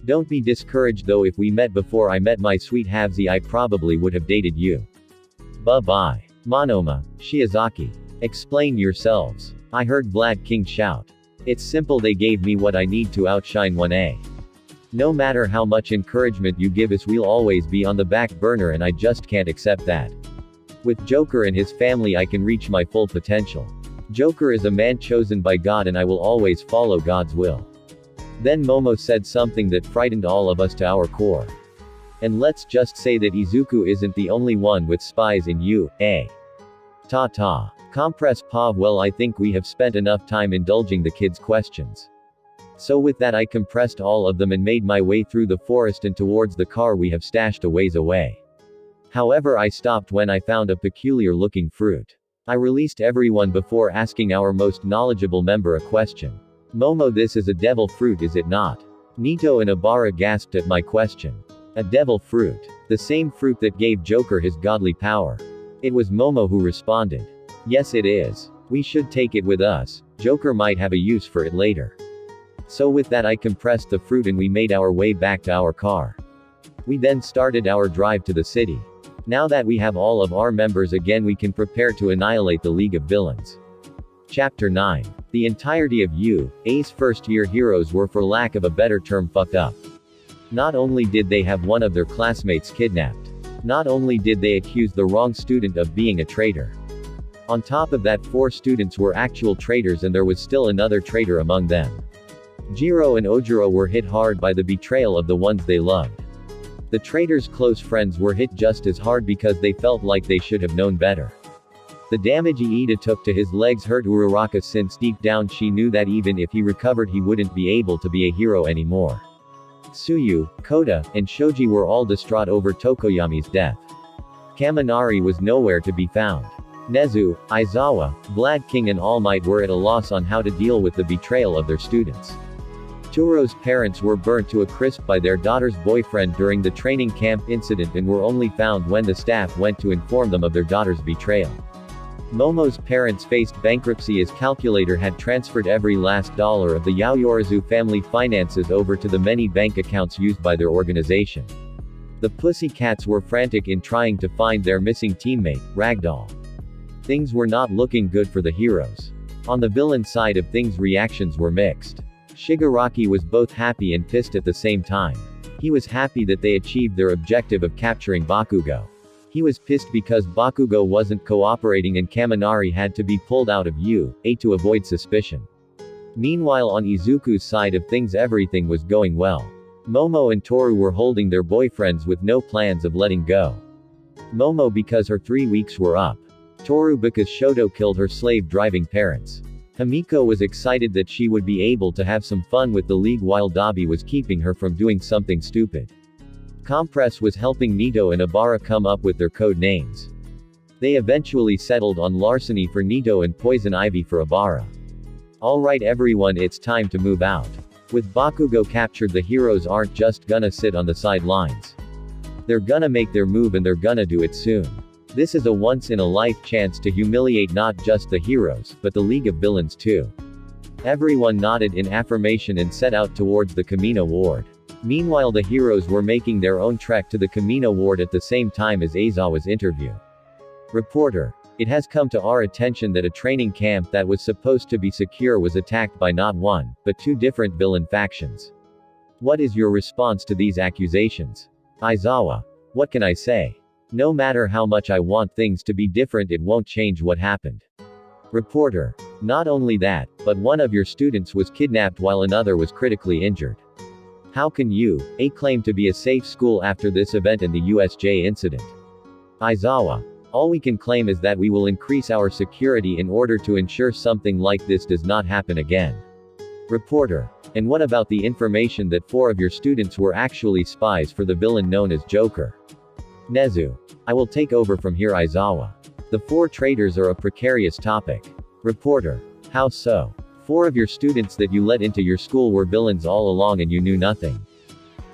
S1: Don't be discouraged though, if we met before I met my sweet halvesy I probably would have dated you. Bye-bye. Monoma, Shiozaki. Explain yourselves. I heard Vlad King shout. It's simple, they gave me what I need to outshine 1A. No matter how much encouragement you give us, we'll always be on the back burner, and I just can't accept that. With Joker and his family I can reach my full potential. Joker is a man chosen by God and I will always follow God's will. Then Momo said something that frightened all of us to our core. And let's just say that Izuku isn't the only one with spies in U.A. Ta-ta. Compress Pav. Well, I think we have spent enough time indulging the kids' questions. So with that I compressed all of them and made my way through the forest and towards the car we have stashed a ways away. However, I stopped when I found a peculiar looking fruit. I released everyone before asking our most knowledgeable member a question. Momo, this is a devil fruit, is it not? Nito and Abara gasped at my question. A devil fruit. The same fruit that gave Joker his godly power. It was Momo who responded. Yes it is. We should take it with us. Joker might have a use for it later. So with that I compressed the fruit and we made our way back to our car. We then started our drive to the city. Now that we have all of our members again, we can prepare to annihilate the League of Villains. Chapter 9. The entirety of U.A.'s first-year heroes were, for lack of a better term, fucked up. Not only did they have one of their classmates kidnapped. Not only did they accuse the wrong student of being a traitor. On top of that, 4 students were actual traitors and there was still another traitor among them. Jiro and Ojiro were hit hard by the betrayal of the ones they loved. The traitors' close friends were hit just as hard because they felt like they should have known better. The damage Iida took to his legs hurt Uraraka, since deep down she knew that even if he recovered he wouldn't be able to be a hero anymore. Tsuyu, Kota, and Shoji were all distraught over Tokoyami's death. Kaminari was nowhere to be found. Nezu, Aizawa, Vlad King and All Might were at a loss on how to deal with the betrayal of their students. Turo's parents were burnt to a crisp by their daughter's boyfriend during the training camp incident and were only found when the staff went to inform them of their daughter's betrayal. Momo's parents faced bankruptcy as Calculator had transferred every last dollar of the Yaoyorizu family finances over to the many bank accounts used by their organization. The Pussycats were frantic in trying to find their missing teammate, Ragdoll. Things were not looking good for the heroes. On the villain side of things, reactions were mixed. Shigaraki was both happy and pissed at the same time. He was happy that they achieved their objective of capturing Bakugo. He was pissed because Bakugo wasn't cooperating and Kaminari had to be pulled out of U.A. to avoid suspicion. Meanwhile, on Izuku's side of things, everything was going well. Momo and Toru were holding their boyfriends with no plans of letting go. Momo because her 3 weeks were up. Toru because Shoto killed her slave-driving parents. Himiko was excited that she would be able to have some fun with the league while Dabi was keeping her from doing something stupid. Compress was helping Nito and Abara come up with their code names. They eventually settled on Larceny for Nito and Poison Ivy for Abara. Alright everyone, it's time to move out. With Bakugo captured, the heroes aren't just gonna sit on the sidelines. They're gonna make their move and they're gonna do it soon. This is a once-in-a-life chance to humiliate not just the heroes, but the League of Villains too. Everyone nodded in affirmation and set out towards the Kamino ward. Meanwhile, the heroes were making their own trek to the Kamino ward at the same time as Aizawa's interview. Reporter. It has come to our attention that a training camp that was supposed to be secure was attacked by not one, but 2 different villain factions. What is your response to these accusations? Aizawa. What can I say? No matter how much I want things to be different, it won't change what happened. Reporter. Not only that, but one of your students was kidnapped while another was critically injured. How can U.A. claim to be a safe school after this event and the USJ incident? Aizawa. All we can claim is that we will increase our security in order to ensure something like this does not happen again. Reporter. And what about the information that 4 of your students were actually spies for the villain known as Joker? Nezu. I will take over from here, Aizawa. The 4 traitors are a precarious topic. Reporter. How so? 4 of your students that you let into your school were villains all along and you knew nothing.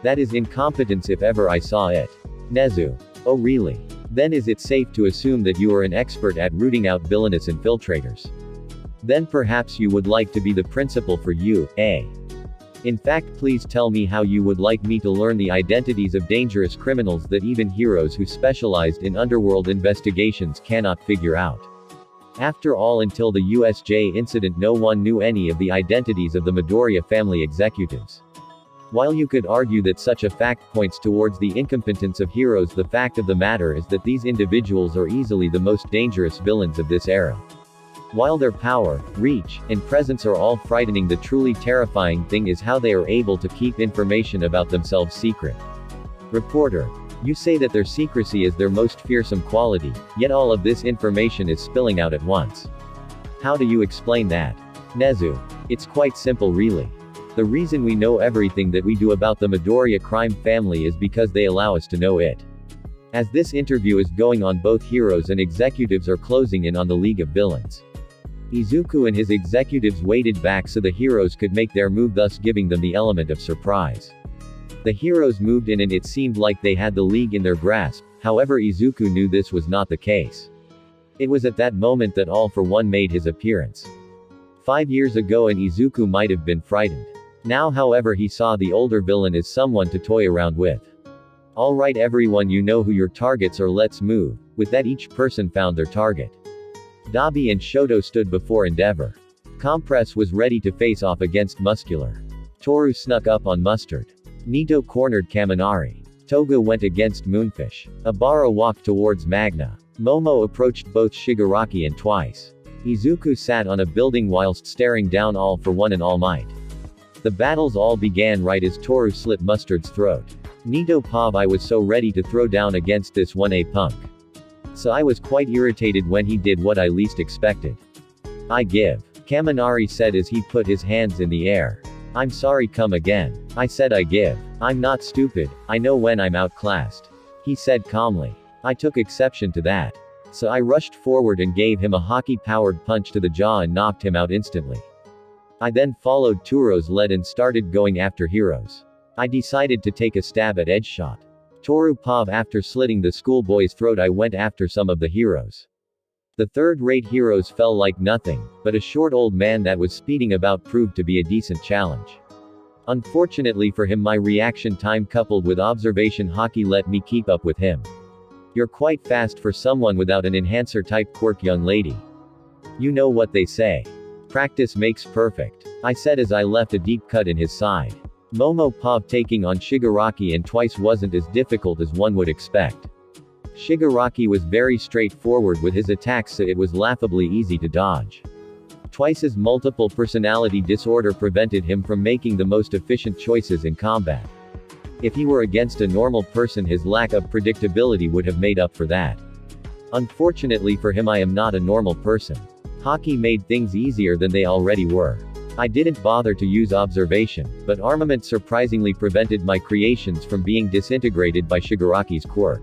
S1: That is incompetence if ever I saw it. Nezu. Oh really? Then is it safe to assume that you are an expert at rooting out villainous infiltrators? Then perhaps you would like to be the principal for you, eh? In fact, please tell me how you would like me to learn the identities of dangerous criminals that even heroes who specialized in underworld investigations cannot figure out. After all, until the USJ incident, no one knew any of the identities of the Midoriya family executives. While you could argue that such a fact points towards the incompetence of heroes, the fact of the matter is that these individuals are easily the most dangerous villains of this era. While their power, reach, and presence are all frightening, the truly terrifying thing is how they are able to keep information about themselves secret. Reporter. You say that their secrecy is their most fearsome quality, yet all of this information is spilling out at once. How do you explain that? Nezu. It's quite simple really. The reason we know everything that we do about the Midoriya crime family is because they allow us to know it. As this interview is going on, both heroes and executives are closing in on the League of Villains. Izuku and his executives waited back so the heroes could make their move, thus giving them the element of surprise. The heroes moved in and it seemed like they had the League in their grasp, however Izuku knew this was not the case. It was at that moment that All for One made his appearance. 5 years ago and Izuku might have been frightened. Now however he saw the older villain as someone to toy around with. Alright everyone, you know who your targets are, let's move. With that each person found their target. Dabi and Shoto stood before Endeavor. Compress was ready to face off against Muscular. Toru snuck up on Mustard. Nito cornered Kaminari. Toga went against Moonfish. Abara walked towards Magna. Momo approached both Shigaraki and Twice. Izuku sat on a building whilst staring down All for One and All Might. The battles all began right as Toru slit Mustard's throat. Nito Pav, I was so ready to throw down against this 1A punk. So I was quite irritated when he did what I least expected. I give. Kaminari said as he put his hands in the air. I'm sorry, come again. I said I give. I'm not stupid, I know when I'm outclassed. He said calmly. I took exception to that. So I rushed forward and gave him a hockey-powered punch to the jaw and knocked him out instantly. I then followed Turo's lead and started going after heroes. I decided to take a stab at edge shot. Toru Pav, after slitting the schoolboy's throat, I went after some of the heroes. The third-rate heroes fell like nothing, but a short old man that was speeding about proved to be a decent challenge. Unfortunately for him, my reaction time coupled with observation hockey let me keep up with him. You're quite fast for someone without an enhancer-type quirk, young lady. You know what they say. Practice makes perfect. I said as I left a deep cut in his side. Momo Pav taking on Shigaraki and Twice wasn't as difficult as one would expect. Shigaraki was very straightforward with his attacks, so it was laughably easy to dodge. Twice's multiple personality disorder prevented him from making the most efficient choices in combat. If he were against a normal person, his lack of predictability would have made up for that. Unfortunately for him, I am not a normal person. Hockey made things easier than they already were. I didn't bother to use observation, but armament surprisingly prevented my creations from being disintegrated by Shigaraki's quirk.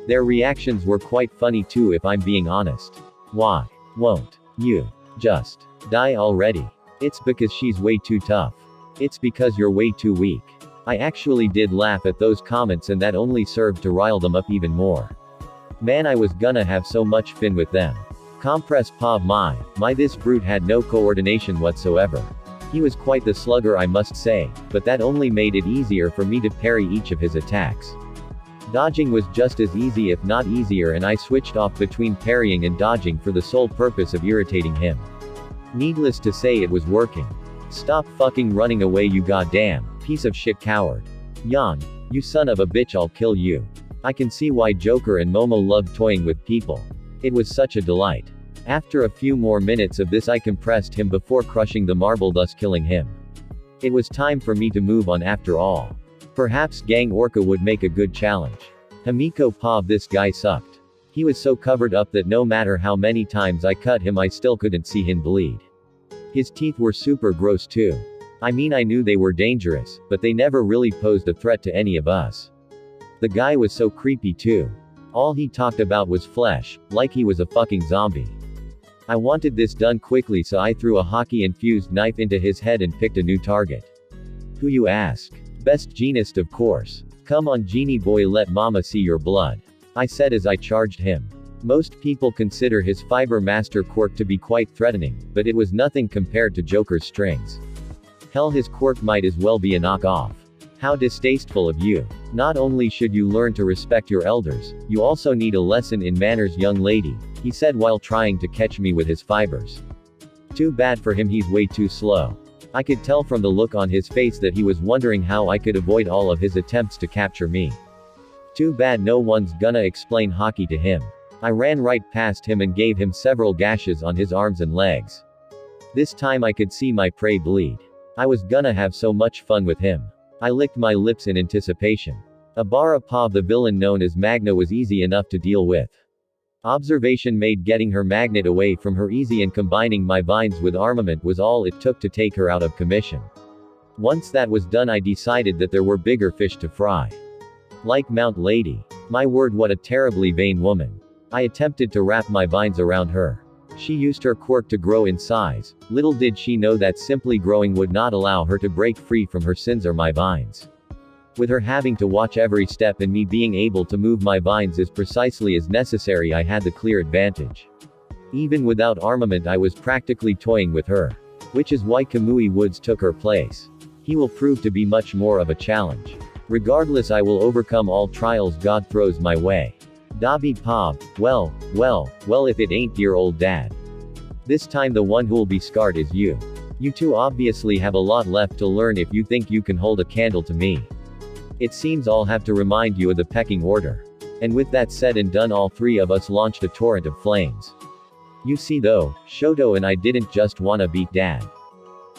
S1: Their reactions were quite funny too, if I'm being honest. Why won't you just die already? It's because she's way too tough. It's because you're way too weak. I actually did laugh at those comments, and that only served to rile them up even more. Man, I was gonna have so much fun with them. Compress Pav, my, this brute had no coordination whatsoever. He was quite the slugger, I must say, but that only made it easier for me to parry each of his attacks. Dodging was just as easy if not easier, and I switched off between parrying and dodging for the sole purpose of irritating him. Needless to say, it was working. Stop fucking running away, you goddamn piece of shit coward. Yan, you son of a bitch, I'll kill you. I can see why Joker and Momo loved toying with people. It was such a delight. After a few more minutes of this, I compressed him before crushing the marble, thus killing him. It was time for me to move on after all. Perhaps Gang Orca would make a good challenge. Himiko Pav, this guy sucked. He was so covered up that no matter how many times I cut him, I still couldn't see him bleed. His teeth were super gross too. I mean, I knew they were dangerous, but they never really posed a threat to any of us. The guy was so creepy too. All he talked about was flesh, like he was a fucking zombie. I wanted this done quickly, so I threw a hockey-infused knife into his head and picked a new target. Who, you ask? Best Genist, of course. Come on genie boy, let mama see your blood, I said as I charged him. Most people consider his Fiber Master quirk to be quite threatening, but it was nothing compared to Joker's strings. Hell, his quirk might as well be a knockoff. How distasteful of you. Not only should you learn to respect your elders, you also need a lesson in manners, young lady, he said while trying to catch me with his fibers. Too bad for him, he's way too slow. I could tell from the look on his face that he was wondering how I could avoid all of his attempts to capture me. Too bad no one's gonna explain hockey to him. I ran right past him and gave him several gashes on his arms and legs. This time I could see my prey bleed. I was gonna have so much fun with him. I licked my lips in anticipation. Abara Pav, the villain known as Magna, was easy enough to deal with. Observation made getting her magnet away from her easy, and combining my vines with armament was all it took to take her out of commission. Once that was done, I decided that there were bigger fish to fry. Like Mount Lady. My word, what a terribly vain woman. I attempted to wrap my vines around her. She used her quirk to grow in size. Little did she know that simply growing would not allow her to break free from her sins or my vines. With her having to watch every step and me being able to move my vines as precisely as necessary, I had the clear advantage. Even without armament, I was practically toying with her. Which is why Kamui Woods took her place. He will prove to be much more of a challenge. Regardless, I will overcome all trials God throws my way. Dabi Pav, well, if it ain't dear old dad. This time the one who'll be scarred is you. You two obviously have a lot left to learn if you think you can hold a candle to me. It seems I'll have to remind you of the pecking order. And with that said and done, all three of us launched a torrent of flames. You see though, Shoto and I didn't just wanna beat Dad.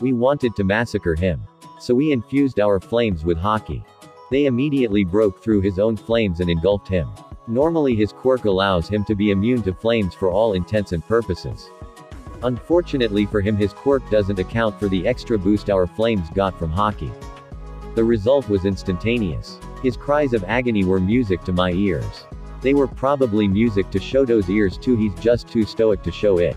S1: We wanted to massacre him. So we infused our flames with hockey. They immediately broke through his own flames and engulfed him. Normally his quirk allows him to be immune to flames for all intents and purposes. Unfortunately for him, his quirk doesn't account for the extra boost our flames got from hockey. The result was instantaneous. His cries of agony were music to my ears. They were probably music to Shoto's ears too, he's just too stoic to show it.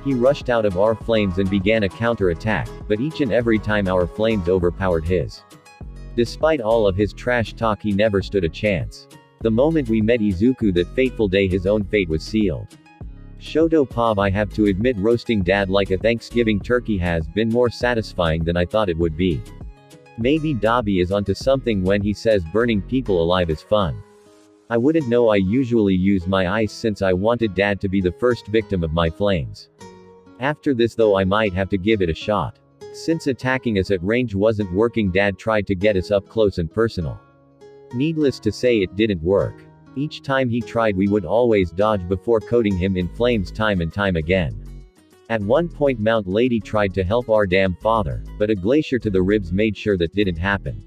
S1: He rushed out of our flames and began a counter-attack, but each and every time our flames overpowered his. Despite all of his trash talk, he never stood a chance. The moment we met Izuku that fateful day, his own fate was sealed. Shoto Pav, I have to admit, roasting Dad like a Thanksgiving turkey has been more satisfying than I thought it would be. Maybe Dabi is onto something when he says burning people alive is fun. I wouldn't know, I usually use my ice since I wanted Dad to be the first victim of my flames. After this though, I might have to give it a shot. Since attacking us at range wasn't working, Dad tried to get us up close and personal. Needless to say, it didn't work. Each time he tried, we would always dodge before coating him in flames time and time again. At one point Mount Lady tried to help our damn father, but a glacier to the ribs made sure that didn't happen.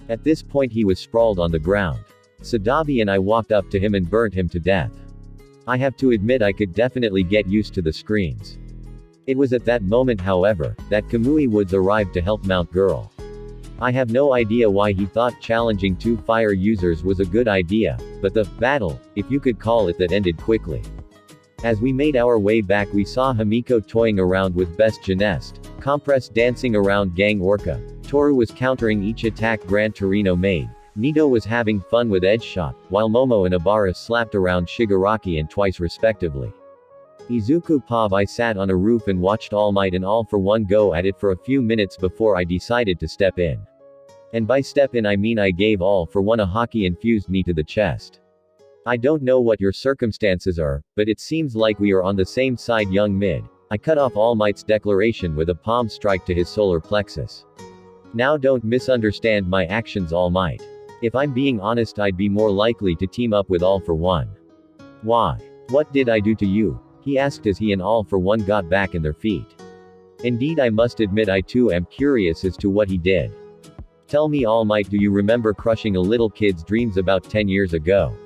S1: At this point he was sprawled on the ground. Sadabi and I walked up to him and burnt him to death. I have to admit, I could definitely get used to the screams. It was at that moment, however, that Kamui Woods arrived to help Mount Girl. I have no idea why he thought challenging two fire users was a good idea, but the battle, if you could call it that, ended quickly. As we made our way back, we saw Himiko toying around with Best Genest, Compress dancing around Gang Orca, Toru was countering each attack Gran Torino made, Nito was having fun with Edge Shot, while Momo and Abara slapped around Shigaraki and Twice respectively. Izuku Pav, I sat on a roof and watched All Might and All for One go at it for a few minutes before I decided to step in. And by step in I mean I gave All for One a hockey-infused knee to the chest. I don't know what your circumstances are, but it seems like we are on the same side, young mid. I cut off All Might's declaration with a palm strike to his solar plexus. Now don't misunderstand my actions, All Might. If I'm being honest, I'd be more likely to team up with All for One. Why? What did I do to you? He asked as he and All for One got back in their feet. Indeed, I must admit I too am curious as to what he did. Tell me, All Might, do you remember crushing a little kid's dreams about 10 years ago?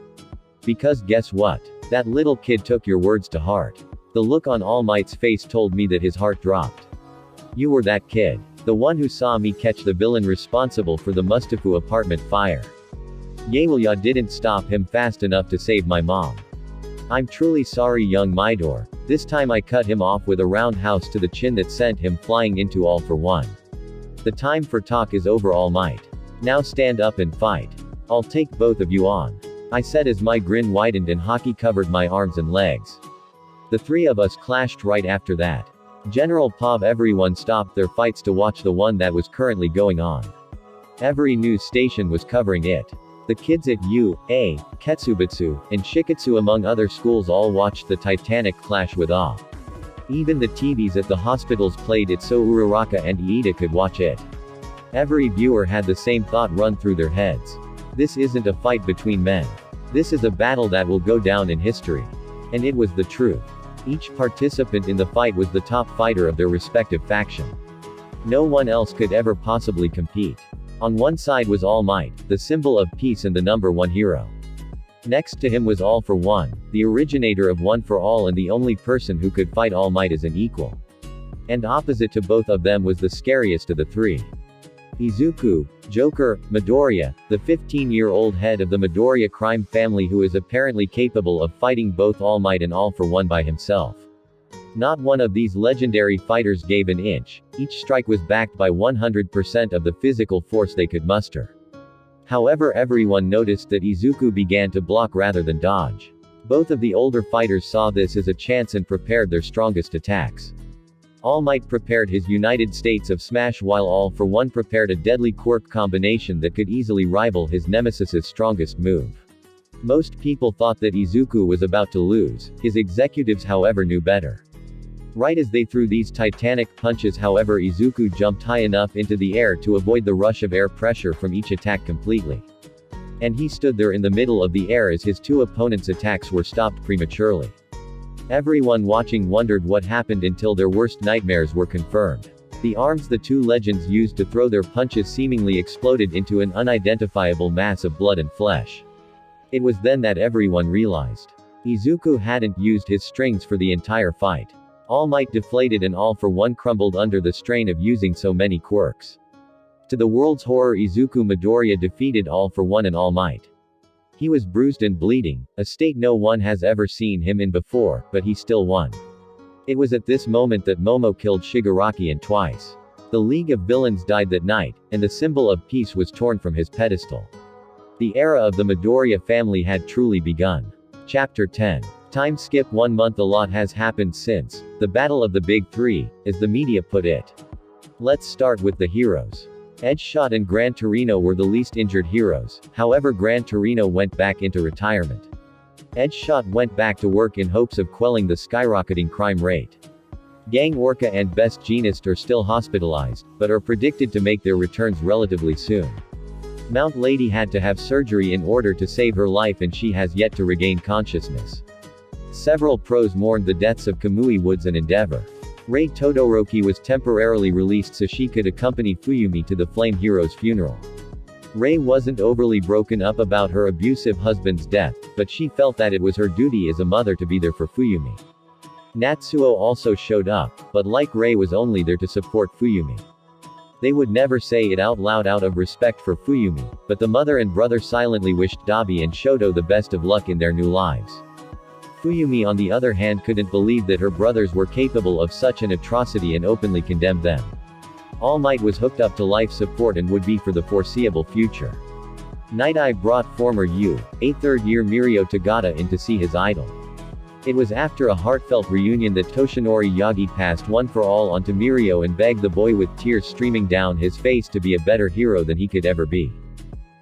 S1: Because guess what? That little kid took your words to heart. The look on All Might's face told me that his heart dropped. You were that kid. The one who saw me catch the villain responsible for the Mustafu apartment fire. Yewilya didn't stop him fast enough to save my mom. I'm truly sorry, young Midor. This time I cut him off with a roundhouse to the chin that sent him flying into All for One. The time for talk is over, All Might. Now stand up and fight. I'll take both of you on, I said as my grin widened and hockey covered my arms and legs. The three of us clashed right after that. General Pav, everyone stopped their fights to watch the one that was currently going on. Every news station was covering it. The kids at U.A., Ketsubutsu, and Shiketsu among other schools all watched the titanic clash with awe. Even the TVs at the hospitals played it so Uraraka and Iida could watch it. Every viewer had the same thought run through their heads. This isn't a fight between men. This is a battle that will go down in history. And it was the truth. Each participant in the fight was the top fighter of their respective faction. No one else could ever possibly compete. On one side was All Might, the symbol of peace and the number one hero. Next to him was All for One, the originator of One for All and the only person who could fight All Might as an equal. And opposite to both of them was the scariest of the three. Izuku, Joker, Midoriya, the 15-year-old head of the Midoriya crime family who is apparently capable of fighting both All Might and All for One by himself. Not one of these legendary fighters gave an inch. Each strike was backed by 100% of the physical force they could muster. However, everyone noticed that Izuku began to block rather than dodge. Both of the older fighters saw this as a chance and prepared their strongest attacks. All Might prepared his United States of Smash while All for One prepared a deadly quirk combination that could easily rival his nemesis's strongest move. Most people thought that Izuku was about to lose. His executives, however, knew better. Right as they threw these titanic punches, however, Izuku jumped high enough into the air to avoid the rush of air pressure from each attack completely. And he stood there in the middle of the air as his two opponents' attacks were stopped prematurely. Everyone watching wondered what happened until their worst nightmares were confirmed. The arms the two legends used to throw their punches seemingly exploded into an unidentifiable mass of blood and flesh. It was then that everyone realized Izuku hadn't used his strings for the entire fight. All Might deflated and All for One crumbled under the strain of using so many quirks. To the world's horror, Izuku Midoriya defeated All for One and All Might. He was bruised and bleeding, a state no one has ever seen him in before, but he still won. It was at this moment that Momo killed Shigaraki and twice. The League of Villains died that night, and the symbol of peace was torn from his pedestal. The era of the Midoriya family had truly begun. Chapter 10. Time skip 1 month. A lot has happened since the Battle of the Big Three, as the media put it. Let's start with the heroes. Edgeshot and Gran Torino were the least injured heroes, however Gran Torino went back into retirement. Edgeshot went back to work in hopes of quelling the skyrocketing crime rate. Gang Orca and Best Jeanist are still hospitalized, but are predicted to make their returns relatively soon. Mount Lady had to have surgery in order to save her life and she has yet to regain consciousness. Several pros mourned the deaths of Kamui Woods and Endeavor. Rei Todoroki was temporarily released so she could accompany Fuyumi to the Flame Hero's funeral. Rei wasn't overly broken up about her abusive husband's death, but she felt that it was her duty as a mother to be there for Fuyumi. Natsuo also showed up, but like Rei was only there to support Fuyumi. They would never say it out loud out of respect for Fuyumi, but the mother and brother silently wished Dabi and Shoto the best of luck in their new lives. Fuyumi on the other hand couldn't believe that her brothers were capable of such an atrocity and openly condemned them. All Might was hooked up to life support and would be for the foreseeable future. Night Eye brought former U.A. third-year Mirio Tagata in to see his idol. It was after a heartfelt reunion that Toshinori Yagi passed one for all onto Mirio and begged the boy with tears streaming down his face to be a better hero than he could ever be.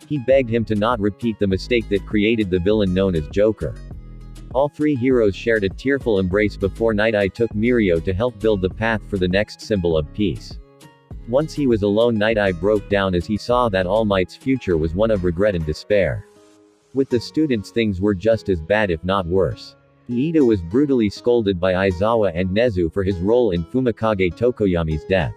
S1: He begged him to not repeat the mistake that created the villain known as Joker. All three heroes shared a tearful embrace before Night Eye took Mirio to help build the path for the next symbol of peace. Once he was alone, Night Eye broke down as he saw that All Might's future was one of regret and despair. With the students things were just as bad if not worse. Iida was brutally scolded by Aizawa and Nezu for his role in Fumikage Tokoyami's death.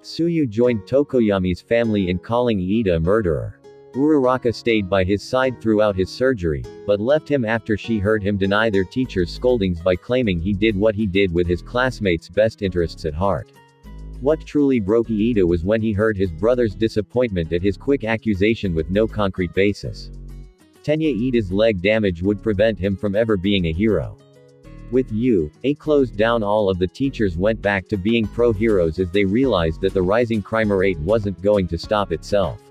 S1: Tsuyu joined Tokoyami's family in calling Iida a murderer. Uraraka stayed by his side throughout his surgery, but left him after she heard him deny their teacher's scoldings by claiming he did what he did with his classmates' best interests at heart. What truly broke Iida was when he heard his brother's disappointment at his quick accusation with no concrete basis. Tenya Iida's leg damage would prevent him from ever being a hero. With A closed down, all of the teachers went back to being pro-heroes as they realized that the rising crime rate wasn't going to stop itself.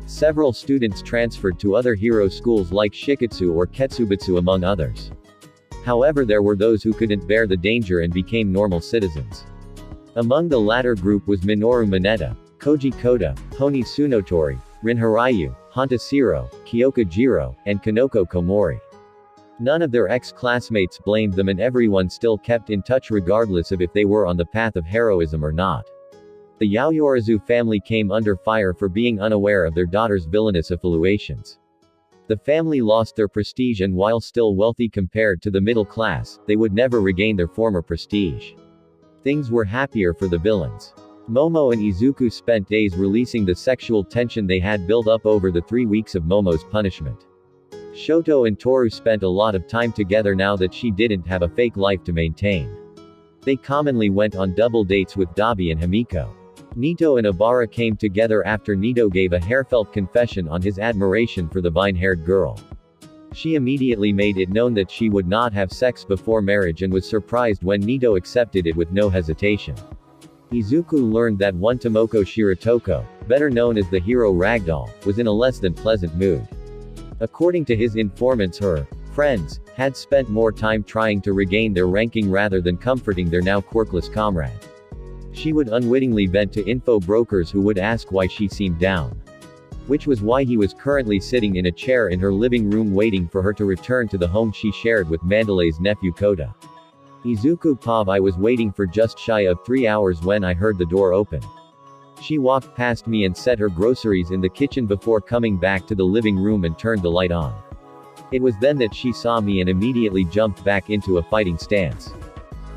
S1: Several students transferred to other hero schools like Shiketsu or Ketsubutsu among others. However, there were those who couldn't bear the danger and became normal citizens. Among the latter group was Minoru Mineta, Koji Koda, Honi Tsunotori, Rin Hiraiyu, Hantasiro, Kyoka Jiro, and Kanoko Komori. None of their ex-classmates blamed them, and everyone still kept in touch regardless of if they were on the path of heroism or not. The Yaoyorozu family came under fire for being unaware of their daughter's villainous affiliations. The family lost their prestige, and while still wealthy compared to the middle class, they would never regain their former prestige. Things were happier for the villains. Momo and Izuku spent days releasing the sexual tension they had built up over the 3 weeks of Momo's punishment. Shoto and Toru spent a lot of time together now that she didn't have a fake life to maintain. They commonly went on double dates with Dabi and Himiko. Nito and Obara came together after Nito gave a heartfelt confession on his admiration for the vine-haired girl. She immediately made it known that she would not have sex before marriage and was surprised when Nito accepted it with no hesitation. Izuku learned that one Tomoko Shiratoko, better known as the hero Ragdoll, was in a less than pleasant mood. According to his informants, her friends had spent more time trying to regain their ranking rather than comforting their now quirkless comrade. She would unwittingly vent to info brokers who would ask why she seemed down. Which was why he was currently sitting in a chair in her living room waiting for her to return to the home she shared with Mandalay's nephew Koda. Izuku Pav, I was waiting for just shy of 3 hours when I heard the door open. She walked past me and set her groceries in the kitchen before coming back to the living room and turned the light on. It was then that she saw me and immediately jumped back into a fighting stance.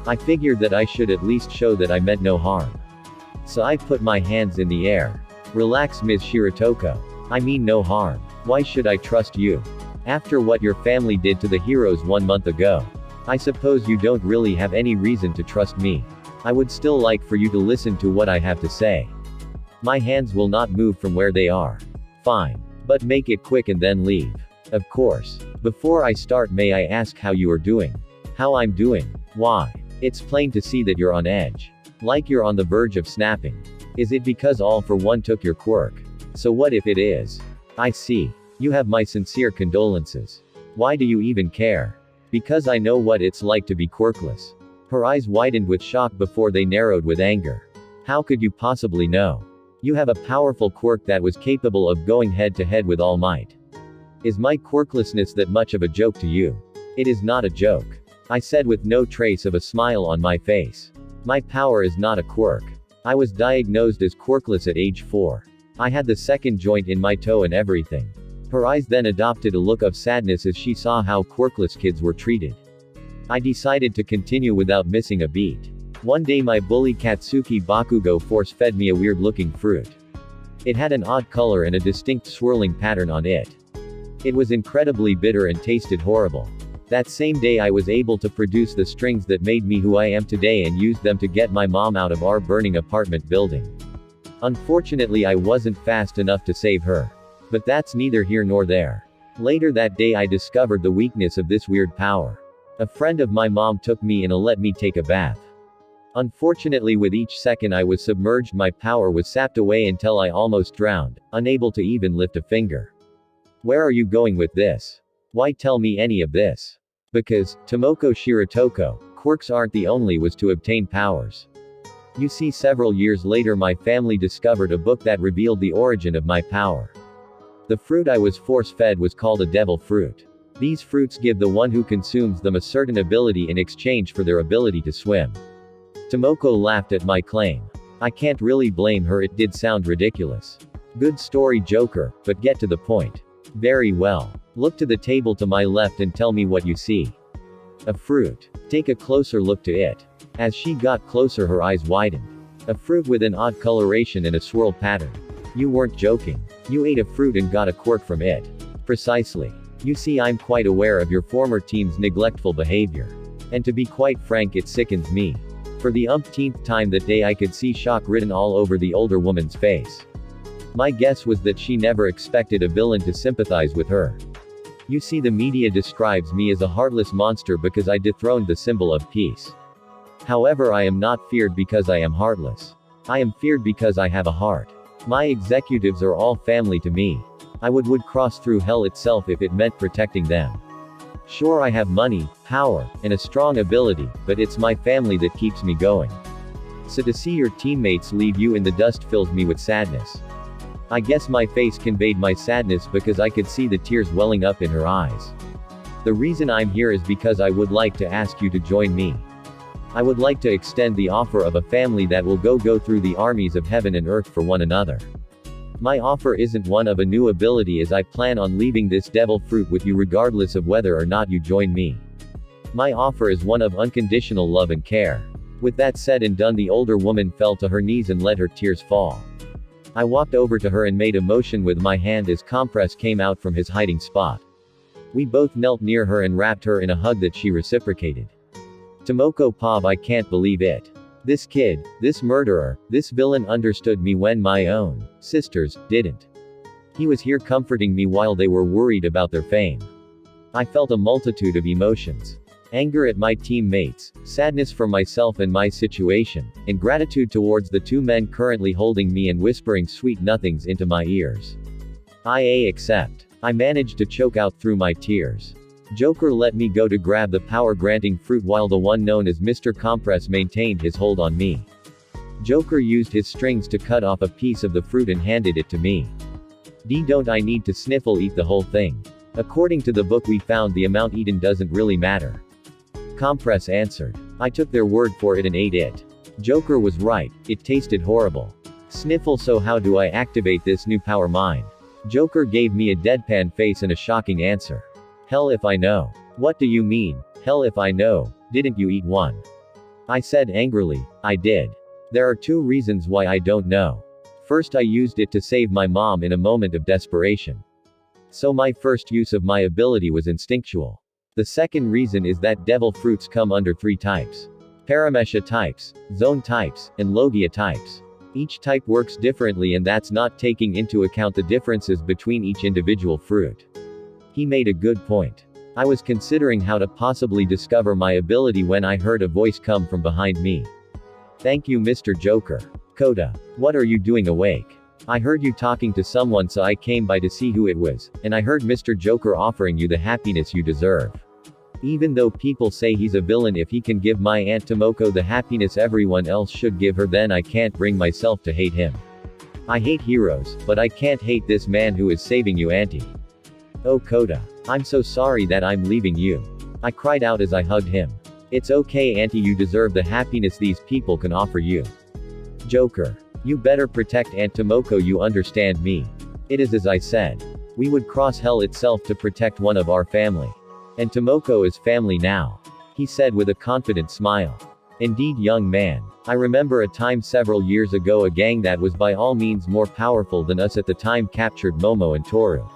S1: I figured that I should at least show that I meant no harm. So I put my hands in the air. Relax, Ms. Shiratoko. I mean no harm. Why should I trust you? After what your family did to the heroes 1 month ago. I suppose you don't really have any reason to trust me. I would still like for you to listen to what I have to say. My hands will not move from where they are. Fine. But make it quick and then leave. Of course. Before I start, may I ask how you are doing? How I'm doing? Why? It's plain to see that you're on edge. Like you're on the verge of snapping. Is it because All for One took your quirk? So what if it is? I see. You have my sincere condolences. Why do you even care? Because I know what it's like to be quirkless. Her eyes widened with shock before they narrowed with anger. How could you possibly know? You have a powerful quirk that was capable of going head to head with All Might. Is my quirklessness that much of a joke to you? It is not a joke. I said with no trace of a smile on my face. My power is not a quirk. I was diagnosed as quirkless at age 4. I had the second joint in my toe and everything. Her eyes then adopted a look of sadness as she saw how quirkless kids were treated. I decided to continue without missing a beat. One day my bully Katsuki Bakugo force-fed me a weird-looking fruit. It had an odd color and a distinct swirling pattern on it. It was incredibly bitter and tasted horrible. That same day I was able to produce the strings that made me who I am today and used them to get my mom out of our burning apartment building. Unfortunately, I wasn't fast enough to save her. But that's neither here nor there. Later that day I discovered the weakness of this weird power. A friend of my mom took me in and let me take a bath. Unfortunately, with each second I was submerged, my power was sapped away until I almost drowned, unable to even lift a finger. Where are you going with this? Why tell me any of this? Because, Tomoko Shiratoko, quirks aren't the only ways to obtain powers. You see, several years later my family discovered a book that revealed the origin of my power. The fruit I was force-fed was called a devil fruit. These fruits give the one who consumes them a certain ability in exchange for their ability to swim. Tomoko laughed at my claim. I can't really blame her, it did sound ridiculous. Good story, Joker, but get to the point. Very well. Look to the table to my left and tell me what you see. A fruit. Take a closer look to it. As she got closer her eyes widened. A fruit with an odd coloration and a swirl pattern. You weren't joking. You ate a fruit and got a quirk from it. Precisely. You see, I'm quite aware of your former team's neglectful behavior. And to be quite frank, it sickens me. For the umpteenth time that day I could see shock written all over the older woman's face. My guess was that she never expected a villain to sympathize with her. You see, the media describes me as a heartless monster because I dethroned the symbol of peace. However, I am not feared because I am heartless. I am feared because I have a heart. My executives are all family to me. I would cross through hell itself if it meant protecting them. Sure, I have money, power, and a strong ability, but it's my family that keeps me going. So to see your teammates leave you in the dust fills me with sadness. I guess my face conveyed my sadness because I could see the tears welling up in her eyes. The reason I'm here is because I would like to ask you to join me. I would like to extend the offer of a family that will go through the armies of heaven and earth for one another. My offer isn't one of a new ability, as I plan on leaving this devil fruit with you regardless of whether or not you join me. My offer is one of unconditional love and care. With that said and done, the older woman fell to her knees and let her tears fall. I walked over to her and made a motion with my hand as Compress came out from his hiding spot. We both knelt near her and wrapped her in a hug that she reciprocated. Tomoko Pav, I can't believe it. This kid, this murderer, this villain understood me when my own sisters didn't. He was here comforting me while they were worried about their fame. I felt a multitude of emotions. Anger at my teammates, sadness for myself and my situation, and gratitude towards the two men currently holding me and whispering sweet nothings into my ears. Except I managed to choke out through my tears. Joker let me go to grab the power-granting fruit while the one known as Mr. Compress maintained his hold on me. Joker used his strings to cut off a piece of the fruit and handed it to me. Don't I need to eat the whole thing? According to the book we found, the amount eaten doesn't really matter. Compress answered. I took their word for it and ate it. Joker was right, it tasted horrible. Sniffle, so how do I activate this new power mine? Joker gave me a deadpan face and a shocking answer. Hell if I know. What do you mean, hell if I know? Didn't you eat one? I said angrily, I did. There are two reasons why I don't know. First, I used it to save my mom in a moment of desperation. So my first use of my ability was instinctual. The second reason is that devil fruits come under 3 types. Paramesha types, zone types, and Logia types. Each type works differently, and that's not taking into account the differences between each individual fruit. He made a good point. I was considering how to possibly discover my ability when I heard a voice come from behind me. Thank you, Mr. Joker. Koda, what are you doing awake? I heard you talking to someone, so I came by to see who it was, and I heard Mr. Joker offering you the happiness you deserve. Even though people say he's a villain, if he can give my Aunt Tomoko the happiness everyone else should give her, then I can't bring myself to hate him. I hate heroes, but I can't hate this man who is saving you, Auntie. Oh Koda, I'm so sorry that I'm leaving you. I cried out as I hugged him. It's okay, Auntie, you deserve the happiness these people can offer you. Joker, you better protect Aunt Tomoko, you understand me? It is as I said. We would cross hell itself to protect one of our family. And Tomoko is family now. He said with a confident smile. Indeed, young man. I remember a time several years ago a gang that was by all means more powerful than us at the time captured Momo and Toru.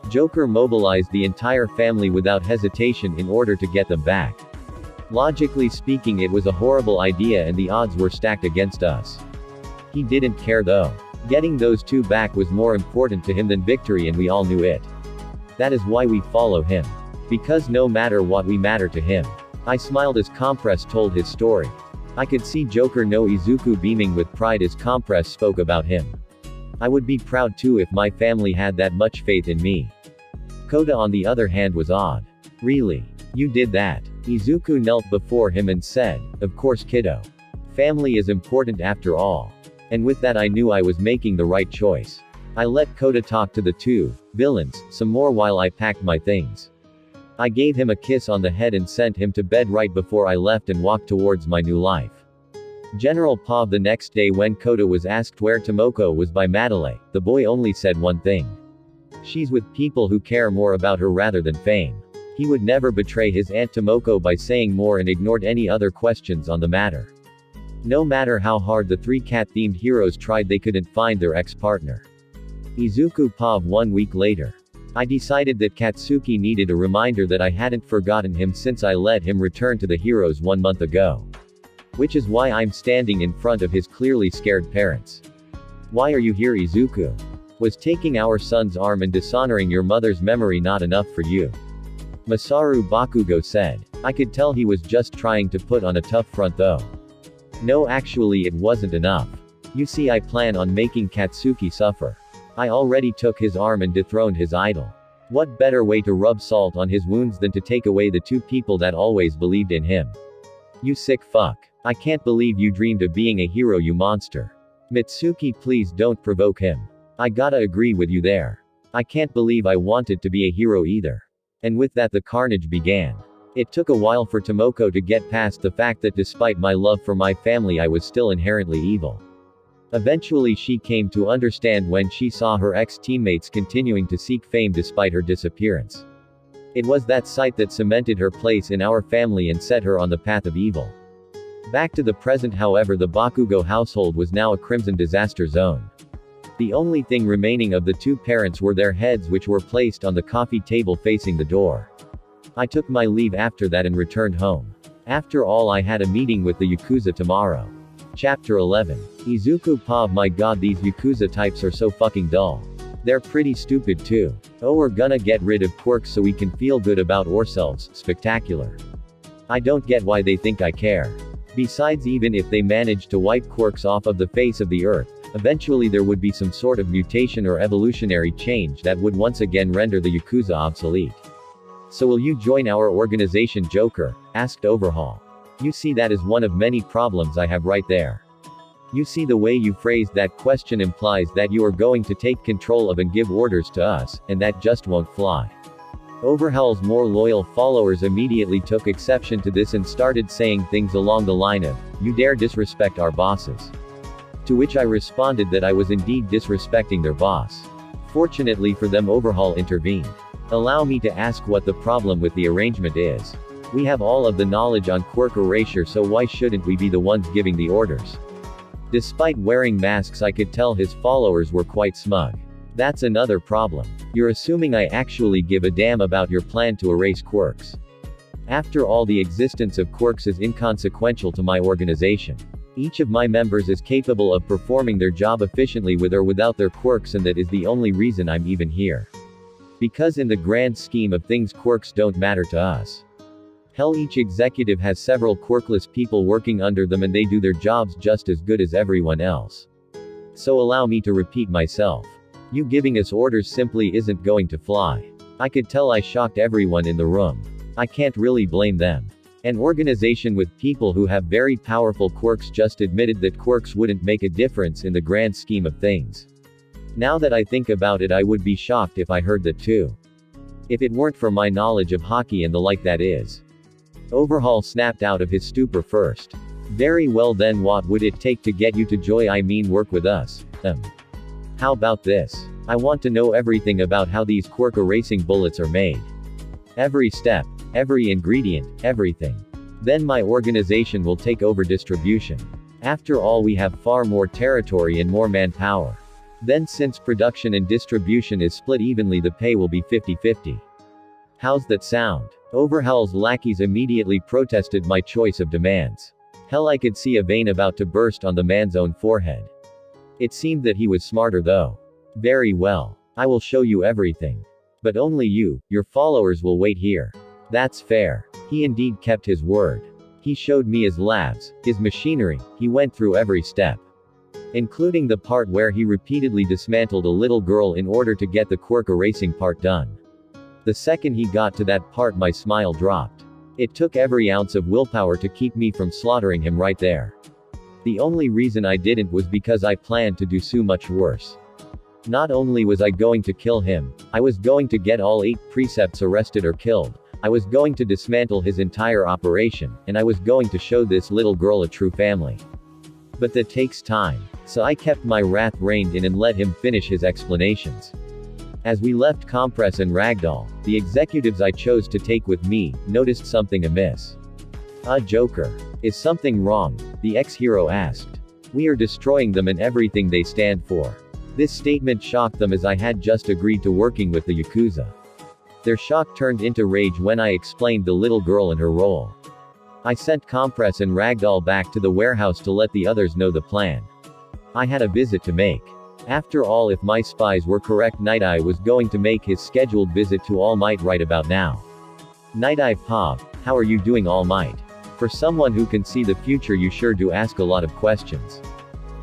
S1: Joker mobilized the entire family without hesitation in order to get them back. Logically speaking, it was a horrible idea and the odds were stacked against us. He didn't care though. Getting those two back was more important to him than victory, and we all knew it. That is why we follow him. Because no matter what, we matter to him. I smiled as Compress told his story. I could see Joker no Izuku beaming with pride as Compress spoke about him. I would be proud too if my family had that much faith in me. Koda on the other hand was awed. Really? You did that? Izuku knelt before him and said, of course kiddo. Family is important after all. And with that I knew I was making the right choice. I let Koda talk to the two villains some more while I packed my things. I gave him a kiss on the head and sent him to bed right before I left and walked towards my new life. General Pav, the next day when Koda was asked where Tomoko was by Madelay, the boy only said one thing. She's with people who care more about her rather than fame. He would never betray his Aunt Tomoko by saying more and ignored any other questions on the matter. No matter how hard the 3 cat-themed heroes tried, they couldn't find their ex-partner. Izuku Pav 1 week later. I decided that Katsuki needed a reminder that I hadn't forgotten him since I let him return to the heroes 1 month ago. Which is why I'm standing in front of his clearly scared parents. Why are you here, Izuku? Was taking our son's arm and dishonoring your mother's memory not enough for you? Masaru Bakugo said. I could tell he was just trying to put on a tough front though. No, actually it wasn't enough. You see, I plan on making Katsuki suffer. I already took his arm and dethroned his idol. What better way to rub salt on his wounds than to take away the two people that always believed in him? You sick fuck. I can't believe you dreamed of being a hero, you monster. Mitsuki, please don't provoke him. I gotta agree with you there. I can't believe I wanted to be a hero either. And with that the carnage began. It took a while for Tomoko to get past the fact that despite my love for my family I was still inherently evil. Eventually she came to understand when she saw her ex-teammates continuing to seek fame despite her disappearance. It was that sight that cemented her place in our family and set her on the path of evil. Back to the present, however, the Bakugo household was now a crimson disaster zone. The only thing remaining of the two parents were their heads, which were placed on the coffee table facing the door. I took my leave after that and returned home. After all, I had a meeting with the Yakuza tomorrow. Chapter 11. Izuku Pav, my god, these Yakuza types are so fucking dull. They're pretty stupid too. Oh, we're gonna get rid of quirks so we can feel good about ourselves. Spectacular. I don't get why they think I care. Besides, even if they managed to wipe quirks off of the face of the earth, eventually there would be some sort of mutation or evolutionary change that would once again render the Yakuza obsolete. So will you join our organization, Joker? Asked Overhaul. You see, that is one of many problems I have right there. You see, the way you phrased that question implies that you are going to take control of and give orders to us, and that just won't fly. Overhaul's more loyal followers immediately took exception to this and started saying things along the line of, "You dare disrespect our bosses." To which I responded that I was indeed disrespecting their boss. Fortunately for them, Overhaul intervened. Allow me to ask what the problem with the arrangement is. We have all of the knowledge on quirk erasure, so why shouldn't we be the ones giving the orders? Despite wearing masks, I could tell his followers were quite smug. That's another problem. You're assuming I actually give a damn about your plan to erase quirks. After all, the existence of quirks is inconsequential to my organization. Each of my members is capable of performing their job efficiently with or without their quirks, and that is the only reason I'm even here. Because in the grand scheme of things, quirks don't matter to us. Hell, each executive has several quirkless people working under them and they do their jobs just as good as everyone else. So allow me to repeat myself. You giving us orders simply isn't going to fly. I could tell I shocked everyone in the room. I can't really blame them. An organization with people who have very powerful quirks just admitted that quirks wouldn't make a difference in the grand scheme of things. Now that I think about it, I would be shocked if I heard that too. If it weren't for my knowledge of hockey and the like, that is. Overhaul snapped out of his stupor first. Very well then, what would it take to get you to work with us? How about this? I want to know everything about how these quirk erasing bullets are made. Every step, every ingredient, everything. Then my organization will take over distribution. After all, we have far more territory and more manpower. Then since production and distribution is split evenly, the pay will be 50-50. How's that sound? Overhaul's lackeys immediately protested my choice of demands. Hell, I could see a vein about to burst on the man's own forehead. It seemed that he was smarter though. Very well. I will show you everything. But only you, your followers will wait here. That's fair. He indeed kept his word. He showed me his labs, his machinery, he went through every step. Including the part where he repeatedly dismantled a little girl in order to get the quirk erasing part done. The second he got to that part, my smile dropped. It took every ounce of willpower to keep me from slaughtering him right there. The only reason I didn't was because I planned to do so much worse. Not only was I going to kill him, I was going to get all 8 precepts arrested or killed, I was going to dismantle his entire operation, and I was going to show this little girl a true family. But that takes time. So I kept my wrath reined in and let him finish his explanations. As we left Compress and Ragdoll, the executives I chose to take with me noticed something amiss. Joker. Is something wrong? The ex-hero asked. We are destroying them and everything they stand for. This statement shocked them, as I had just agreed to working with the Yakuza. Their shock turned into rage when I explained the little girl and her role. I sent Compress and Ragdoll back to the warehouse to let the others know the plan. I had a visit to make. After all, if my spies were correct, Night Eye was going to make his scheduled visit to All Might right about now. Night Eye Pav, how are you doing, All Might? For someone who can see the future, you sure do ask a lot of questions.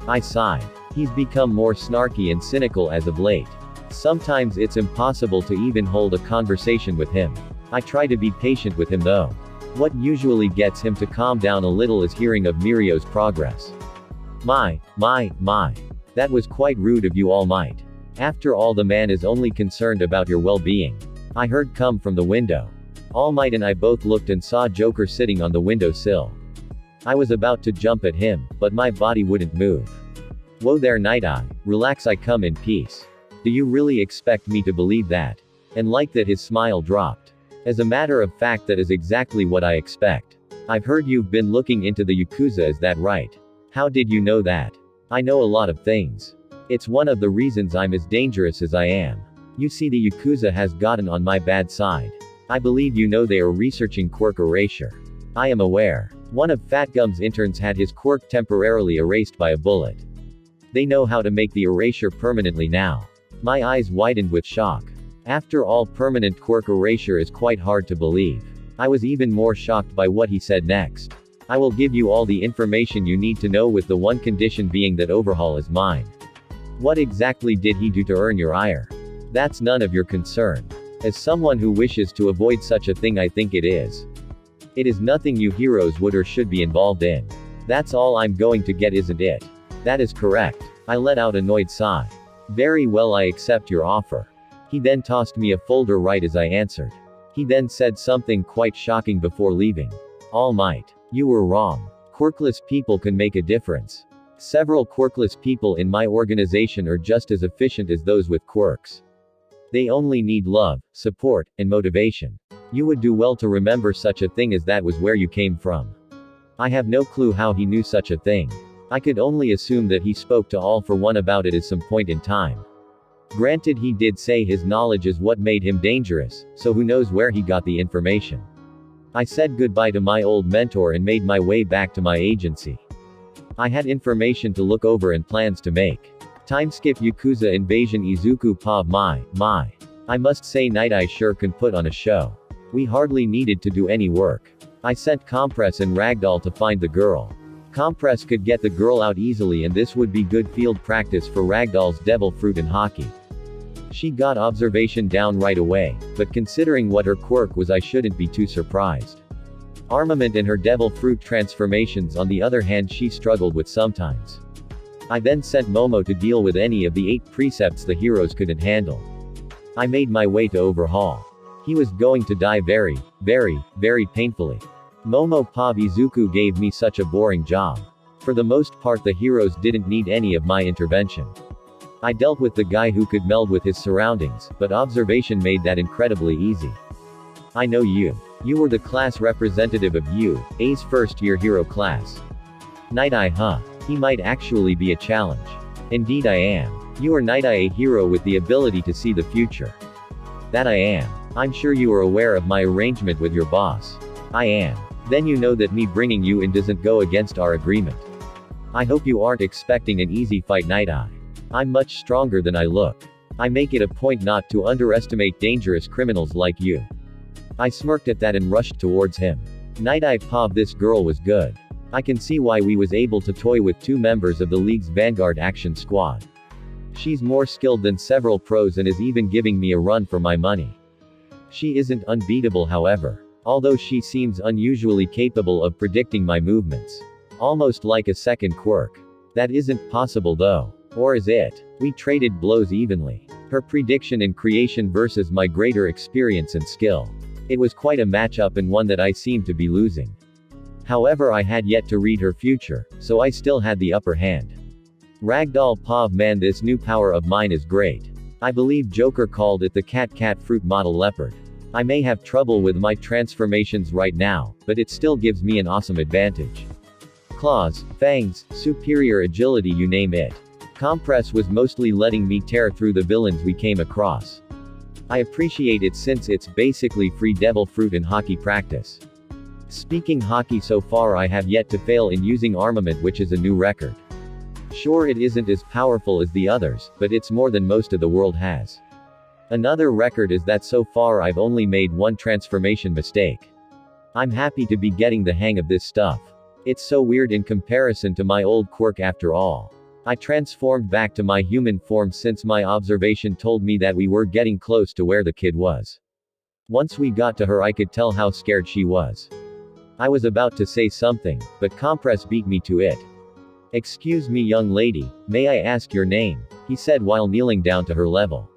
S1: I sighed. He's become more snarky and cynical as of late. Sometimes it's impossible to even hold a conversation with him. I try to be patient with him though. What usually gets him to calm down a little is hearing of Mirio's progress. My. That was quite rude of you, All Might. After all, the man is only concerned about your well-being. I heard come from the window. All Might and I both looked and saw Joker sitting on the windowsill. I was about to jump at him, but my body wouldn't move. Whoa there, Night Eye, relax, I come in peace. Do you really expect me to believe that? And like that, his smile dropped. As a matter of fact, that is exactly what I expect. I've heard you've been looking into the Yakuza, is that right? How did you know that? I know a lot of things. It's one of the reasons I'm as dangerous as I am. You see, the Yakuza has gotten on my bad side. I believe you know they are researching quirk erasure. I am aware. One of Fatgum's interns had his quirk temporarily erased by a bullet. They know how to make the erasure permanently now. My eyes widened with shock. After all, permanent quirk erasure is quite hard to believe. I was even more shocked by what he said next. I will give you all the information you need to know, with the one condition being that overhaul is mine. What exactly did he do to earn your ire? That's none of your concern. As someone who wishes to avoid such a thing, I think it is. It is nothing you heroes would or should be involved in. That's all I'm going to get, isn't it? That is correct. I let out an annoyed sigh. Very well, I accept your offer. He then tossed me a folder right as I answered. He then said something quite shocking before leaving. All Might, you were wrong. Quirkless people can make a difference. Several quirkless people in my organization are just as efficient as those with quirks. They only need love, support, and motivation. You would do well to remember such a thing, as that was where you came from. I have no clue how he knew such a thing. I could only assume that he spoke to All for One about it at some point in time. Granted, he did say his knowledge is what made him dangerous, so who knows where he got the information. I said goodbye to my old mentor and made my way back to my agency. I had information to look over and plans to make. Timeskip Yakuza Invasion Izuku Pav my. I must say, Night Eye sure can put on a show. We hardly needed to do any work. I sent Compress and Ragdoll to find the girl. Compress could get the girl out easily, and this would be good field practice for Ragdoll's Devil Fruit and Hockey. She got observation down right away, but considering what her quirk was, I shouldn't be too surprised. Armament and her Devil Fruit transformations, on the other hand, she struggled with sometimes. I then sent Momo to deal with any of the 8 precepts the heroes couldn't handle. I made my way to Overhaul. He was going to die very painfully. Momo Pav Izuku gave me such a boring job. For the most part, the heroes didn't need any of my intervention. I dealt with the guy who could meld with his surroundings, but observation made that incredibly easy. I know you. You were the class representative of A's first-year hero class. Night Eye, huh? He might actually be a challenge. Indeed I am. You are Night Eye, a hero with the ability to see the future. That I am. I'm sure you are aware of my arrangement with your boss. I am. Then you know that me bringing you in doesn't go against our agreement. I hope you aren't expecting an easy fight, Night Eye. I'm much stronger than I look. I make it a point not to underestimate dangerous criminals like you. I smirked at that and rushed towards him. Night Eye Pav, this girl was good. I can see why we was able to toy with 2 members of the League's Vanguard Action Squad. She's more skilled than several pros and is even giving me a run for my money. She isn't unbeatable, however. Although she seems unusually capable of predicting my movements. Almost like a second quirk. That isn't possible though. Or is it? We traded blows evenly. Her prediction and creation versus my greater experience and skill. It was quite a matchup, and one that I seemed to be losing. However, I had yet to read her future, so I still had the upper hand. Ragdoll Pav, man, this new power of mine is great. I believe Joker called it the cat fruit model leopard. I may have trouble with my transformations right now, but it still gives me an awesome advantage. Claws, fangs, superior agility, you name it. Compress was mostly letting me tear through the villains we came across. I appreciate it since it's basically free Devil Fruit and Hockey practice. Speaking hockey, so far I have yet to fail in using armament, which is a new record. Sure, it isn't as powerful as the others, but it's more than most of the world has. Another record is that so far I've only made one transformation mistake. I'm happy to be getting the hang of this stuff. It's so weird in comparison to my old quirk after all. I transformed back to my human form since my observation told me that we were getting close to where the kid was. Once we got to her, I could tell how scared she was. I was about to say something, but Compress beat me to it. "Excuse me, young lady, may I ask your name?" he said while kneeling down to her level.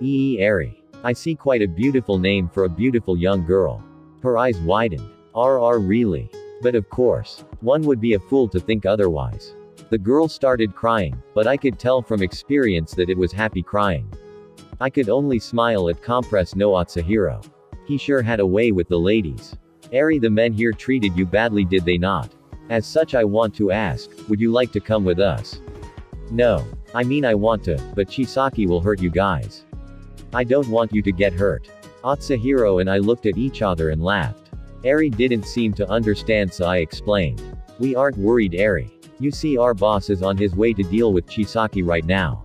S1: Eri. I see, quite a beautiful name for a beautiful young girl. Her eyes widened. Really? But of course. One would be a fool to think otherwise. The girl started crying, but I could tell from experience that it was happy crying. I could only smile at Compress no Atsuhiro. He sure had a way with the ladies. Eri, the men here treated you badly, did they not? As such, I want to ask, would you like to come with us? No. I mean, I want to, but Chisaki will hurt you guys. I don't want you to get hurt. Atsuhiro and I looked at each other and laughed. Eri didn't seem to understand, so I explained. We aren't worried, Eri. You see, our boss is on his way to deal with Chisaki right now.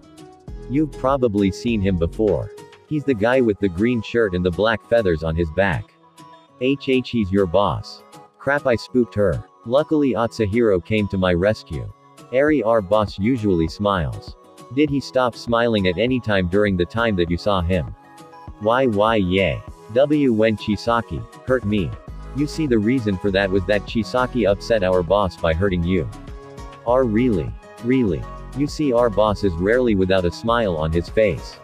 S1: You've probably seen him before. He's the guy with the green shirt and the black feathers on his back. He's your boss. Crap, I spooked her. Luckily Atsuhiro came to my rescue. Eri, our boss, usually smiles. Did he stop smiling at any time during the time that you saw him? Yeah. When Chisaki hurt me. You see, the reason for that was that Chisaki upset our boss by hurting you. Really? You see, our boss is rarely without a smile on his face.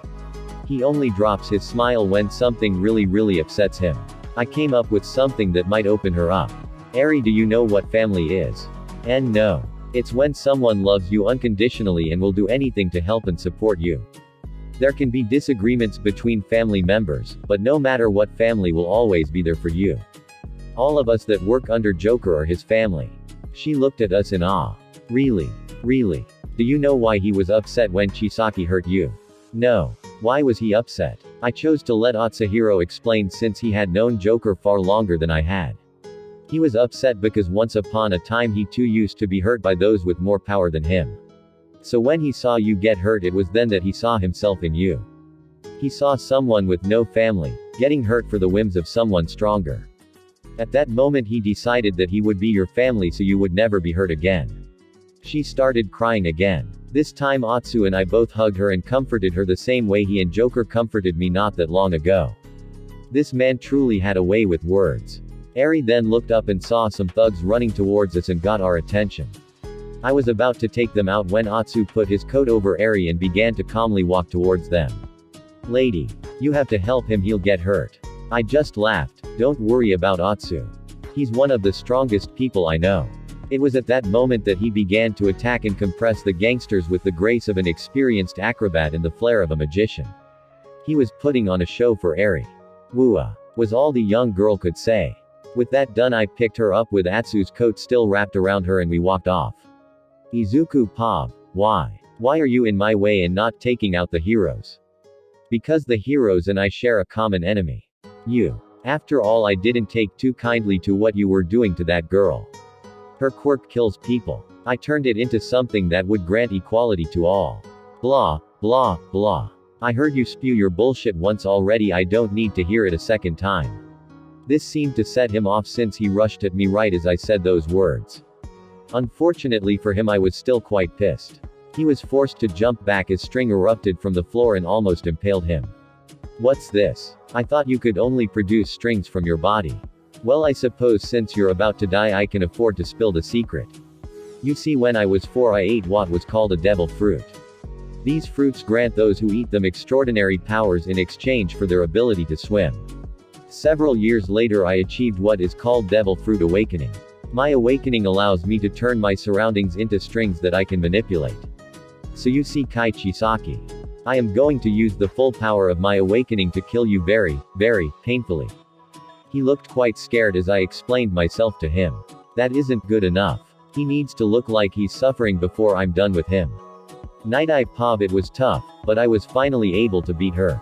S1: He only drops his smile when something really upsets him. I came up with something that might open her up. Eri, do you know what family is? No. It's when someone loves you unconditionally and will do anything to help and support you. There can be disagreements between family members, but no matter what, family will always be there for you. All of us that work under Joker are his family. She looked at us in awe. Really? Do you know why he was upset when Chisaki hurt you? No. Why was he upset? I chose to let Atsuhiro explain since he had known Joker far longer than I had. He was upset because once upon a time he too used to be hurt by those with more power than him. So when he saw you get hurt, it was then that he saw himself in you. He saw someone with no family, getting hurt for the whims of someone stronger. At that moment he decided that he would be your family so you would never be hurt again. She started crying again. This time Atsu and I both hugged her and comforted her the same way he and Joker comforted me not that long ago. This man truly had a way with words. Eri then looked up and saw some thugs running towards us and got our attention. I was about to take them out when Atsu put his coat over Eri and began to calmly walk towards them. Lady, you have to help him, he'll get hurt. I just laughed. Don't worry about Atsu. He's one of the strongest people I know. It was at that moment that he began to attack and compress the gangsters with the grace of an experienced acrobat and the flair of a magician. He was putting on a show for Eri. Wooa, was all the young girl could say. With that done, I picked her up with Atsu's coat still wrapped around her and we walked off. Izuku Pav, why? Why are you in my way and not taking out the heroes? Because the heroes and I share a common enemy. You. After all, I didn't take too kindly to what you were doing to that girl. Her quirk kills people. I turned it into something that would grant equality to all. Blah, blah, blah. I heard you spew your bullshit once already, I don't need to hear it a second time. This seemed to set him off since he rushed at me right as I said those words. Unfortunately for him, I was still quite pissed. He was forced to jump back as string erupted from the floor and almost impaled him. What's this? I thought you could only produce strings from your body. Well, I suppose since you're about to die I can afford to spill the secret. You see, when I was 4 I ate what was called a devil fruit. These fruits grant those who eat them extraordinary powers in exchange for their ability to swim. Several years later I achieved what is called Devil Fruit Awakening. My awakening allows me to turn my surroundings into strings that I can manipulate. So you see, Kai Chisaki, I am going to use the full power of my awakening to kill you very, very painfully. He looked quite scared as I explained myself to him. That isn't good enough. He needs to look like he's suffering before I'm done with him. Night-Eye Pav, it was tough, but I was finally able to beat her.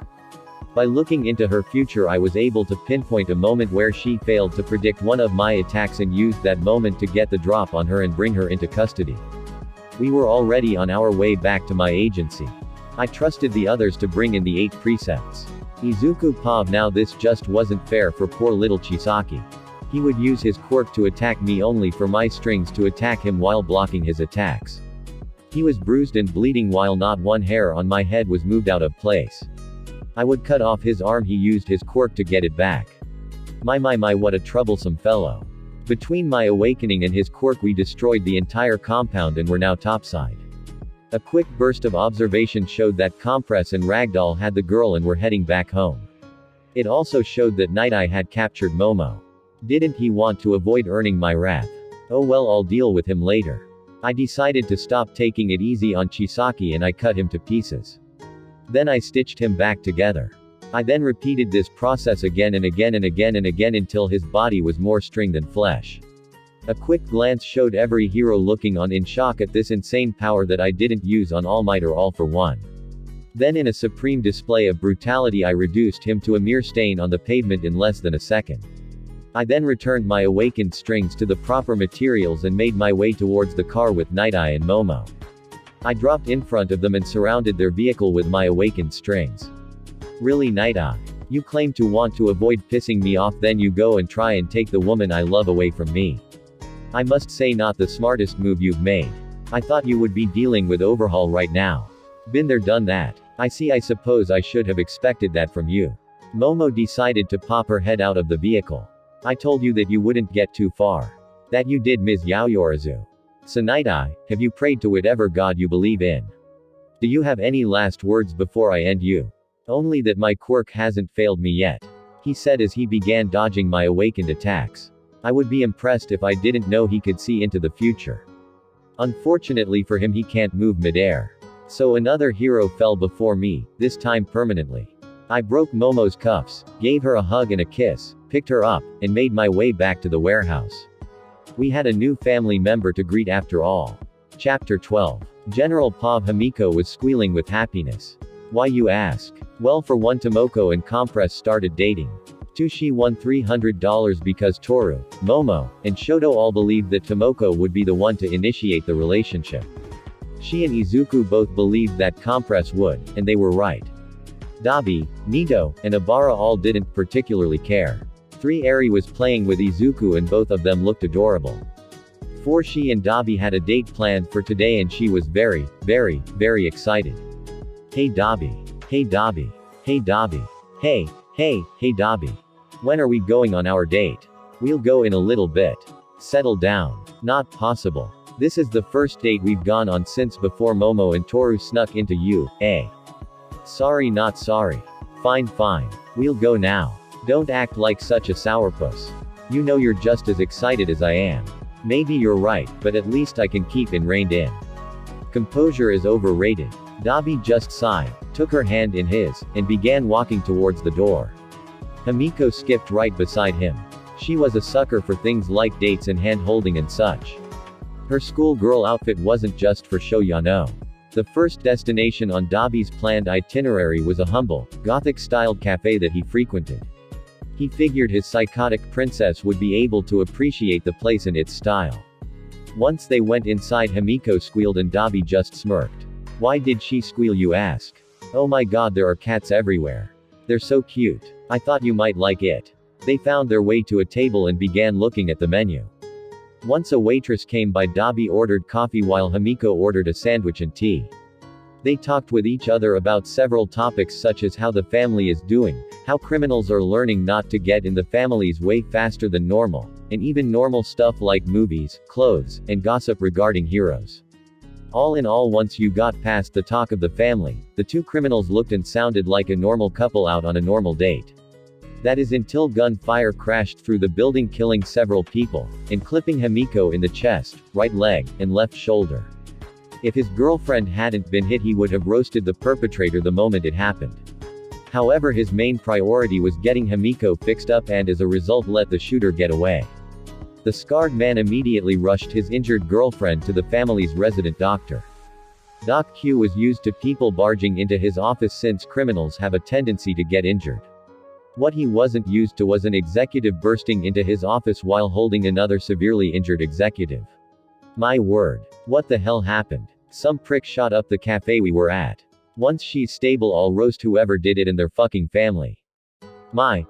S1: By looking into her future I was able to pinpoint a moment where she failed to predict one of my attacks and used that moment to get the drop on her and bring her into custody. We were already on our way back to my agency. I trusted the others to bring in the 8 precepts. Izuku Pov, now this just wasn't fair for poor little Chisaki. He would use his quirk to attack me only for my strings to attack him while blocking his attacks. He was bruised and bleeding while not one hair on my head was moved out of place. I would cut off his arm, he used his quirk to get it back. My, what a troublesome fellow. Between my awakening and his quirk we destroyed the entire compound and were now topside. A quick burst of observation showed that Compress and Ragdoll had the girl and were heading back home. It also showed that Night Eye had captured Momo. Didn't he want to avoid earning my wrath? Oh well, I'll deal with him later. I decided to stop taking it easy on Chisaki and I cut him to pieces. Then I stitched him back together. I then repeated this process again and again and again and again until his body was more string than flesh. A quick glance showed every hero looking on in shock at this insane power that I didn't use on All Might or All for One. Then in a supreme display of brutality I reduced him to a mere stain on the pavement in less than a second. I then returned my awakened strings to the proper materials and made my way towards the car with Night Eye and Momo. I dropped in front of them and surrounded their vehicle with my awakened strings. Really, Night Eye? You claim to want to avoid pissing me off, then you go and try and take the woman I love away from me. I must say, not the smartest move you've made. I thought you would be dealing with Overhaul right now. Been there, done that. I see, I suppose I should have expected that from you. Momo decided to pop her head out of the vehicle. I told you that you wouldn't get too far. That you did, Ms. Yaoyorizu. So Night Eye, have you prayed to whatever god you believe in? Do you have any last words before I end you? Only that my quirk hasn't failed me yet, he said as he began dodging my awakened attacks. I would be impressed if I didn't know he could see into the future. Unfortunately for him, he can't move midair. So another hero fell before me, this time permanently. I broke Momo's cuffs, gave her a hug and a kiss, picked her up, and made my way back to the warehouse. We had a new family member to greet after all. Chapter 12. General Pov Himiko was squealing with happiness. Why, you ask? Well, for one, Tomoko and Compress started dating. 2, she won $300 because Toru, Momo, and Shoto all believed that Tomoko would be the one to initiate the relationship. She and Izuku both believed that Compress would, and they were right. Dabi, Nito, and Abara all didn't particularly care. 3, Eri was playing with Izuku and both of them looked adorable. 4, she and Dabi had a date planned for today and she was very, very excited. Hey Dabi. Hey Dabi. Hey Dabi. Hey Dabi. When are we going on our date? We'll go in a little bit. Settle down. Not possible. This is the first date we've gone on since before Momo and Toru snuck into you, eh? Sorry, not sorry. Fine. We'll go now. Don't act like such a sourpuss. You know you're just as excited as I am. Maybe you're right, but at least I can keep it reined in. Composure is overrated. Dabi just sighed, took her hand in his, and began walking towards the door. Himiko skipped right beside him. She was a sucker for things like dates and hand-holding and such. Her schoolgirl outfit wasn't just for show, ya know. The first destination on Dabi's planned itinerary was a humble, Gothic-styled cafe that he frequented. He figured his psychotic princess would be able to appreciate the place and its style. Once they went inside, Himiko squealed and Dabi just smirked. Why did she squeal, you ask? Oh my god, there are cats everywhere. They're so cute. I thought you might like it. They found their way to a table and began looking at the menu. Once a waitress came by, Dabi ordered coffee while Himiko ordered a sandwich and tea. They talked with each other about several topics such as how the family is doing, how criminals are learning not to get in the family's way faster than normal, and even normal stuff like movies, clothes, and gossip regarding heroes. All in all, once you got past the talk of the family, the two criminals looked and sounded like a normal couple out on a normal date. That is until gunfire crashed through the building, killing several people, and clipping Himiko in the chest, right leg, and left shoulder. If his girlfriend hadn't been hit, he would have roasted the perpetrator the moment it happened. However, his main priority was getting Himiko fixed up and as a result let the shooter get away. The scarred man immediately rushed his injured girlfriend to the family's resident doctor. Doc Q was used to people barging into his office since criminals have a tendency to get injured. What he wasn't used to was an executive bursting into his office while holding another severely injured executive. My word. What the hell happened? Some prick shot up the cafe we were at. Once she's stable, I'll roast whoever did it and their fucking family. My,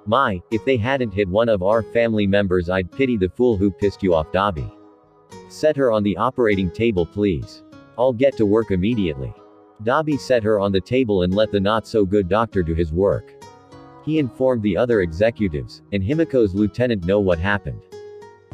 S1: if they hadn't hit one of our family members, I'd pity the fool who pissed you off, Dobby. Set her on the operating table, please. I'll get to work immediately. Dobby set her on the table and let the not-so-good doctor do his work. He informed the other executives, and Himiko's lieutenant know what happened.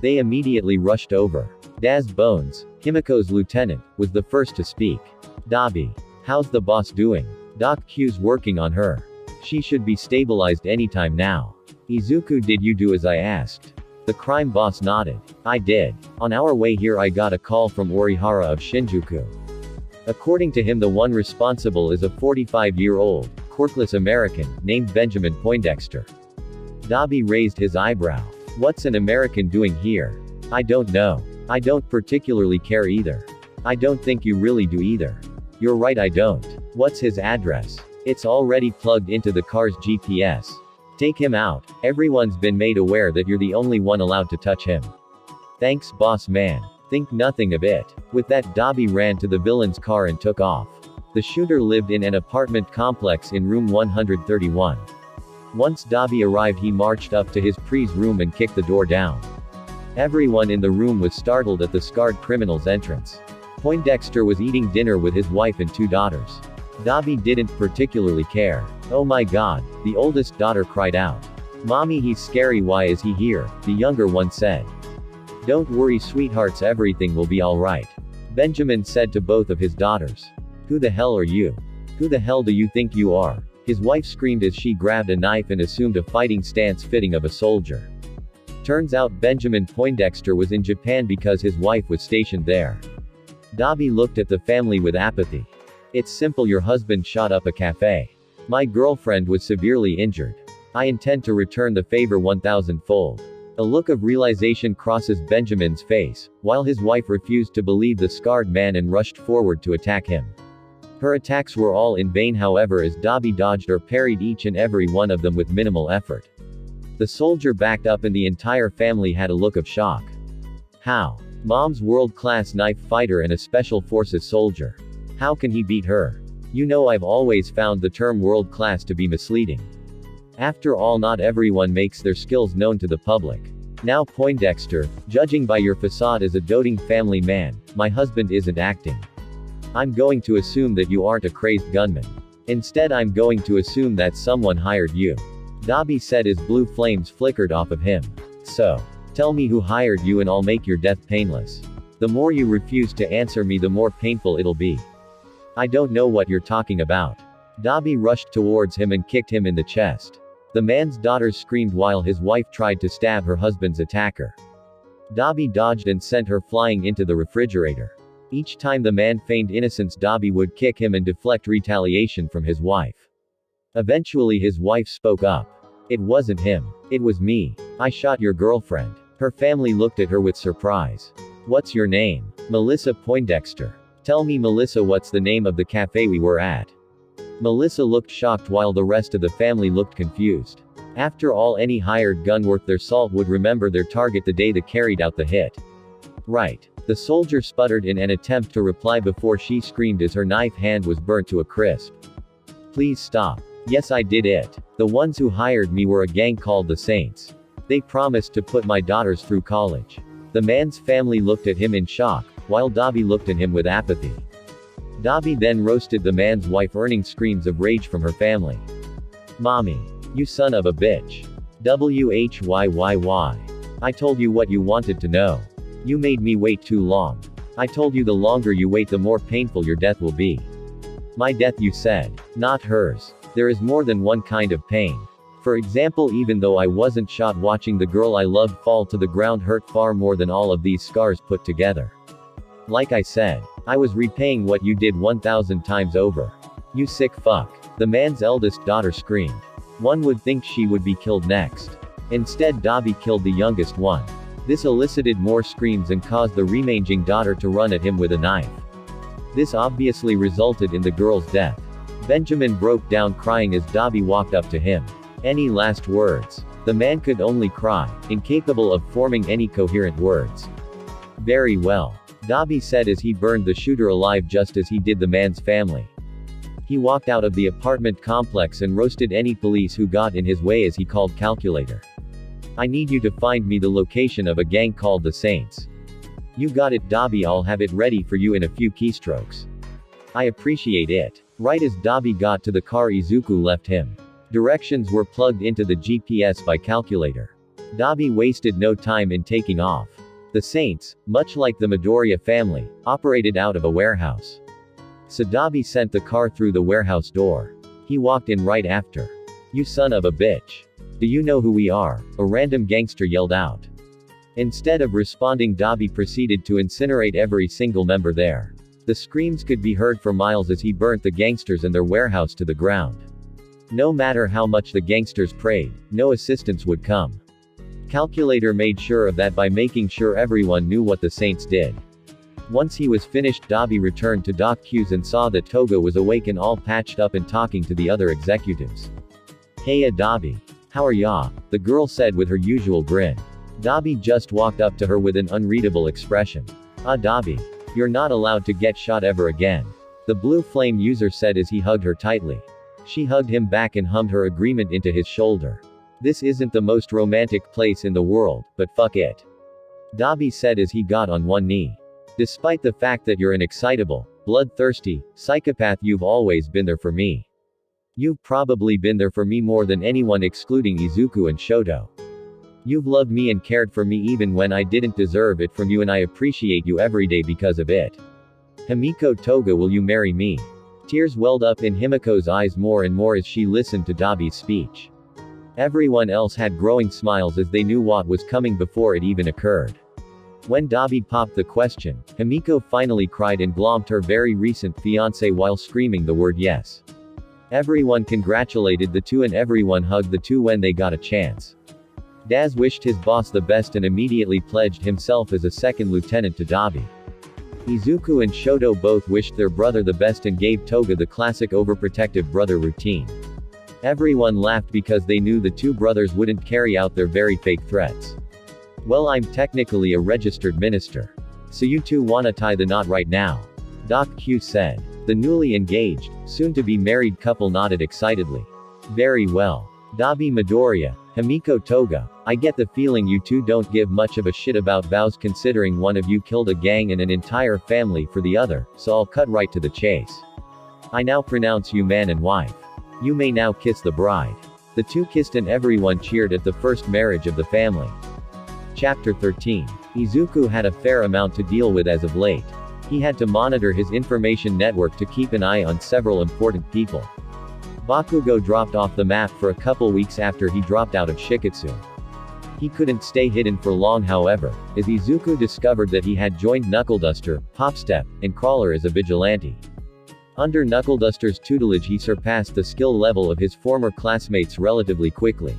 S1: They immediately rushed over. Daz Bones, Himiko's lieutenant, was the first to speak. Dobby. How's the boss doing? Doc Q's working on her. She should be stabilized anytime now. Izuku, did you do as I asked? The crime boss nodded. I did. On our way here I got a call from Orihara of Shinjuku. According to him, the one responsible is a 45-year-old, quirkless American, named Benjamin Poindexter. Dobby raised his eyebrow. What's an American doing here? I don't know. I don't particularly care either. I don't think you really do either. You're right, I don't. What's his address? It's already plugged into the car's GPS. Take him out. Everyone's been made aware that you're the only one allowed to touch him. Thanks, boss man. Think nothing of it. With that, Dobby ran to the villain's car and took off. The shooter lived in an apartment complex in room 131. Once Dobby arrived, he marched up to his pre's room and kicked the door down. Everyone in the room was startled at the scarred criminal's entrance. Poindexter was eating dinner with his wife and 2 daughters. Dobby didn't particularly care. Oh my god, the oldest daughter cried out. Mommy, he's scary, why is he here? The younger one said. Don't worry, sweethearts, everything will be alright. Benjamin said to both of his daughters. Who the hell are you? Who the hell do you think you are? His wife screamed as she grabbed a knife and assumed a fighting stance fitting of a soldier. Turns out Benjamin Poindexter was in Japan because his wife was stationed there. Dobby looked at the family with apathy. It's simple, your husband shot up a cafe. My girlfriend was severely injured. I intend to return the favor 1,000-fold. A look of realization crosses Benjamin's face, while his wife refused to believe the scarred man and rushed forward to attack him. Her attacks were all in vain, however, as Dobby dodged or parried each and every one of them with minimal effort. The soldier backed up and the entire family had a look of shock. How? Mom's world-class knife fighter and a special forces soldier. How can he beat her? You know, I've always found the term world-class to be misleading. After all, not everyone makes their skills known to the public. Now Poindexter, judging by your facade as a doting family man, my husband isn't acting. I'm going to assume that you aren't a crazed gunman. Instead, I'm going to assume that someone hired you. Dobby said as blue flames flickered off of him. So, tell me who hired you and I'll make your death painless. The more you refuse to answer me, the more painful it'll be. I don't know what you're talking about. Dobby rushed towards him and kicked him in the chest. The man's daughters screamed while his wife tried to stab her husband's attacker. Dobby dodged and sent her flying into the refrigerator. Each time the man feigned innocence, Dobby would kick him and deflect retaliation from his wife. Eventually his wife spoke up. It wasn't him. It was me. I shot your girlfriend. Her family looked at her with surprise. What's your name? Melissa Poindexter. Tell me, Melissa, what's the name of the cafe we were at? Melissa looked shocked while the rest of the family looked confused. After all, any hired gun worth their salt would remember their target the day they carried out the hit. Right. The soldier sputtered in an attempt to reply before she screamed as her knife hand was burnt to a crisp. Please stop. Yes, I did it. The ones who hired me were a gang called the Saints. They promised to put my daughters through college. The man's family looked at him in shock, while Dobby looked at him with apathy. Dobby then roasted the man's wife, earning screams of rage from her family. Mommy. You son of a bitch. WHYYY. I told you what you wanted to know. You made me wait too long. I told you the longer you wait, the more painful your death will be. My death, you said. Not hers. There is more than one kind of pain. For example, even though I wasn't shot, watching the girl I loved fall to the ground hurt far more than all of these scars put together. Like I said, I was repaying what you did 1,000 times over. You sick fuck. The man's eldest daughter screamed. One would think she would be killed next. Instead, Dobby killed the youngest one. This elicited more screams and caused the remaining daughter to run at him with a knife. This obviously resulted in the girl's death. Benjamin broke down crying as Dobby walked up to him. Any last words? The man could only cry, incapable of forming any coherent words. Very well. Dabi said as he burned the shooter alive just as he did the man's family. He walked out of the apartment complex and roasted any police who got in his way as he called Calculator. I need you to find me the location of a gang called the Saints. You got it, Dabi, I'll have it ready for you in a few keystrokes. I appreciate it. Right as Dabi got to the car, Izuku left him. Directions were plugged into the GPS by Calculator. Dabi wasted no time in taking off. The Saints, much like the Midoriya family, operated out of a warehouse. So Dabi sent the car through the warehouse door. He walked in right after. You son of a bitch. Do you know who we are? A random gangster yelled out. Instead of responding, Dabi proceeded to incinerate every single member there. The screams could be heard for miles as he burnt the gangsters and their warehouse to the ground. No matter how much the gangsters prayed, no assistance would come. Calculator made sure of that by making sure everyone knew what the Saints did. Once he was finished, Dabi returned to Doc Q's and saw that Toga was awake and all patched up and talking to the other executives. Heya Dabi. How are ya? The girl said with her usual grin. Dabi just walked up to her with an unreadable expression. Ah Dabi. You're not allowed to get shot ever again. The blue flame user said as he hugged her tightly. She hugged him back and hummed her agreement into his shoulder. This isn't the most romantic place in the world, but fuck it. Dabi said as he got on one knee. Despite the fact that you're an excitable, bloodthirsty psychopath, you've always been there for me. You've probably been there for me more than anyone excluding Izuku and Shoto. You've loved me and cared for me even when I didn't deserve it from you, and I appreciate you every day because of it. Himiko Toga, will you marry me? Tears welled up in Himiko's eyes more and more as she listened to Dabi's speech. Everyone else had growing smiles as they knew what was coming before it even occurred. When Dabi popped the question, Himiko finally cried and glomped her very recent fiancé while screaming the word yes. Everyone congratulated the two and everyone hugged the two when they got a chance. Daz wished his boss the best and immediately pledged himself as a second lieutenant to Dabi. Izuku and Shoto both wished their brother the best and gave Toga the classic overprotective brother routine. Everyone laughed because they knew the two brothers wouldn't carry out their very fake threats. Well, I'm technically a registered minister. So you two wanna tie the knot right now? Doc Q said. The newly engaged, soon-to-be married couple nodded excitedly. Very well. Dabi Midoriya, Himiko Toga, I get the feeling you two don't give much of a shit about vows considering one of you killed a gang and an entire family for the other, so I'll cut right to the chase. I now pronounce you man and wife. You may now kiss the bride. The two kissed and everyone cheered at the first marriage of the family. Chapter 13. Izuku had a fair amount to deal with as of late. He had to monitor his information network to keep an eye on several important people. Bakugo dropped off the map for a couple weeks after he dropped out of Shiketsu. He couldn't stay hidden for long, however, as Izuku discovered that he had joined Knuckleduster, Popstep, and Crawler as a vigilante. Under Knuckleduster's tutelage, he surpassed the skill level of his former classmates relatively quickly.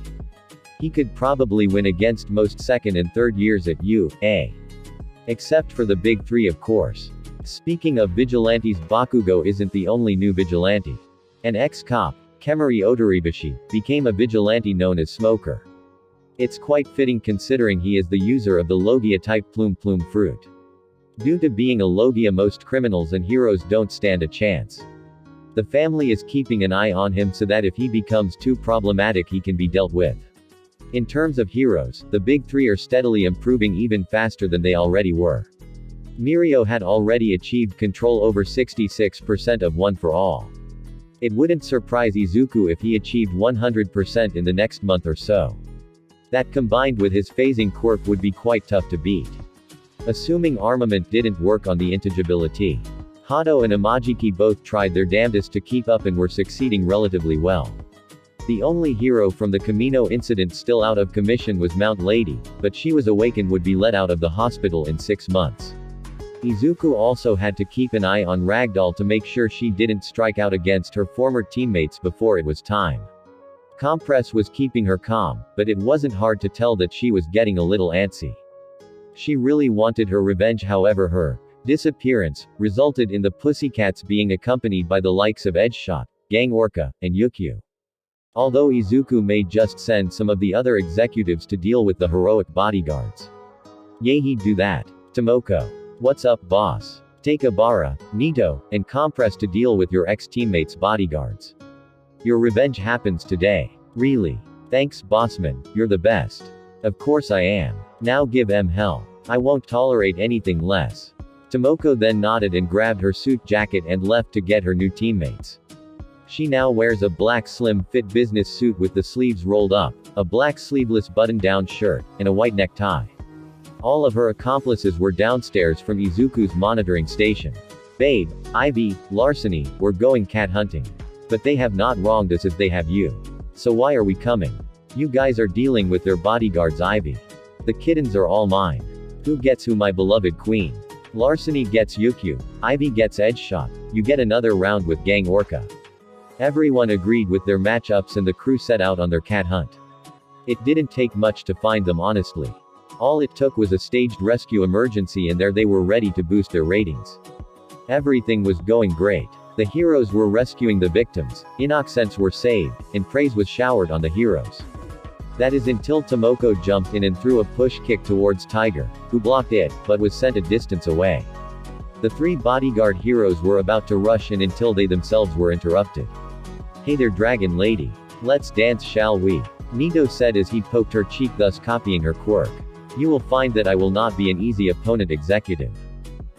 S1: He could probably win against most second and third years at UA. Except for the big three, of course. Speaking of vigilantes, Bakugo isn't the only new vigilante. An ex-cop, Kemari Otoribashi, became a vigilante known as Smoker. It's quite fitting considering he is the user of the Logia-type Plume fruit. Due to being a Logia, most criminals and heroes don't stand a chance. The family is keeping an eye on him so that if he becomes too problematic he can be dealt with. In terms of heroes, the big three are steadily improving even faster than they already were. Mirio had already achieved control over 66% of One for All. It wouldn't surprise Izuku if he achieved 100% in the next month or so. That combined with his phasing quirk would be quite tough to beat. Assuming armament didn't work on the intangibility. Hado and Imajiki both tried their damnedest to keep up and were succeeding relatively well. The only hero from the Camino incident still out of commission was Mount Lady, but she was awake and would be let out of the hospital in 6 months. Izuku also had to keep an eye on Ragdoll to make sure she didn't strike out against her former teammates before it was time. Compress was keeping her calm, but it wasn't hard to tell that she was getting a little antsy. She really wanted her revenge, however her disappearance resulted in the Pussycats being accompanied by the likes of Edgeshot, Gang Orca, and Yukio. Although Izuku may just send some of the other executives to deal with the heroic bodyguards. Yay, he'd do that. Tomoko. What's up, boss? Take Abara, Nito, and Compress to deal with your ex-teammates' bodyguards. Your revenge happens today. Really? Thanks, bossman, you're the best. Of course I am. Now give em hell. I won't tolerate anything less. Tomoko then nodded and grabbed her suit jacket and left to get her new teammates. She now wears a black slim-fit business suit with the sleeves rolled up, a black sleeveless button-down shirt, and a white necktie. All of her accomplices were downstairs from Izuku's monitoring station. Babe, Ivy, Larceny, we're going cat hunting. But they have not wronged us as they have you. So why are we coming? You guys are dealing with their bodyguards, Ivy. The kittens are all mine. Who gets who, my beloved queen? Larceny gets Yukio, Ivy gets Edgeshot, you get another round with Gang Orca. Everyone agreed with their matchups and the crew set out on their cat hunt. It didn't take much to find them, honestly. All it took was a staged rescue emergency and there they were ready to boost their ratings. Everything was going great. The heroes were rescuing the victims, innocents were saved, and praise was showered on the heroes. That is until Tomoko jumped in and threw a push kick towards Tiger, who blocked it, but was sent a distance away. The three bodyguard heroes were about to rush in until they themselves were interrupted. Hey there, dragon lady. Let's dance, shall we? Nito said as he poked her cheek, thus copying her quirk. You will find that I will not be an easy opponent, executive.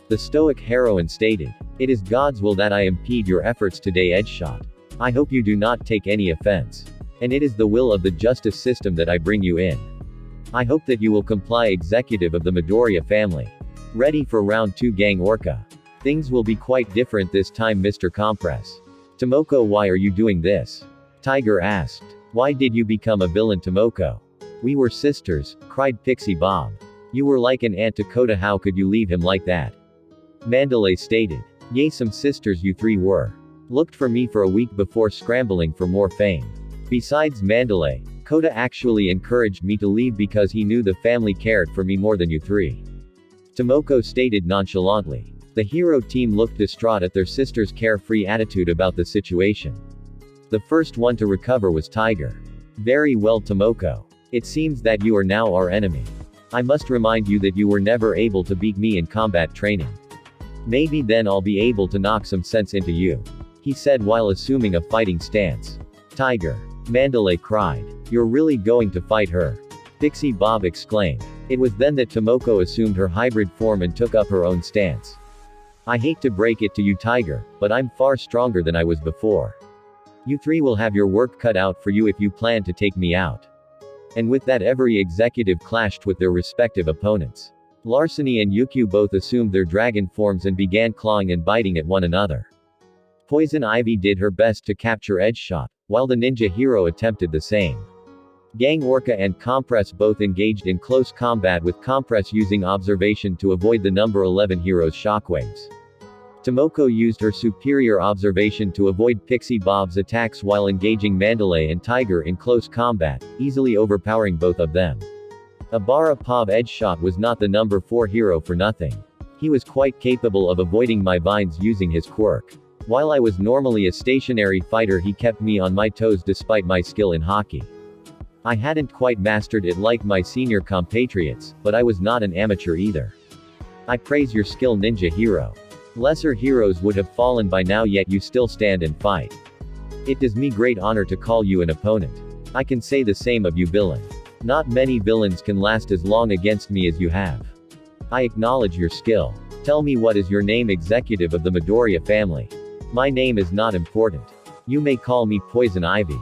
S1: The stoic heroine stated. It is God's will that I impede your efforts today, Edgeshot. I hope you do not take any offense. And it is the will of the justice system that I bring you in. I hope that you will comply, executive of the Midoriya family. Ready for round 2, Gang Orca. Things will be quite different this time, Mr. Compress. Tomoko, why are you doing this? Tiger asked. Why did you become a villain, Tomoko? We were sisters, cried Pixie Bob. You were like an aunt to Kota, how could you leave him like that? Mandalay stated. Yay, some sisters you three were. Looked for me for a week before scrambling for more fame. Besides Mandalay, Kota actually encouraged me to leave because he knew the family cared for me more than you three. Tomoko stated nonchalantly. The hero team looked distraught at their sister's carefree attitude about the situation. The first one to recover was Tiger. Very well, Tomoko. It seems that you are now our enemy. I must remind you that you were never able to beat me in combat training. Maybe then I'll be able to knock some sense into you, he said while assuming a fighting stance. Tiger. Mandalay cried. You're really going to fight her? Pixie Bob exclaimed. It was then that Tomoko assumed her hybrid form and took up her own stance. I hate to break it to you, Tiger, but I'm far stronger than I was before. You three will have your work cut out for you if you plan to take me out. And with that, every executive clashed with their respective opponents. Larceny and Yukio both assumed their dragon forms and began clawing and biting at one another. Poison Ivy did her best to capture Edgeshot, while the ninja hero attempted the same. Gang Orca and Compress both engaged in close combat, with Compress using observation to avoid the number 11 hero's shockwaves. Tomoko used her superior observation to avoid Pixie Bob's attacks while engaging Mandalay and Tiger in close combat, easily overpowering both of them. Abara Pav Edgeshot was not the number 4 hero for nothing. He was quite capable of avoiding my vines using his quirk. While I was normally a stationary fighter, he kept me on my toes despite my skill in hockey. I hadn't quite mastered it like my senior compatriots, but I was not an amateur either. I praise your skill, ninja hero. Lesser heroes would have fallen by now, yet you still stand and fight. It does me great honor to call you an opponent. I can say the same of you, villain. Not many villains can last as long against me as you have. I acknowledge your skill. Tell me, what is your name, executive of the Midoriya family? My name is not important. You may call me Poison Ivy.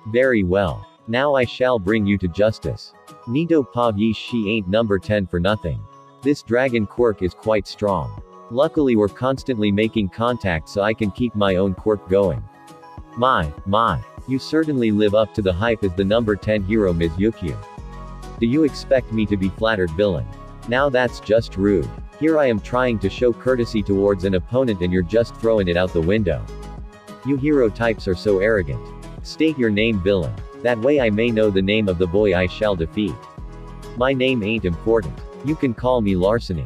S1: Very well. Now I shall bring you to justice. Nito Pav she ain't number 10 for nothing. This dragon quirk is quite strong. Luckily we're constantly making contact so I can keep my own quirk going. My. You certainly live up to the hype as the number 10 hero, Ms. Yukio. Do you expect me to be flattered, villain? Now that's just rude. Here I am trying to show courtesy towards an opponent and you're just throwing it out the window. You hero types are so arrogant. State your name, villain. That way I may know the name of the boy I shall defeat. My name ain't important. You can call me Larceny.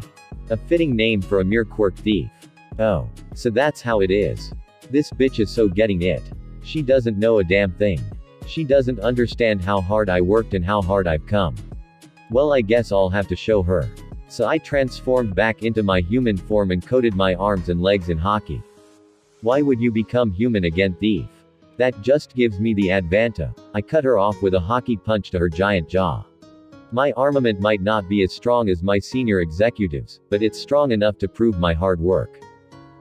S1: A fitting name for a mere quirk thief. Oh. So that's how it is. This bitch is so getting it. She doesn't know a damn thing. She doesn't understand how hard I worked and how hard I've come. Well, I guess I'll have to show her. So I transformed back into my human form and coated my arms and legs in haki. Why would you become human again, thief? That just gives me the advanta. I cut her off with a haki punch to her giant jaw. My armament might not be as strong as my senior executives, but it's strong enough to prove my hard work.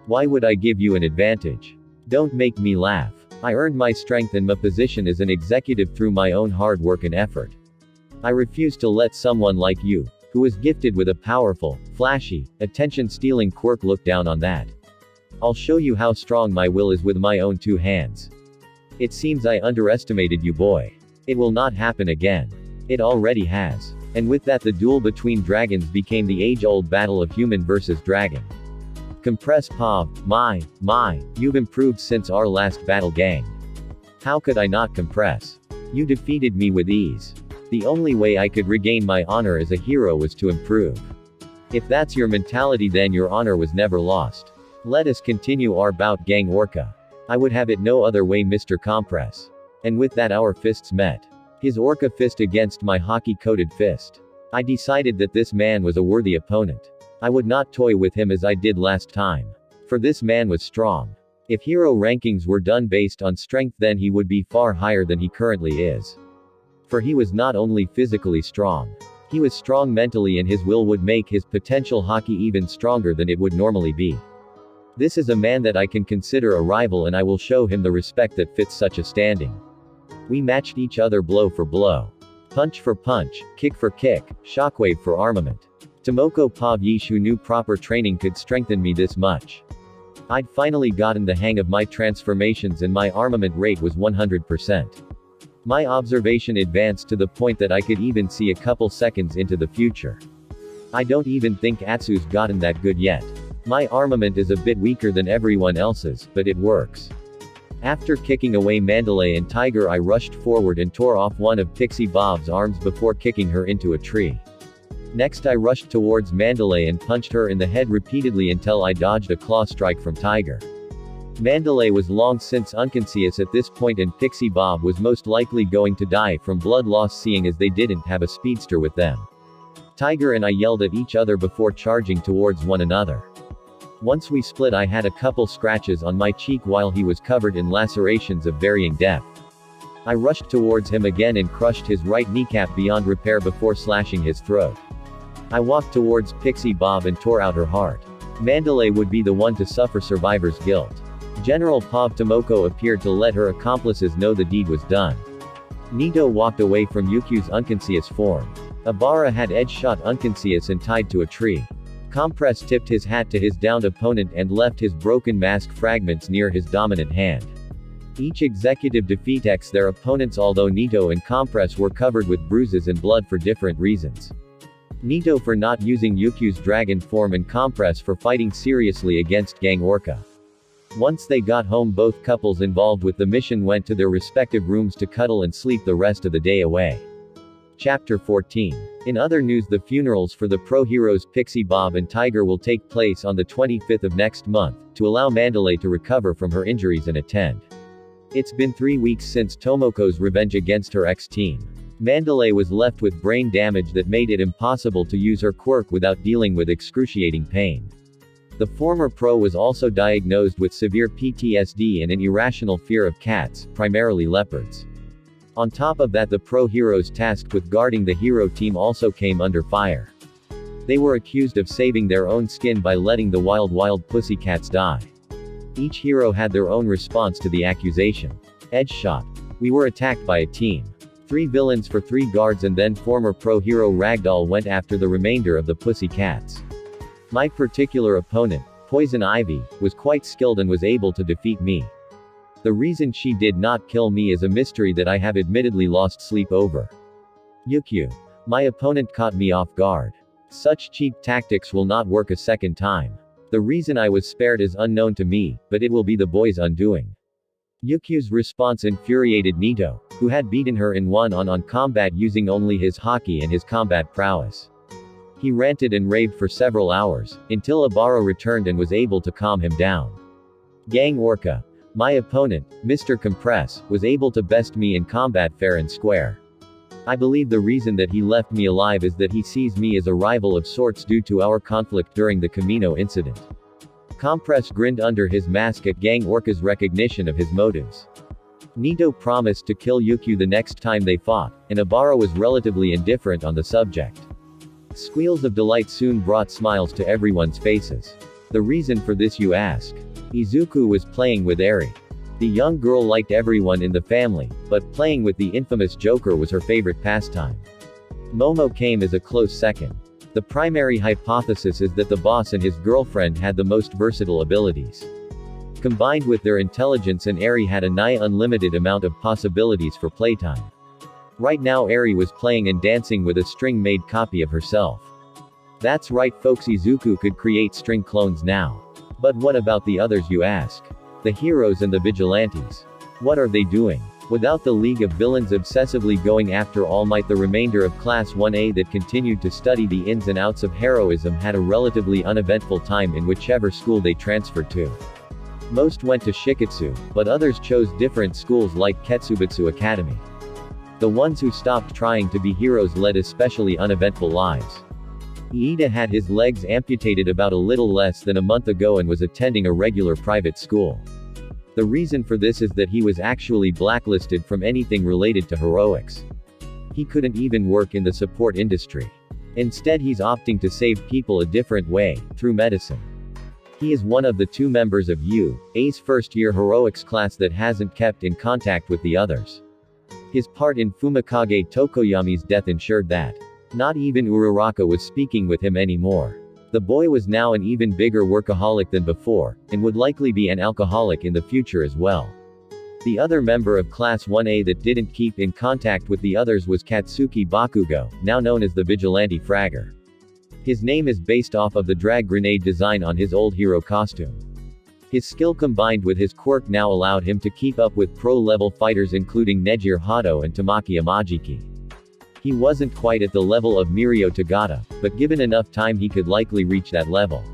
S1: Why would I give you an advantage? Don't make me laugh. I earned my strength and my position as an executive through my own hard work and effort. I refuse to let someone like you, who is gifted with a powerful, flashy, attention-stealing quirk, look down on that. I'll show you how strong my will is with my own 2 hands. It seems I underestimated you, boy. It will not happen again. It already has. And with that, the duel between dragons became the age-old battle of human versus dragon. Compress Pav, my, you've improved since our last battle, gang. How could I not compress? You defeated me with ease. The only way I could regain my honor as a hero was to improve. If that's your mentality, then your honor was never lost. Let us continue our bout, gang. Orca. I would have it no other way, Mr. Compress. And with that, our fists met. His orca fist against my haki-coated fist. I decided that this man was a worthy opponent. I would not toy with him as I did last time. For this man was strong. If hero rankings were done based on strength, then he would be far higher than he currently is. For he was not only physically strong. He was strong mentally, and his will would make his potential haki even stronger than it would normally be. This is a man that I can consider a rival, and I will show him the respect that fits such a standing. We matched each other blow for blow. Punch for punch, kick for kick, shockwave for armament. Tomoko Pav-Yish, who knew proper training, could strengthen me this much. I'd finally gotten the hang of my transformations, and my armament rate was 100%. My observation advanced to the point that I could even see a couple seconds into the future. I don't even think Atsu's gotten that good yet. My armament is a bit weaker than everyone else's, but it works. After kicking away Mandalay and Tiger, I rushed forward and tore off one of Pixie Bob's arms before kicking her into a tree. Next, I rushed towards Mandalay and punched her in the head repeatedly until I dodged a claw strike from Tiger. Mandalay was long since unconscious at this point, and Pixie Bob was most likely going to die from blood loss, seeing as they didn't have a speedster with them. Tiger and I yelled at each other before charging towards one another. Once we split, I had a couple scratches on my cheek while he was covered in lacerations of varying depth. I rushed towards him again and crushed his right kneecap beyond repair before slashing his throat. I walked towards Pixie Bob and tore out her heart. Mandalay would be the one to suffer survivor's guilt. General Pav Tomoko appeared to let her accomplices know the deed was done. Nito walked away from Yukyu's unconscious form. Abara had edge shot unconscious and tied to a tree. Compress tipped his hat to his downed opponent and left his broken mask fragments near his dominant hand. Each executive defeats their opponents, although Nito and Compress were covered with bruises and blood for different reasons. Nito for not using Yukyu's dragon form, and Compress for fighting seriously against Gang Orca. Once they got home, both couples involved with the mission went to their respective rooms to cuddle and sleep the rest of the day away. Chapter 14. In other news, the funerals for the pro heroes Pixie Bob and Tiger will take place on the 25th of next month, to allow Mandalay to recover from her injuries and attend. It's been 3 weeks since Tomoko's revenge against her ex-team. Mandalay was left with brain damage that made it impossible to use her quirk without dealing with excruciating pain. The former pro was also diagnosed with severe PTSD and an irrational fear of cats, primarily leopards. On top of that, the pro heroes tasked with guarding the hero team also came under fire. They were accused of saving their own skin by letting the wild pussycats die. Each hero had their own response to the accusation. Edge shot. We were attacked by a team. 3 villains for 3 guards, and then former pro hero Ragdoll went after the remainder of the pussycats. My particular opponent, Poison Ivy, was quite skilled and was able to defeat me. The reason she did not kill me is a mystery that I have admittedly lost sleep over. Yukyu. My opponent caught me off guard. Such cheap tactics will not work a second time. The reason I was spared is unknown to me, but it will be the boy's undoing. Yukyu's response infuriated Nito, who had beaten her in one-on-one combat using only his haki and his combat prowess. He ranted and raved for several hours, until Abara returned and was able to calm him down. Gang Orca. My opponent, Mr. Compress, was able to best me in combat fair and square. I believe the reason that he left me alive is that he sees me as a rival of sorts due to our conflict during the Camino incident. Compress grinned under his mask at Gang Orca's recognition of his motives. Nito promised to kill Yukio the next time they fought, and Ibara was relatively indifferent on the subject. Squeals of delight soon brought smiles to everyone's faces. The reason for this, you ask? Izuku was playing with Eri. The young girl liked everyone in the family, but playing with the infamous Joker was her favorite pastime. Momo came as a close second. The primary hypothesis is that the boss and his girlfriend had the most versatile abilities. Combined with their intelligence, and Eri had a nigh unlimited amount of possibilities for playtime. Right now Eri was playing and dancing with a string-made copy of herself. That's right folks, Izuku could create string clones now. But what about the others, you ask? The heroes and the vigilantes. What are they doing? Without the League of Villains obsessively going after All Might, the remainder of Class 1A that continued to study the ins and outs of heroism had a relatively uneventful time in whichever school they transferred to. Most went to Shiketsu, but others chose different schools like Ketsubutsu Academy. The ones who stopped trying to be heroes led especially uneventful lives. Iida had his legs amputated about a little less than a month ago and was attending a regular private school. The reason for this is that he was actually blacklisted from anything related to heroics. He couldn't even work in the support industry. Instead, he's opting to save people a different way, through medicine. He is one of the 2 members of UA's first-year heroics class that hasn't kept in contact with the others. His part in Fumikage Tokoyami's death ensured that not even Uraraka was speaking with him anymore. The boy was now an even bigger workaholic than before, and would likely be an alcoholic in the future as well. The other member of Class 1A that didn't keep in contact with the others was Katsuki Bakugo, now known as the Vigilante Fragger. His name is based off of the drag grenade design on his old hero costume. His skill combined with his quirk now allowed him to keep up with pro-level fighters including Nejiro Hato and Tamaki Amajiki. He wasn't quite at the level of Mirio Tagata, but given enough time he could likely reach that level.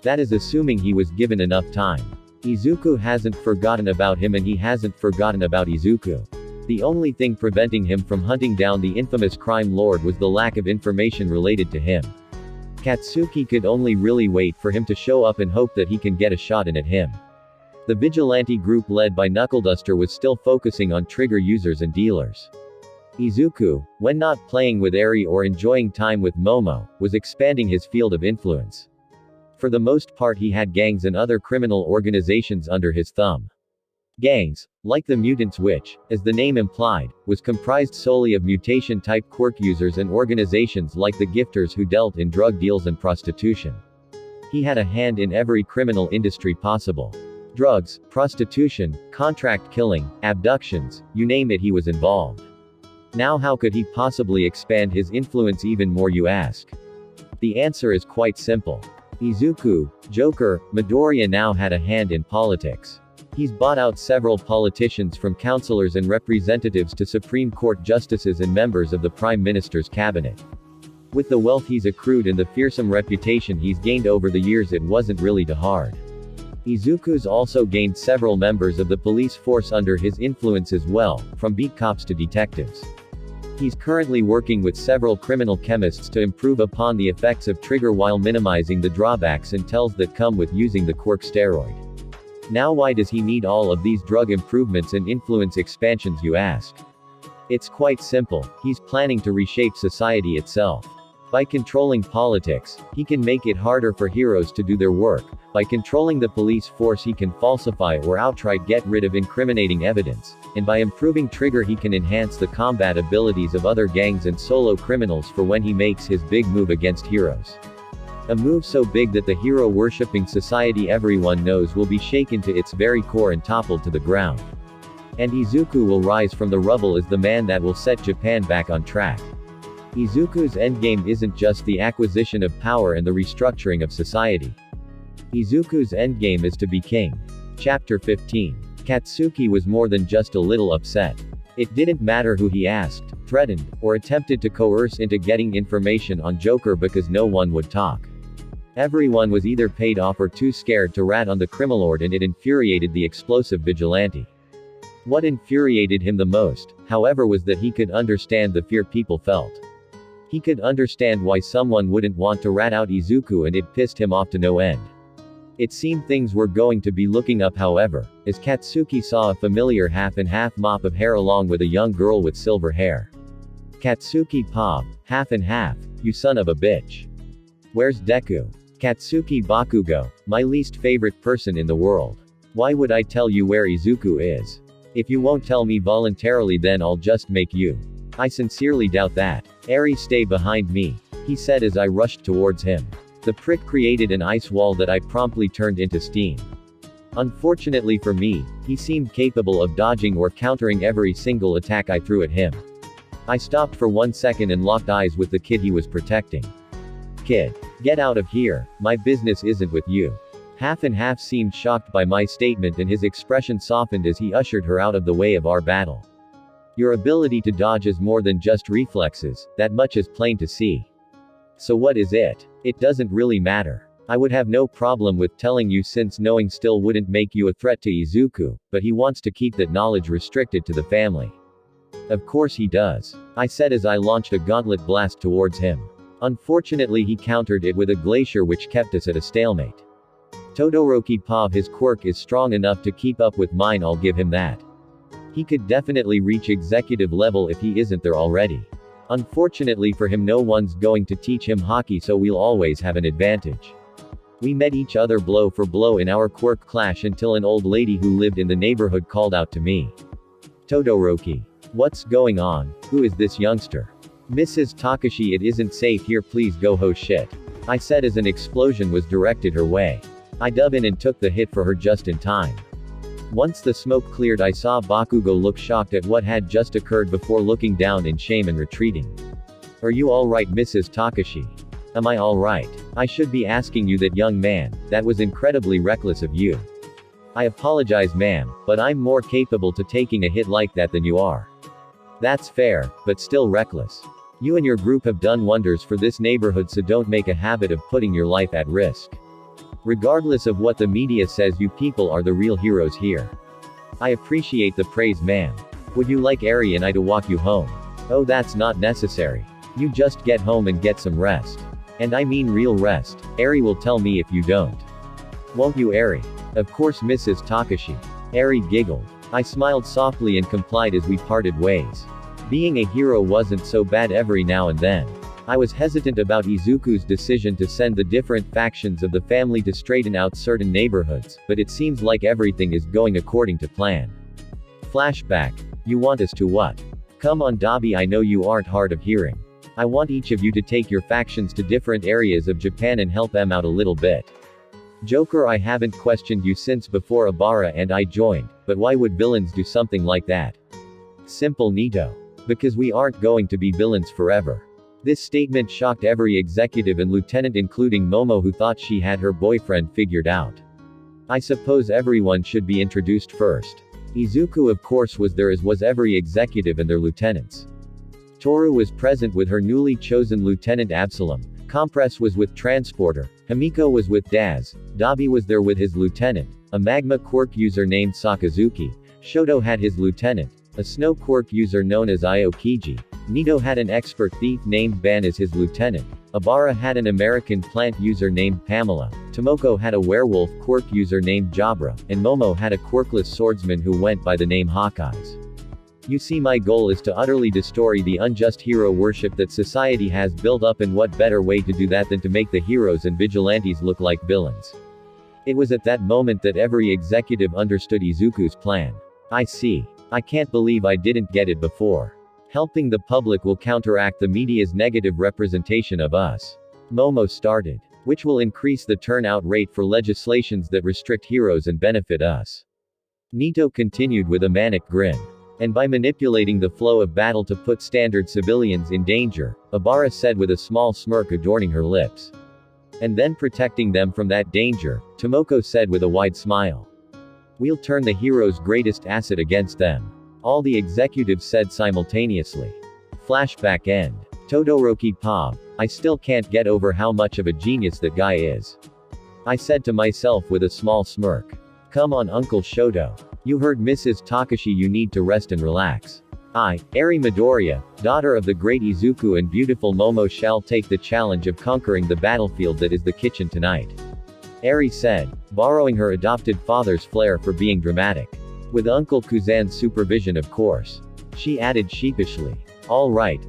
S1: That is assuming he was given enough time. Izuku hasn't forgotten about him and he hasn't forgotten about Izuku. The only thing preventing him from hunting down the infamous crime lord was the lack of information related to him. Katsuki could only really wait for him to show up and hope that he can get a shot in at him. The vigilante group led by Knuckleduster was still focusing on trigger users and dealers. Izuku, when not playing with Eri or enjoying time with Momo, was expanding his field of influence. For the most part he had gangs and other criminal organizations under his thumb. Gangs, like the Mutants which, as the name implied, was comprised solely of mutation-type quirk users, and organizations like the Gifters who dealt in drug deals and prostitution. He had a hand in every criminal industry possible. Drugs, prostitution, contract killing, abductions, you name it, he was involved. Now how could he possibly expand his influence even more, you ask? The answer is quite simple. Izuku, Joker, Midoriya now had a hand in politics. He's bought out several politicians, from councillors and representatives to Supreme Court justices and members of the Prime Minister's cabinet. With the wealth he's accrued and the fearsome reputation he's gained over the years, it wasn't really too hard. Izuku's also gained several members of the police force under his influence as well, from beat cops to detectives. He's currently working with several criminal chemists to improve upon the effects of trigger while minimizing the drawbacks and tells that come with using the quirk steroid. Now why does he need all of these drug improvements and influence expansions, you ask? It's quite simple, he's planning to reshape society itself. By controlling politics, he can make it harder for heroes to do their work. By controlling the police force he can falsify or outright get rid of incriminating evidence. And by improving Trigger he can enhance the combat abilities of other gangs and solo criminals for when he makes his big move against heroes. A move so big that the hero-worshipping society everyone knows will be shaken to its very core and toppled to the ground. And Izuku will rise from the rubble as the man that will set Japan back on track. Izuku's endgame isn't just the acquisition of power and the restructuring of society. Izuku's endgame is to be king. Chapter 15. Katsuki was more than just a little upset. It didn't matter who he asked, threatened, or attempted to coerce into getting information on Joker because no one would talk. Everyone was either paid off or too scared to rat on the criminalord, and it infuriated the explosive vigilante. What infuriated him the most, however, was that he could understand the fear people felt. He could understand why someone wouldn't want to rat out Izuku, and it pissed him off to no end. It seemed things were going to be looking up, however, as Katsuki saw a familiar half-and-half mop of hair along with a young girl with silver hair. Katsuki Pop, half and half, you son of a bitch. Where's Deku? Katsuki Bakugo, my least favorite person in the world. Why would I tell you where Izuku is? If you won't tell me voluntarily, then I'll just make you. I sincerely doubt that. Eri, stay behind me, he said as I rushed towards him. The prick created an ice wall that I promptly turned into steam. Unfortunately for me, he seemed capable of dodging or countering every single attack I threw at him. I stopped for 1 second and locked eyes with the kid he was protecting. Kid. Get out of here, my business isn't with you. Half and half seemed shocked by my statement, and his expression softened as he ushered her out of the way of our battle. Your ability to dodge is more than just reflexes, that much is plain to see. So what is it? It doesn't really matter. I would have no problem with telling you, since knowing still wouldn't make you a threat to Izuku, but he wants to keep that knowledge restricted to the family. Of course he does, I said as I launched a gauntlet blast towards him. Unfortunately, he countered it with a glacier, which kept us at a stalemate. Todoroki Pav, his quirk is strong enough to keep up with mine, I'll give him that. He could definitely reach executive level if he isn't there already. Unfortunately for him, no one's going to teach him hockey, so we'll always have an advantage. We met each other blow for blow in our quirk clash until an old lady who lived in the neighborhood called out to me. Todoroki. What's going on? Who is this youngster? Mrs. Takashi, it isn't safe here, please go ho shit, I said as an explosion was directed her way. I dove in and took the hit for her just in time. Once the smoke cleared, I saw Bakugo look shocked at what had just occurred before looking down in shame and retreating. Are you alright, Mrs. Takashi? Am I alright? I should be asking you that, young man. That was incredibly reckless of you. I apologize, ma'am, but I'm more capable to taking a hit like that than you are. That's fair, but still reckless. You and your group have done wonders for this neighborhood, so don't make a habit of putting your life at risk. Regardless of what the media says, you people are the real heroes here. I appreciate the praise, ma'am. Would you like Eri and I to walk you home? Oh, that's not necessary. You just get home and get some rest. And I mean real rest. Eri will tell me if you don't. Won't you, Eri? Of course, Mrs. Takashi. Eri giggled. I smiled softly and complied as we parted ways. Being a hero wasn't so bad every now and then. I was hesitant about Izuku's decision to send the different factions of the family to straighten out certain neighborhoods, but it seems like everything is going according to plan. Flashback. You want us to what? Come on, Dabi, I know you aren't hard of hearing. I want each of you to take your factions to different areas of Japan and help them out a little bit. Joker, I haven't questioned you since before Abara and I joined, but why would villains do something like that? Simple, Nito. Because we aren't going to be villains forever. This statement shocked every executive and lieutenant, including Momo, who thought she had her boyfriend figured out. I suppose everyone should be introduced first. Izuku, of course, was there, as was every executive and their lieutenants. Toru was present with her newly chosen lieutenant Absalom. Compress was with Transporter. Himiko was with Daz. Dabi was there with his lieutenant, a magma quirk user named Sakazuki. Shoto had his lieutenant, a snow quirk user known as Aokiji. Nito had an expert thief named Ban as his lieutenant. Abara had an American plant user named Pamela. Tomoko had a werewolf quirk user named Jabra, and Momo had a quirkless swordsman who went by the name Hawkeyes. You see, my goal is to utterly destroy the unjust hero worship that society has built up, and what better way to do that than to make the heroes and vigilantes look like villains? It was at that moment that every executive understood Izuku's plan. I see. I can't believe I didn't get it before. Helping the public will counteract the media's negative representation of us. Momo started. Which will increase the turnout rate for legislations that restrict heroes and benefit us. Nito continued with a manic grin. And by manipulating the flow of battle to put standard civilians in danger, Abara said with a small smirk adorning her lips. And then protecting them from that danger, Tomoko said with a wide smile. We'll turn the hero's greatest asset against them. All the executives said simultaneously. Flashback end. Todoroki Pop. I still can't get over how much of a genius that guy is. I said to myself with a small smirk. Come on, Uncle Shoto. You heard Mrs. Takashi, you need to rest and relax. I, Eri Midoriya, daughter of the great Izuku and beautiful Momo, shall take the challenge of conquering the battlefield that is the kitchen tonight. Eri said, borrowing her adopted father's flair for being dramatic. With Uncle Kuzan's supervision, of course. She added sheepishly. All right,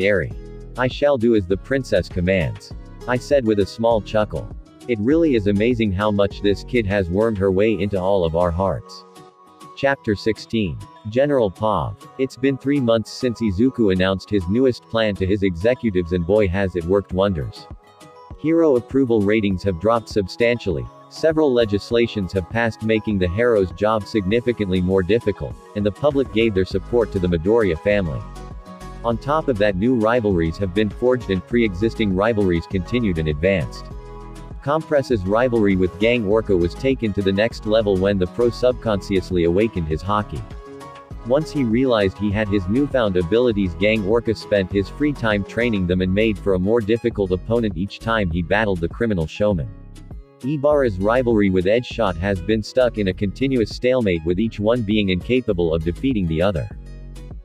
S1: Eri. I shall do as the princess commands. I said with a small chuckle. It really is amazing how much this kid has wormed her way into all of our hearts. Chapter 16. General Pav. It's been 3 months since Izuku announced his newest plan to his executives, and boy has it worked wonders. Hero approval ratings have dropped substantially, several legislations have passed making the hero's job significantly more difficult, and the public gave their support to the Midoriya family. On top of that, new rivalries have been forged and pre-existing rivalries continued and advanced. Compress's rivalry with Gang Orca was taken to the next level when the pro subconsciously awakened his haki. Once he realized he had his newfound abilities, Gang Orca spent his free time training them and made for a more difficult opponent each time he battled the criminal showman. Ibara's rivalry with Edgeshot has been stuck in a continuous stalemate, with each one being incapable of defeating the other.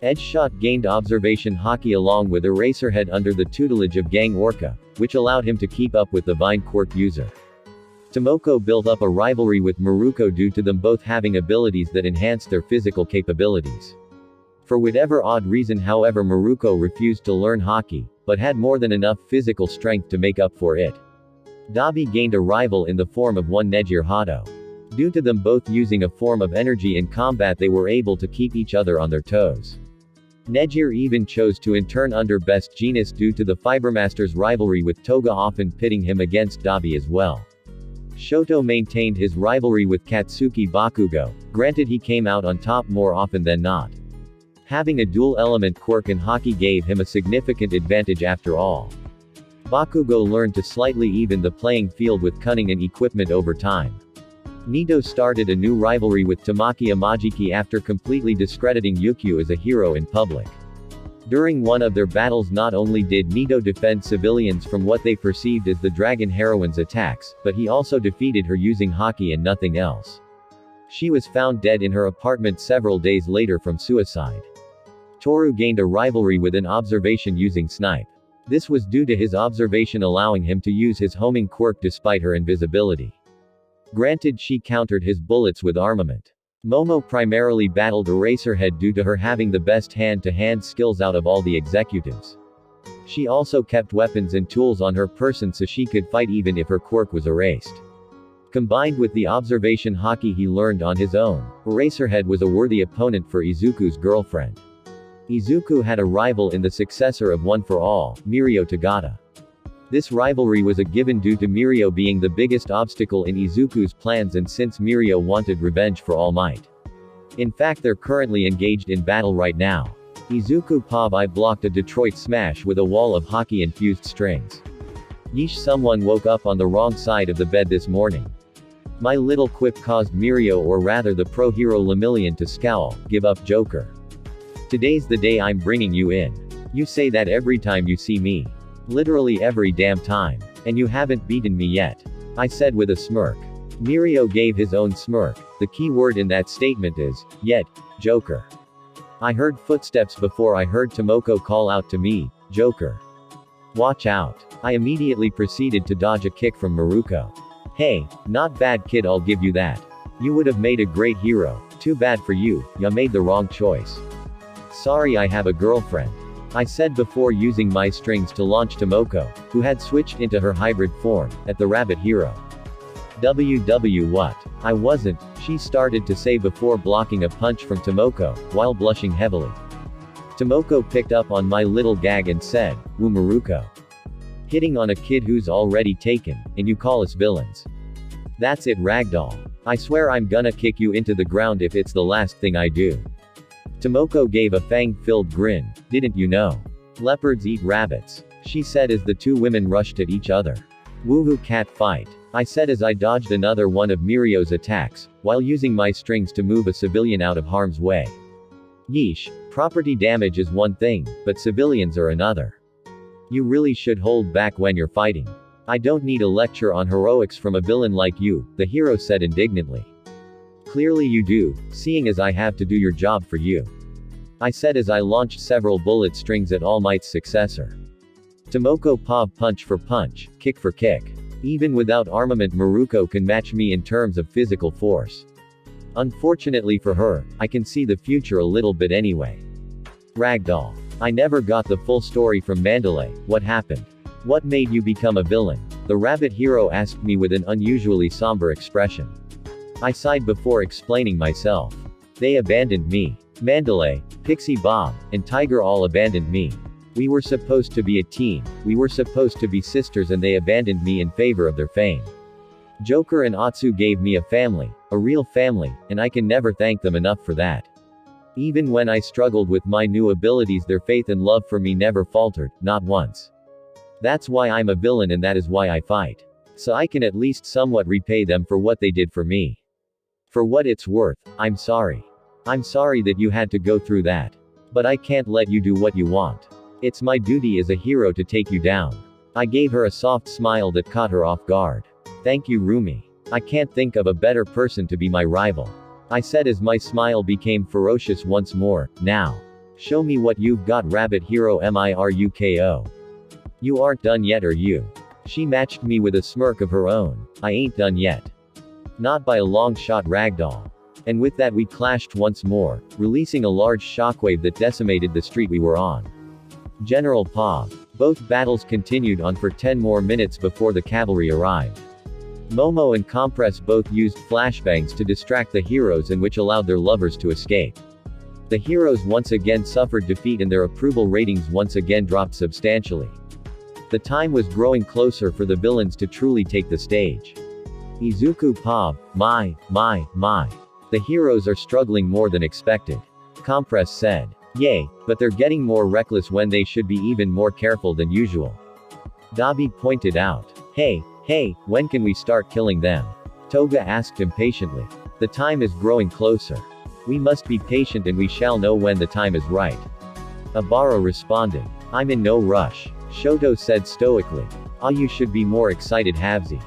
S1: Edgeshot gained observation haki along with Eraserhead under the tutelage of Gang Orca, which allowed him to keep up with the Vine Quirk user. Tomoko built up a rivalry with Maruko due to them both having abilities that enhanced their physical capabilities. For whatever odd reason, however, Maruko refused to learn haki, but had more than enough physical strength to make up for it. Dabi gained a rival in the form of one Nejire Hado. Due to them both using a form of energy in combat, they were able to keep each other on their toes. Nejire even chose to intern under Best Genus due to the Fibermaster's rivalry with Toga, often pitting him against Dabi as well. Shoto maintained his rivalry with Katsuki Bakugo, granted he came out on top more often than not. Having a dual-element quirk in haki gave him a significant advantage after all. Bakugo learned to slightly even the playing field with cunning and equipment over time. Nito started a new rivalry with Tamaki Amajiki after completely discrediting Yukio as a hero in public. During one of their battles, not only did Nito defend civilians from what they perceived as the dragon heroine's attacks, but he also defeated her using haki and nothing else. She was found dead in her apartment several days later from suicide. Toru gained a rivalry with an observation using snipe. This was due to his observation allowing him to use his homing quirk despite her invisibility. Granted, she countered his bullets with armament. Momo primarily battled Eraserhead due to her having the best hand-to-hand skills out of all the executives. She also kept weapons and tools on her person so she could fight even if her quirk was erased. Combined with the observation haki he learned on his own, Eraserhead was a worthy opponent for Izuku's girlfriend. Izuku had a rival in the successor of One for All, Mirio Tagata. This rivalry was a given due to Mirio being the biggest obstacle in Izuku's plans, and since Mirio wanted revenge for All Might. In fact, they're currently engaged in battle right now. Izuku Pav blocked a Detroit smash with a wall of haki-infused strings. Yeesh, someone woke up on the wrong side of the bed this morning. My little quip caused Mirio, or rather the pro-hero Lemillion, to scowl. Give up, Joker. Today's the day I'm bringing you in. You say that every time you see me. Literally every damn time. And you haven't beaten me yet. I said with a smirk. Mirio gave his own smirk. The key word in that statement is, yet, Joker. I heard footsteps before I heard Tomoko call out to me, Joker. Watch out. I immediately proceeded to dodge a kick from Maruko. Hey, not bad kid, I'll give you that. You would have made a great hero. Too bad for you, ya made the wrong choice. Sorry, I have a girlfriend. I said before using my strings to launch Tomoko, who had switched into her hybrid form, at the rabbit hero. What? I wasn't, she started to say before blocking a punch from Tomoko, while blushing heavily. Tomoko picked up on my little gag and said, "Woo, Maruko. Hitting on a kid who's already taken, and you call us villains. That's it, Ragdoll. I swear I'm gonna kick you into the ground if it's the last thing I do." Tomoko gave a fang-filled grin. Didn't you know? Leopards eat rabbits, she said as the two women rushed at each other. Woohoo, cat fight, I said as I dodged another one of Mirio's attacks, while using my strings to move a civilian out of harm's way. Yeesh, property damage is one thing, but civilians are another. You really should hold back when you're fighting. I don't need a lecture on heroics from a villain like you, the hero said indignantly. Clearly you do, seeing as I have to do your job for you. I said as I launched several bullet strings at All Might's successor. Tomoko Pav punch for punch, kick for kick. Even without armament Maruko can match me in terms of physical force. Unfortunately for her, I can see the future a little bit anyway. Ragdoll. I never got the full story from Mandalay. What happened? What made you become a villain? The rabbit hero asked me with an unusually somber expression. I sighed before explaining myself. They abandoned me. Mandalay, Pixie Bob, and Tiger all abandoned me. We were supposed to be a team, we were supposed to be sisters, and they abandoned me in favor of their fame. Joker and Atsu gave me a family, a real family, and I can never thank them enough for that. Even when I struggled with my new abilities, their faith and love for me never faltered, not once. That's why I'm a villain, and that is why I fight. So I can at least somewhat repay them for what they did for me. For what it's worth, I'm sorry. I'm sorry that you had to go through that. But I can't let you do what you want. It's my duty as a hero to take you down. I gave her a soft smile that caught her off guard. Thank you, Rumi. I can't think of a better person to be my rival. I said as my smile became ferocious once more. Now. Show me what you've got, rabbit hero Miruko. You aren't done yet, are you? She matched me with a smirk of her own. I ain't done yet. Not by a long shot, Ragdoll. And with that we clashed once more, releasing a large shockwave that decimated the street we were on. General Pav. Both battles continued on for 10 more minutes before the cavalry arrived. Momo and Compress both used flashbangs to distract the heroes, and which allowed their lovers to escape. The heroes once again suffered defeat and their approval ratings once again dropped substantially. The time was growing closer for the villains to truly take the stage. Izuku Pav, my. The heroes are struggling more than expected. Compress said. Yay, but they're getting more reckless when they should be even more careful than usual. Dabi pointed out. Hey, when can we start killing them? Toga asked impatiently. The time is growing closer. We must be patient and we shall know when the time is right. Abara responded. I'm in no rush. Shoto said stoically. You should be more excited, Havzi.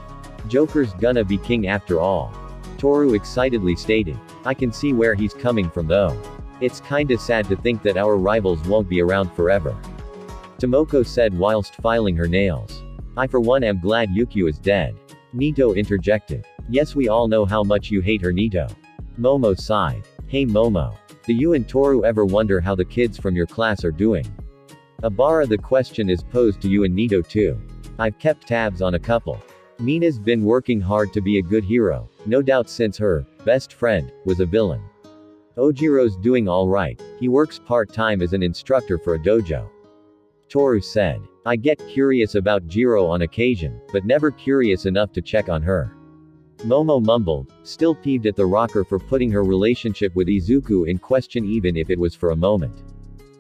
S1: Joker's gonna be king after all. Toru excitedly stated. I can see where he's coming from though. It's kinda sad to think that our rivals won't be around forever. Tomoko said whilst filing her nails. I for one am glad Yukio is dead. Nito interjected. Yes, we all know how much you hate her, Nito. Momo sighed. Hey Momo. Do you and Toru ever wonder how the kids from your class are doing? Abara, the question is posed to you and Nito too. I've kept tabs on a couple. Mina's been working hard to be a good hero, no doubt since her best friend was a villain. Ojiro's doing alright, he works part-time as an instructor for a dojo. Toru said. I get curious about Jiro on occasion, but never curious enough to check on her. Momo mumbled, still peeved at the rocker for putting her relationship with Izuku in question even if it was for a moment.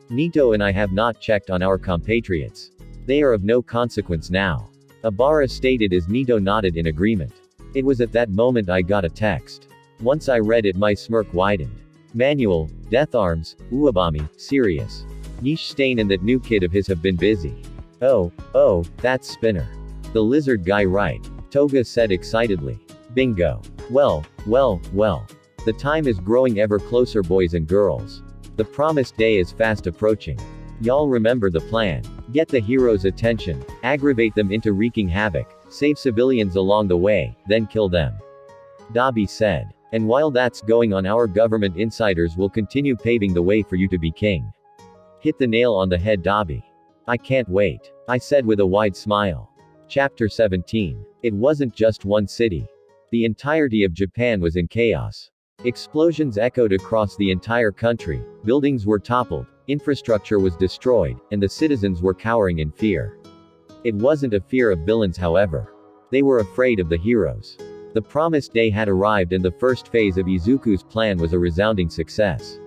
S1: Nito and I have not checked on our compatriots. They are of no consequence now. Abara stated as Nito nodded in agreement. It was at that moment I got a text. Once I read it, my smirk widened. Manual, Death Arms, Uabami, serious. Niche Stain and that new kid of his have been busy. Oh, that's Spinner. The lizard guy, right? Toga said excitedly. Bingo. Well. The time is growing ever closer, boys and girls. The promised day is fast approaching. Y'all remember the plan. Get the heroes' attention, aggravate them into wreaking havoc, save civilians along the way, then kill them. Dabi said. And while that's going on, our government insiders will continue paving the way for you to be king. Hit the nail on the head, Dabi. I can't wait. I said with a wide smile. Chapter 17. It wasn't just one city. The entirety of Japan was in chaos. Explosions echoed across the entire country, buildings were toppled, infrastructure was destroyed, and the citizens were cowering in fear. It wasn't a fear of villains, however. They were afraid of the heroes. The promised day had arrived and the first phase of Izuku's plan was a resounding success.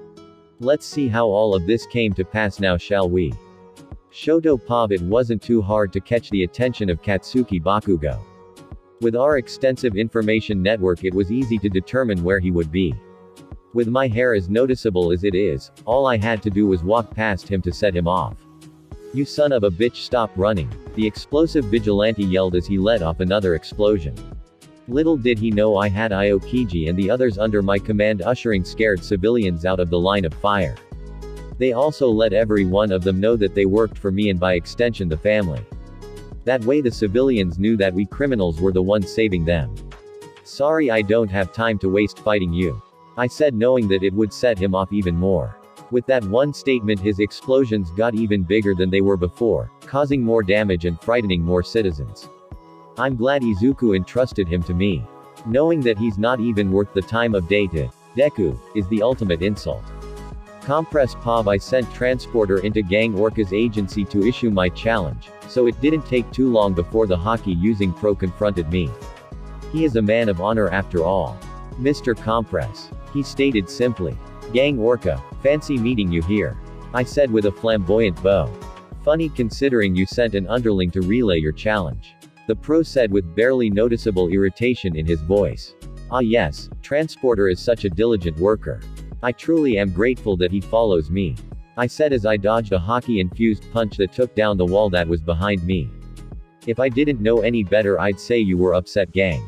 S1: Let's see how all of this came to pass now, shall we? Shoto Pav. It wasn't too hard to catch the attention of Katsuki Bakugo. With our extensive information network, it was easy to determine where he would be. With my hair as noticeable as it is, all I had to do was walk past him to set him off. You son of a bitch, stop running, the explosive vigilante yelled as he let off another explosion. Little did he know I had Aokiji and the others under my command ushering scared civilians out of the line of fire. They also let every one of them know that they worked for me and by extension the family. That way the civilians knew that we criminals were the ones saving them. Sorry, I don't have time to waste fighting you, I said, knowing that it would set him off even more. With that one statement his explosions got even bigger than they were before, causing more damage and frightening more citizens. I'm glad Izuku entrusted him to me. Knowing that he's not even worth the time of day to Deku is the ultimate insult. Compress Pov, I sent Transporter into Gang Orca's agency to issue my challenge, so it didn't take too long before the Haki using Pro confronted me. He is a man of honor after all. Mr. Compress, he stated simply. Gang Orca, fancy meeting you here, I said with a flamboyant bow. Funny considering you sent an underling to relay your challenge, the Pro said with barely noticeable irritation in his voice. Ah yes, Transporter is such a diligent worker. I truly am grateful that he follows me, I said as I dodged a Haki-infused punch that took down the wall that was behind me. If I didn't know any better I'd say you were upset, gang.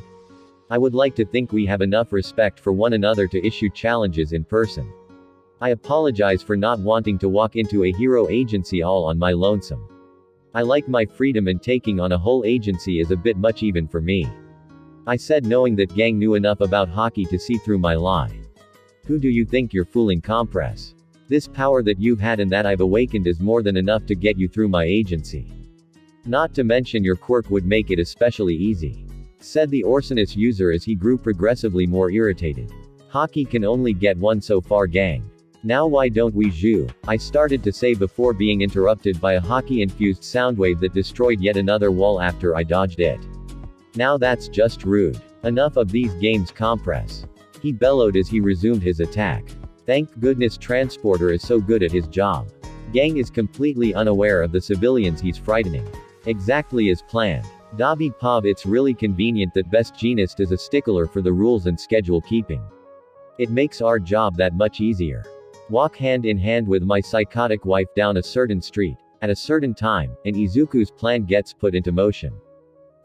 S1: I would like to think we have enough respect for one another to issue challenges in person. I apologize for not wanting to walk into a hero agency all on my lonesome. I like my freedom and taking on a whole agency is a bit much even for me, I said, knowing that gang knew enough about Haki to see through my lie. Who do you think you're fooling, Compress? This power that you've had and that I've awakened is more than enough to get you through my agency. Not to mention your quirk would make it especially easy, said the Orsinus user as he grew progressively more irritated. Haki can only get one so far, gang. Now why don't we Zhu? I started to say before being interrupted by a Haki-infused soundwave that destroyed yet another wall after I dodged it. Now that's just rude. Enough of these games, Compress, he bellowed as he resumed his attack. Thank goodness Transporter is so good at his job. Gang is completely unaware of the civilians he's frightening. Exactly as planned. Dabi Pov, it's really convenient that Best Jeanist is a stickler for the rules and schedule keeping. It makes our job that much easier. Walk hand in hand with my psychotic wife down a certain street, at a certain time, and Izuku's plan gets put into motion.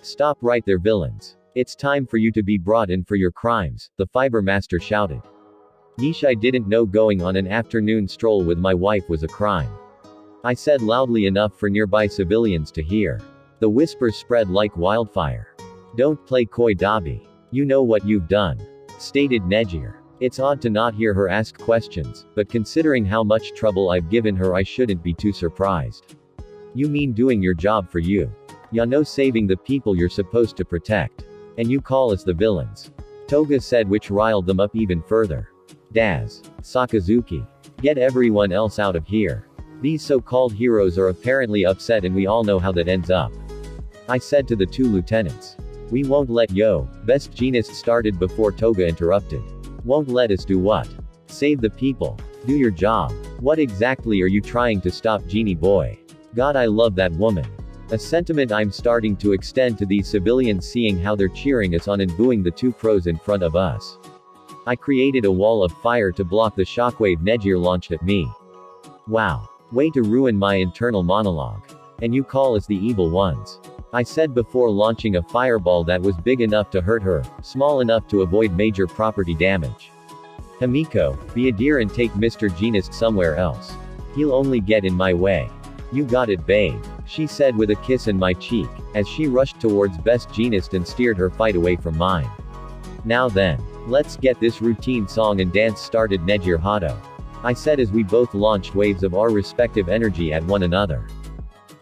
S1: Stop right there, villains. It's time for you to be brought in for your crimes, the Fiber Master shouted. Yeesh, I didn't know going on an afternoon stroll with my wife was a crime, I said loudly enough for nearby civilians to hear. The whispers spread like wildfire. Don't play coy, Dabi. You know what you've done, stated Nejir. It's odd to not hear her ask questions, but considering how much trouble I've given her I shouldn't be too surprised. You mean doing your job for you? Ya know, saving the people you're supposed to protect. And you call us the villains? Toga said, which riled them up even further. Daz. Sakazuki. Get everyone else out of here. These so-called heroes are apparently upset and we all know how that ends up, I said to the two lieutenants. We won't let yo. Best Jeanist started before Toga interrupted. Won't let us do what? Save the people. Do your job. What exactly are you trying to stop, Genie boy? God, I love that woman. A sentiment I'm starting to extend to these civilians, seeing how they're cheering us on and booing the two pros in front of us. I created a wall of fire to block the shockwave Nejir launched at me. Wow. Way to ruin my internal monologue. And you call us the evil ones, I said before launching a fireball that was big enough to hurt her, small enough to avoid major property damage. Himiko, be a dear and take Mr. Jeanist somewhere else. He'll only get in my way. You got it, babe, she said with a kiss on my cheek, as she rushed towards Best Jeanist and steered her fight away from mine. Now then, let's get this routine song and dance started, Nejir Hato, I said as we both launched waves of our respective energy at one another.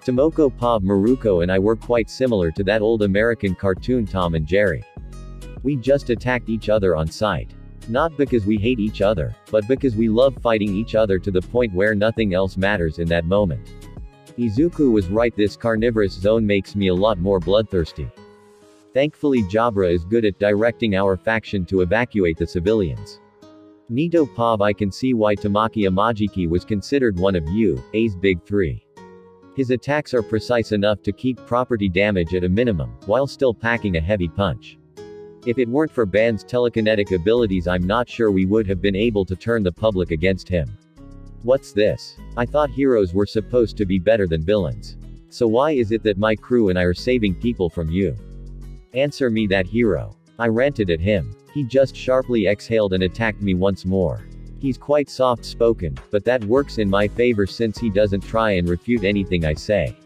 S1: Tomoko Pov Maruko and I were quite similar to that old American cartoon Tom and Jerry. We just attacked each other on sight. Not because we hate each other, but because we love fighting each other to the point where nothing else matters in that moment. Izuku was right, this carnivorous zone makes me a lot more bloodthirsty. Thankfully Jabra is good at directing our faction to evacuate the civilians. Nito Pov, I can see why Tamaki Amajiki was considered one of UA's big three. His attacks are precise enough to keep property damage at a minimum, while still packing a heavy punch. If it weren't for Ban's telekinetic abilities I'm not sure we would have been able to turn the public against him. What's this? I thought heroes were supposed to be better than villains. So why is it that my crew and I are saving people from you? Answer me that, hero. I ranted at him. He just sharply exhaled and attacked me once more. He's quite soft-spoken, but that works in my favor since he doesn't try and refute anything I say.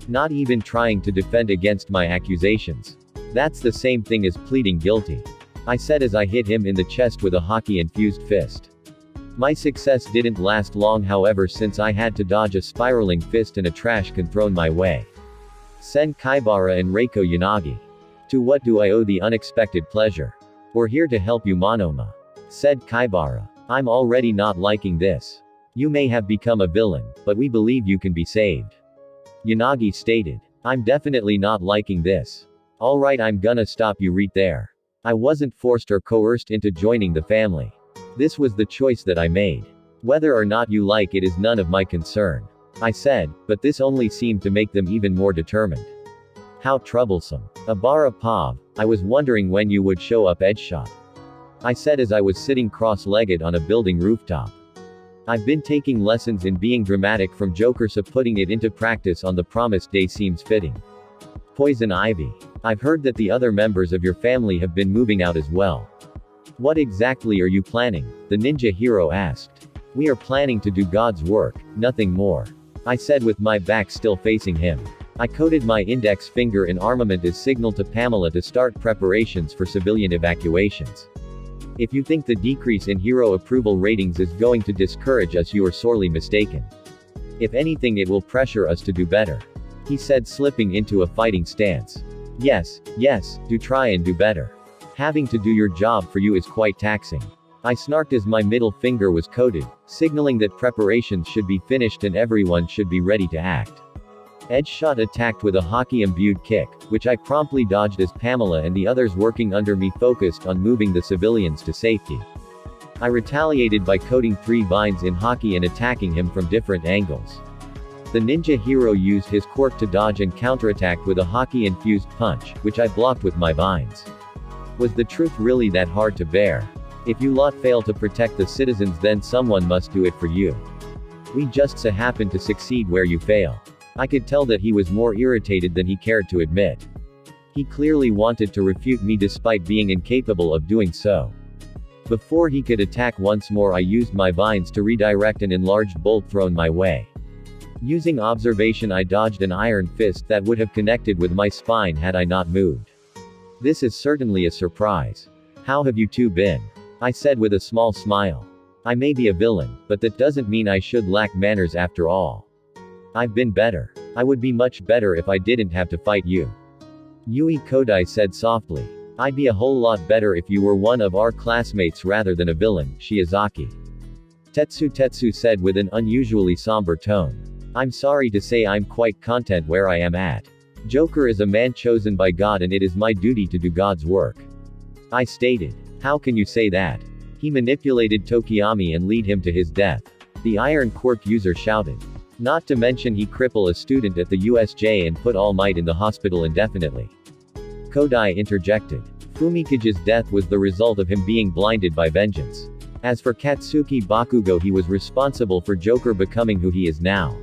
S1: Not even trying to defend against my accusations. That's the same thing as pleading guilty. I said as I hit him in the chest with a hockey-infused fist. My success didn't last long however since I had to dodge a spiraling fist and a trash can thrown my way. Sen Kaibara and Reiko Yanagi. To what do I owe the unexpected pleasure? We're here to help you Monoma. Said Kaibara. I'm already not liking this. You may have become a villain, but we believe you can be saved. Yanagi stated. I'm definitely not liking this. Alright, I'm gonna stop you right there. I wasn't forced or coerced into joining the family. This was the choice that I made. Whether or not you like it is none of my concern. I said, but this only seemed to make them even more determined. How troublesome. Abara Pav, I was wondering when you would show up Edgeshot. I said as I was sitting cross-legged on a building rooftop. I've been taking lessons in being dramatic from Joker, so putting it into practice on the promised day seems fitting. Poison Ivy. I've heard that the other members of your family have been moving out as well. What exactly are you planning? The ninja hero asked. We are planning to do God's work, nothing more. I said with my back still facing him. I coated my index finger in armament as signal to Pamela to start preparations for civilian evacuations. If you think the decrease in hero approval ratings is going to discourage us, you are sorely mistaken. If anything, it will pressure us to do better. He said, slipping into a fighting stance. Yes, do try and do better. Having to do your job for you is quite taxing. I snarked as my middle finger was coated, signaling that preparations should be finished and everyone should be ready to act. Edgeshot attacked with a hockey-imbued kick, which I promptly dodged as Pamela and the others working under me focused on moving the civilians to safety. I retaliated by coating 3 vines in hockey and attacking him from different angles. The ninja hero used his quirk to dodge and counterattack with a hockey-infused punch, which I blocked with my vines. Was the truth really that hard to bear? If you lot fail to protect the citizens, then someone must do it for you. We just so happen to succeed where you fail. I could tell that he was more irritated than he cared to admit. He clearly wanted to refute me despite being incapable of doing so. Before he could attack once more, I used my vines to redirect an enlarged bolt thrown my way. Using observation, I dodged an iron fist that would have connected with my spine had I not moved. This is certainly a surprise. How have you two been? I said with a small smile. I may be a villain, but that doesn't mean I should lack manners after all. I've been better. I would be much better if I didn't have to fight you. Yui Kodai said softly. I'd be a whole lot better if you were one of our classmates rather than a villain, Shiozaki. Tetsu said with an unusually somber tone. I'm sorry to say I'm quite content where I am at. Joker is a man chosen by God and it is my duty to do God's work. I stated. How can you say that? He manipulated Tokiyami and lead him to his death. The Iron Quirk user shouted. Not to mention he crippled a student at the USJ and put All Might in the hospital indefinitely. Kodai interjected. Fumikage's death was the result of him being blinded by vengeance. As for Katsuki Bakugo, he was responsible for Joker becoming who he is now.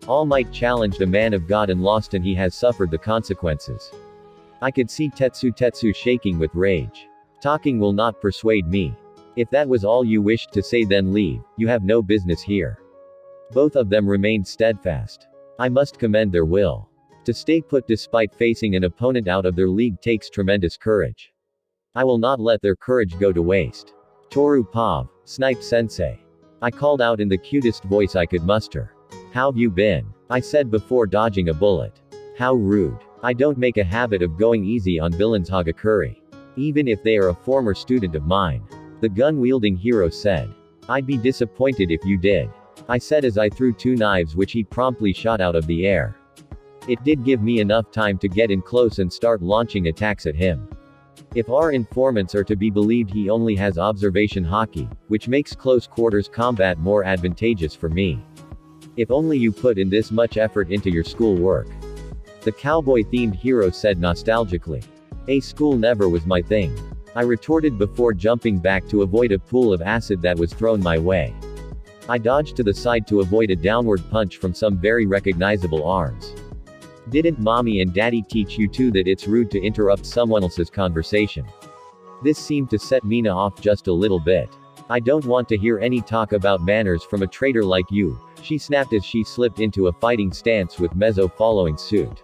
S1: All Might challenged a man of God and lost, and he has suffered the consequences. I could see Tetsu shaking with rage. Talking will not persuade me. If that was all you wished to say, then leave, you have no business here. Both of them remained steadfast. I must commend their will. To stay put despite facing an opponent out of their league takes tremendous courage. I will not let their courage go to waste. Toru Pav, Snipe Sensei. I called out in the cutest voice I could muster. How've you been? I said before dodging a bullet. How rude. I don't make a habit of going easy on villains Hagakure. Even if they are a former student of mine. The gun-wielding hero said. I'd be disappointed if you did. I said as I threw 2 knives which he promptly shot out of the air. It did give me enough time to get in close and start launching attacks at him. If our informants are to be believed, he only has observation hockey, which makes close quarters combat more advantageous for me. If only you put in this much effort into your school work. The cowboy-themed hero said nostalgically. A school never was my thing. I retorted before jumping back to avoid a pool of acid that was thrown my way. I dodged to the side to avoid a downward punch from some very recognizable arms. Didn't mommy and daddy teach you too that it's rude to interrupt someone else's conversation? This seemed to set Mina off just a little bit. I don't want to hear any talk about manners from a traitor like you, she snapped as she slipped into a fighting stance with Mezzo following suit.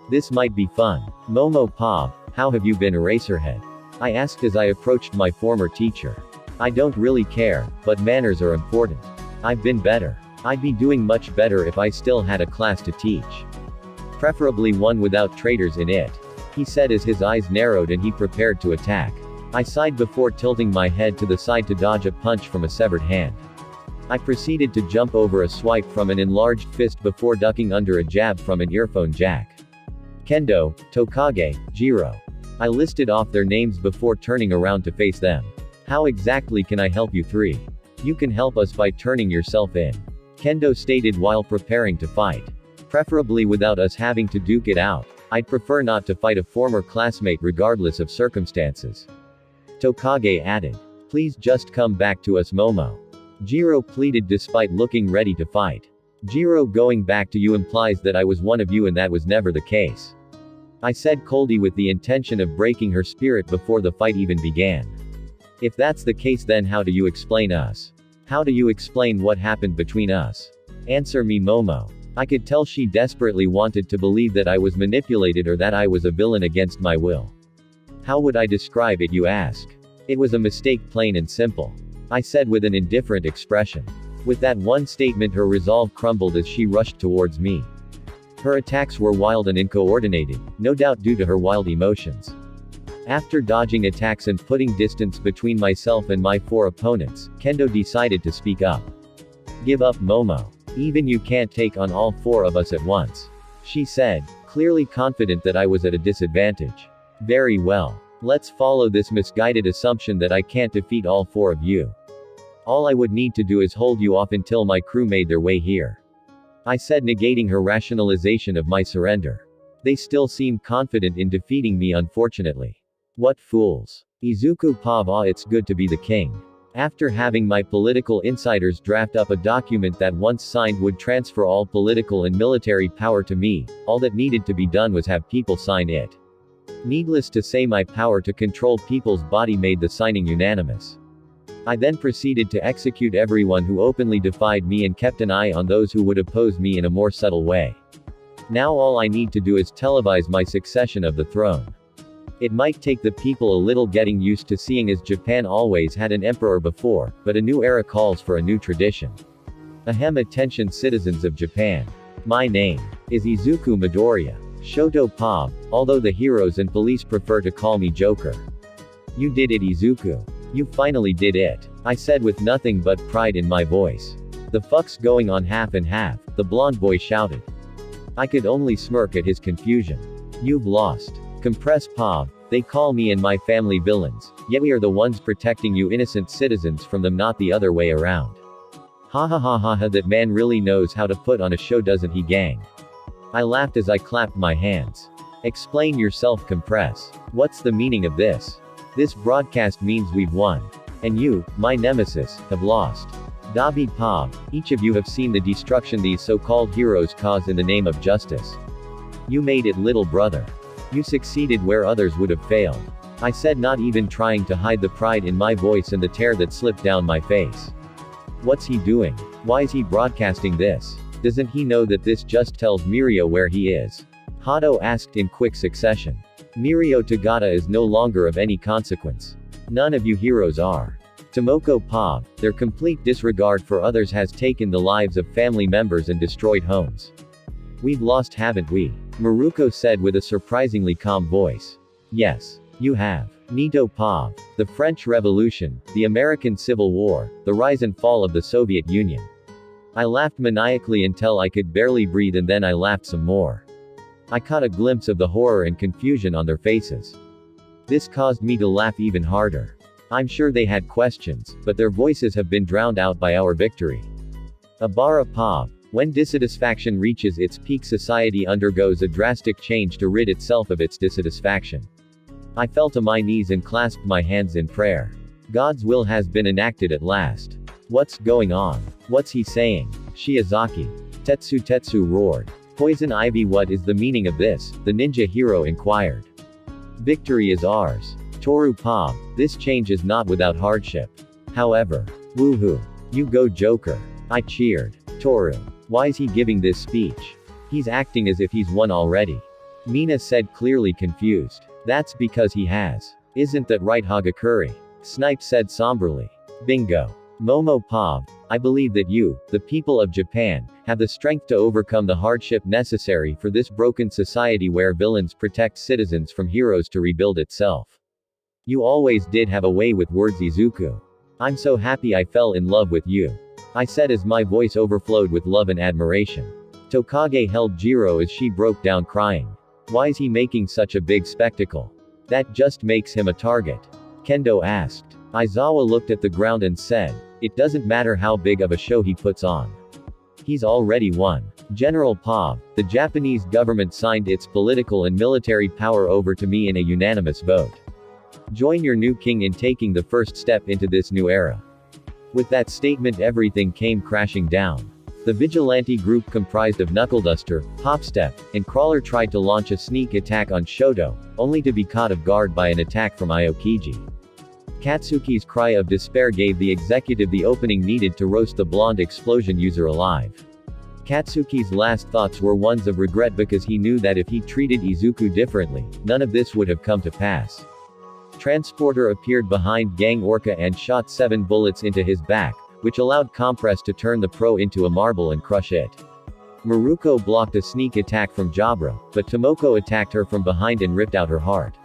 S1: This might be fun. Momo Pop, how have you been, Eraserhead? I asked as I approached my former teacher. I don't really care, but manners are important. I've been better. I'd be doing much better if I still had a class to teach. Preferably one without traitors in it, he said as his eyes narrowed and he prepared to attack. I sighed before tilting my head to the side to dodge a punch from a severed hand. I proceeded to jump over a swipe from an enlarged fist before ducking under a jab from an earphone jack. Kendo, Tokage, Jiro. I listed off their names before turning around to face them. How exactly can I help you three? You can help us by turning yourself in, Kendo stated while preparing to fight. Preferably without us having to duke it out. I'd prefer not to fight a former classmate regardless of circumstances. Tokage added. Please just come back to us, Momo. Jiro pleaded despite looking ready to fight. Jiro, going back to you implies that I was one of you, and that was never the case, I said coldly with the intention of breaking her spirit before the fight even began. If that's the case, then how do you explain us? How do you explain what happened between us? Answer me, Momo. I could tell she desperately wanted to believe that I was manipulated or that I was a villain against my will. How would I describe it, you ask? It was a mistake, plain and simple, I said with an indifferent expression. With that one statement, her resolve crumbled as she rushed towards me. Her attacks were wild and uncoordinated, no doubt due to her wild emotions. After dodging attacks and putting distance between myself and my four opponents, Kendo decided to speak up. Give up, Momo. Even you can't take on all four of us at once, she said, clearly confident that I was at a disadvantage. Very well. Let's follow this misguided assumption that I can't defeat all four of you. All I would need to do is hold you off until my crew made their way here, I said, negating her rationalization of my surrender. They still seem confident in defeating me, unfortunately. What fools. Izuku Pava, it's good to be the king. After having my political insiders draft up a document that once signed would transfer all political and military power to me, all that needed to be done was have people sign it. Needless to say, my power to control people's body made the signing unanimous. I then proceeded to execute everyone who openly defied me and kept an eye on those who would oppose me in a more subtle way. Now all I need to do is televise my succession of the throne. It might take the people a little getting used to, seeing as Japan always had an emperor before, but a new era calls for a new tradition. Ahem, attention citizens of Japan. My name is Izuku Midoriya Shoto Pab, although the heroes and police prefer to call me Joker. You did it, Izuku. You finally did it, I said with nothing but pride in my voice. The fuck's going on, half and half, the blonde boy shouted. I could only smirk at his confusion. You've lost. Compress Pab, they call me and my family villains, yet we are the ones protecting you innocent citizens from them, not the other way around. Ha ha ha ha ha, that man really knows how to put on a show, doesn't he, gang? I laughed as I clapped my hands. Explain yourself, Compress. What's the meaning of this? This broadcast means we've won. And you, my nemesis, have lost. Dabi Pab, each of you have seen the destruction these so-called heroes cause in the name of justice. You made it, little brother. You succeeded where others would have failed, I said, not even trying to hide the pride in my voice and the tear that slipped down my face. What's he doing? Why is he broadcasting this? Doesn't he know that this just tells Mirio where he is? Hado asked in quick succession. Mirio Tagata is no longer of any consequence. None of you heroes are. Tomoko Pab, their complete disregard for others has taken the lives of family members and destroyed homes. We've lost, haven't we? Maruko said with a surprisingly calm voice. Yes, you have. Nito Pab, the French Revolution, the American Civil War, the rise and fall of the Soviet Union. I laughed maniacally until I could barely breathe, and then I laughed some more. I caught a glimpse of the horror and confusion on their faces. This caused me to laugh even harder. I'm sure they had questions, but their voices have been drowned out by our victory. Abara Pab, when dissatisfaction reaches its peak, society undergoes a drastic change to rid itself of its dissatisfaction. I fell to my knees and clasped my hands in prayer. God's will has been enacted at last. What's going on? What's he saying? Shiozaki. Tetsu roared. Poison Ivy, what is the meaning of this? The ninja hero inquired. Victory is ours. Toru Pom, this change is not without hardship. However, woohoo. You go Joker. I cheered. Toru. Why's he giving this speech? He's acting as if he's won already. Mina said, clearly confused. That's because he has. Isn't that right, Hagakure? Snipe said somberly. Bingo. Momo Pom, I believe that you, the people of Japan, have the strength to overcome the hardship necessary for this broken society where villains protect citizens from heroes to rebuild itself. You always did have a way with words, Izuku. I'm so happy I fell in love with you. I said as my voice overflowed with love and admiration. Tokage held Jiro as she broke down crying. Why's he making such a big spectacle? That just makes him a target. Kendo asked. Aizawa looked at the ground and said, it doesn't matter how big of a show he puts on. He's already won. General Pom, the Japanese government signed its political and military power over to me in a unanimous vote. Join your new king in taking the first step into this new era. With that statement, everything came crashing down. The vigilante group comprised of Knuckleduster, Hopstep, and Crawler tried to launch a sneak attack on Shoto, only to be caught off guard by an attack from Aokiji. Katsuki's cry of despair gave the executive the opening needed to roast the blonde explosion user alive. Katsuki's last thoughts were ones of regret because he knew that if he treated Izuku differently, none of this would have come to pass. Transporter appeared behind Gang Orca and shot 7 bullets into his back, which allowed Compress to turn the pro into a marble and crush it. Maruko blocked a sneak attack from Jabra, but Tomoko attacked her from behind and ripped out her heart.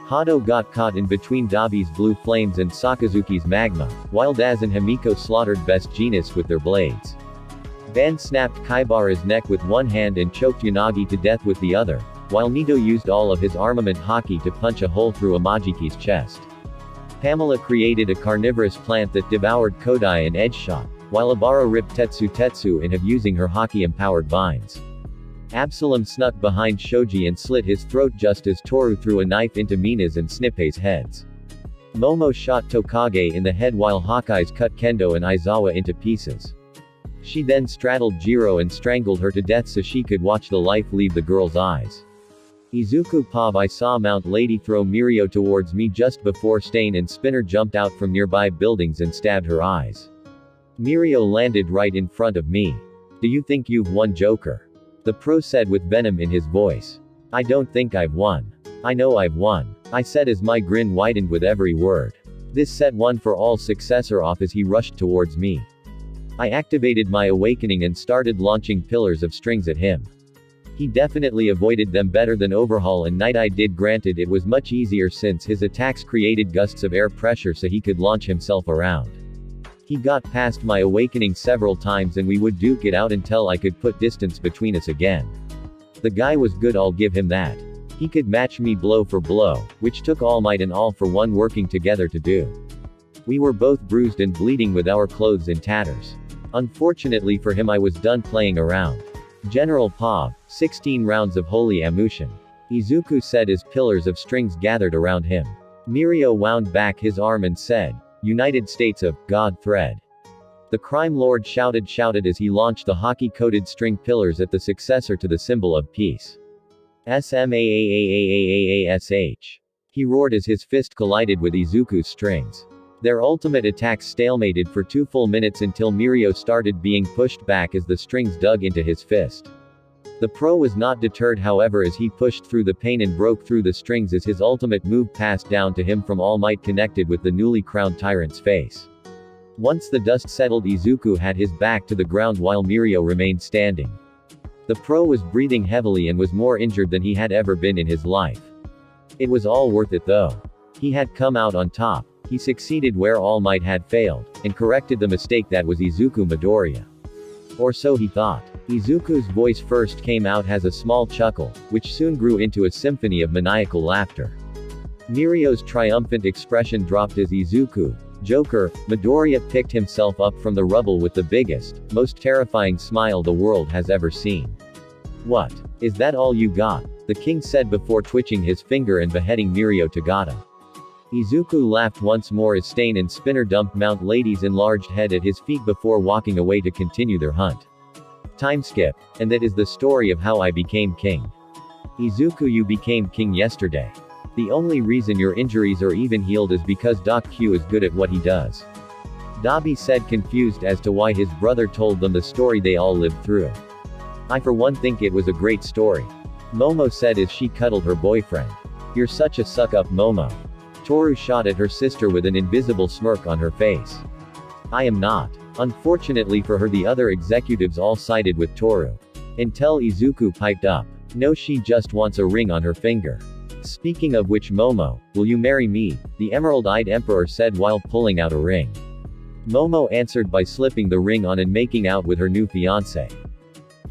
S1: Hado got caught in between Dabi's blue flames and Sakazuki's magma, while Daz and Himiko slaughtered Best Jeanist with their blades. Ban snapped Kaibara's neck with one hand and choked Yanagi to death with the other, while Nito used all of his armament haki to punch a hole through Amajiki's chest. Pamela created a carnivorous plant that devoured Kodai and Edge shot, while Abara ripped Tetsu in half using her haki-empowered vines. Absalom snuck behind Shoji and slit his throat just as Toru threw a knife into Mina's and Snippei's heads. Momo shot Tokage in the head while Hawkeyes cut Kendo and Aizawa into pieces. She then straddled Jiro and strangled her to death so she could watch the life leave the girl's eyes. Izuku Pov, I saw Mount Lady throw Mirio towards me just before Stain and Spinner jumped out from nearby buildings and stabbed her eyes. Mirio landed right in front of me. Do you think you've won, Joker? The pro said with venom in his voice. I don't think I've won. I know I've won, I said as my grin widened with every word. This set one for all successor off as he rushed towards me. I activated my awakening and started launching pillars of strings at him. He definitely avoided them better than Overhaul and Night Eye did. Granted, it was much easier since his attacks created gusts of air pressure so he could launch himself around. He got past my awakening several times and we would duke it out until I could put distance between us again. The guy was good, I'll give him that. He could match me blow for blow, which took All Might and All for One working together to do. We were both bruised and bleeding with our clothes in tatters. Unfortunately for him, I was done playing around. General Pov, 16 rounds of holy ammunition. Izuku said as pillars of strings gathered around him. Mirio wound back his arm and said, United States of God thread. The crime lord shouted as he launched the hockey-coated string pillars at the successor to the symbol of peace. SMAAAAAASH. He roared as his fist collided with Izuku's strings. Their ultimate attacks stalemated for 2 full minutes until Mirio started being pushed back as the strings dug into his fist. The pro was not deterred, however, as he pushed through the pain and broke through the strings as his ultimate move passed down to him from All Might connected with the newly crowned tyrant's face. Once the dust settled, Izuku had his back to the ground while Mirio remained standing. The pro was breathing heavily and was more injured than he had ever been in his life. It was all worth it though. He had come out on top. He succeeded where All Might had failed, and corrected the mistake that was Izuku Midoriya. Or so he thought. Izuku's voice first came out as a small chuckle, which soon grew into a symphony of maniacal laughter. Mirio's triumphant expression dropped as Izuku, Joker, Midoriya picked himself up from the rubble with the biggest, most terrifying smile the world has ever seen. What? Is that all you got? The king said before twitching his finger and beheading Mirio Tagata. Izuku laughed once more as Stain and Spinner dumped Mount Lady's enlarged head at his feet before walking away to continue their hunt. Time skip, and that is the story of how I became king. Izuku, you became king yesterday. The only reason your injuries are even healed is because Doc Q is good at what he does. Dabi said, confused as to why his brother told them the story they all lived through. I for one think it was a great story. Momo said as she cuddled her boyfriend. You're such a suck-up, Momo. Toru shot at her sister with an invisible smirk on her face. I am not. Unfortunately for her, the other executives all sided with Toru. Until Izuku piped up. No, she just wants a ring on her finger. Speaking of which, Momo, will you marry me? The emerald-eyed emperor said while pulling out a ring. Momo answered by slipping the ring on and making out with her new fiancé.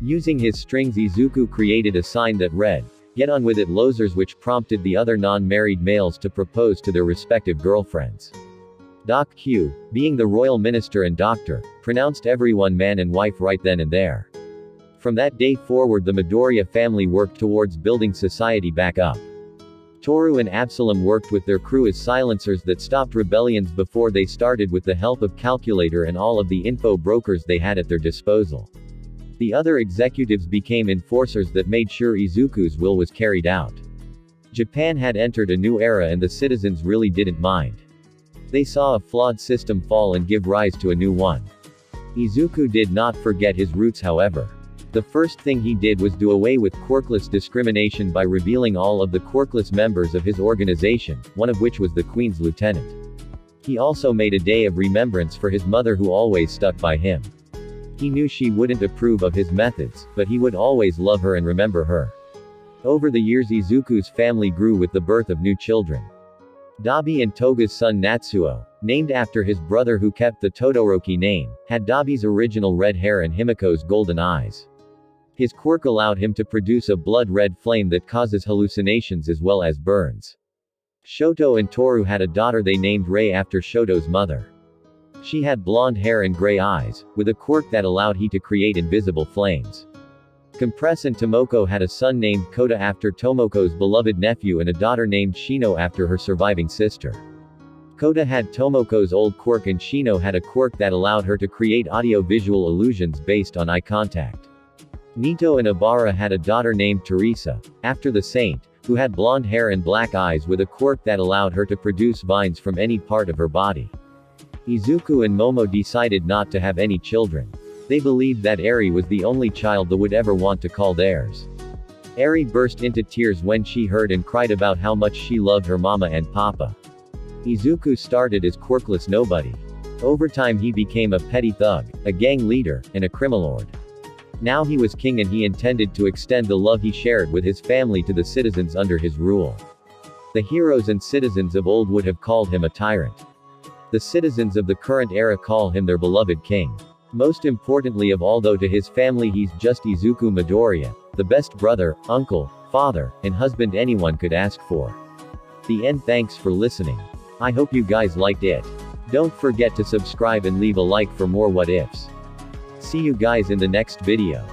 S1: Using his strings, Izuku created a sign that read, "Get on with it, losers," which prompted the other non-married males to propose to their respective girlfriends. Doc Q, being the royal minister and doctor, pronounced everyone man and wife right then and there. From that day forward, the Midoriya family worked towards building society back up. Toru and Absalom worked with their crew as silencers that stopped rebellions before they started, with the help of Calculator and all of the info brokers they had at their disposal. The other executives became enforcers that made sure Izuku's will was carried out. Japan had entered a new era and the citizens really didn't mind. They saw a flawed system fall and give rise to a new one. Izuku did not forget his roots, however. The first thing he did was do away with quirkless discrimination by revealing all of the quirkless members of his organization, one of which was the Queen's lieutenant. He also made a day of remembrance for his mother, who always stuck by him. He knew she wouldn't approve of his methods, but he would always love her and remember her. Over the years, Izuku's family grew with the birth of new children. Dabi and Toga's son Natsuo, named after his brother who kept the Todoroki name, had Dabi's original red hair and Himiko's golden eyes. His quirk allowed him to produce a blood-red flame that causes hallucinations as well as burns. Shoto and Toru had a daughter they named Rei after Shoto's mother. She had blonde hair and gray eyes, with a quirk that allowed he to create invisible flames. Compress and Tomoko had a son named Kota after Tomoko's beloved nephew and a daughter named Shino after her surviving sister. Kota had Tomoko's old quirk and Shino had a quirk that allowed her to create audio-visual illusions based on eye contact. Nito and Ibara had a daughter named Teresa, after the saint, who had blonde hair and black eyes with a quirk that allowed her to produce vines from any part of her body. Izuku and Momo decided not to have any children. They believed that Eri was the only child they would ever want to call theirs. Eri burst into tears when she heard and cried about how much she loved her mama and papa. Izuku started as quirkless nobody. Over time he became a petty thug, a gang leader, and a criminalord. Now he was king and he intended to extend the love he shared with his family to the citizens under his rule. The heroes and citizens of old would have called him a tyrant. The citizens of the current era call him their beloved king. Most importantly of all, though, to his family he's just Izuku Midoriya, the best brother, uncle, father, and husband anyone could ask for. The end. Thanks for listening. I hope you guys liked it. Don't forget to subscribe and leave a like for more what ifs. See you guys in the next video.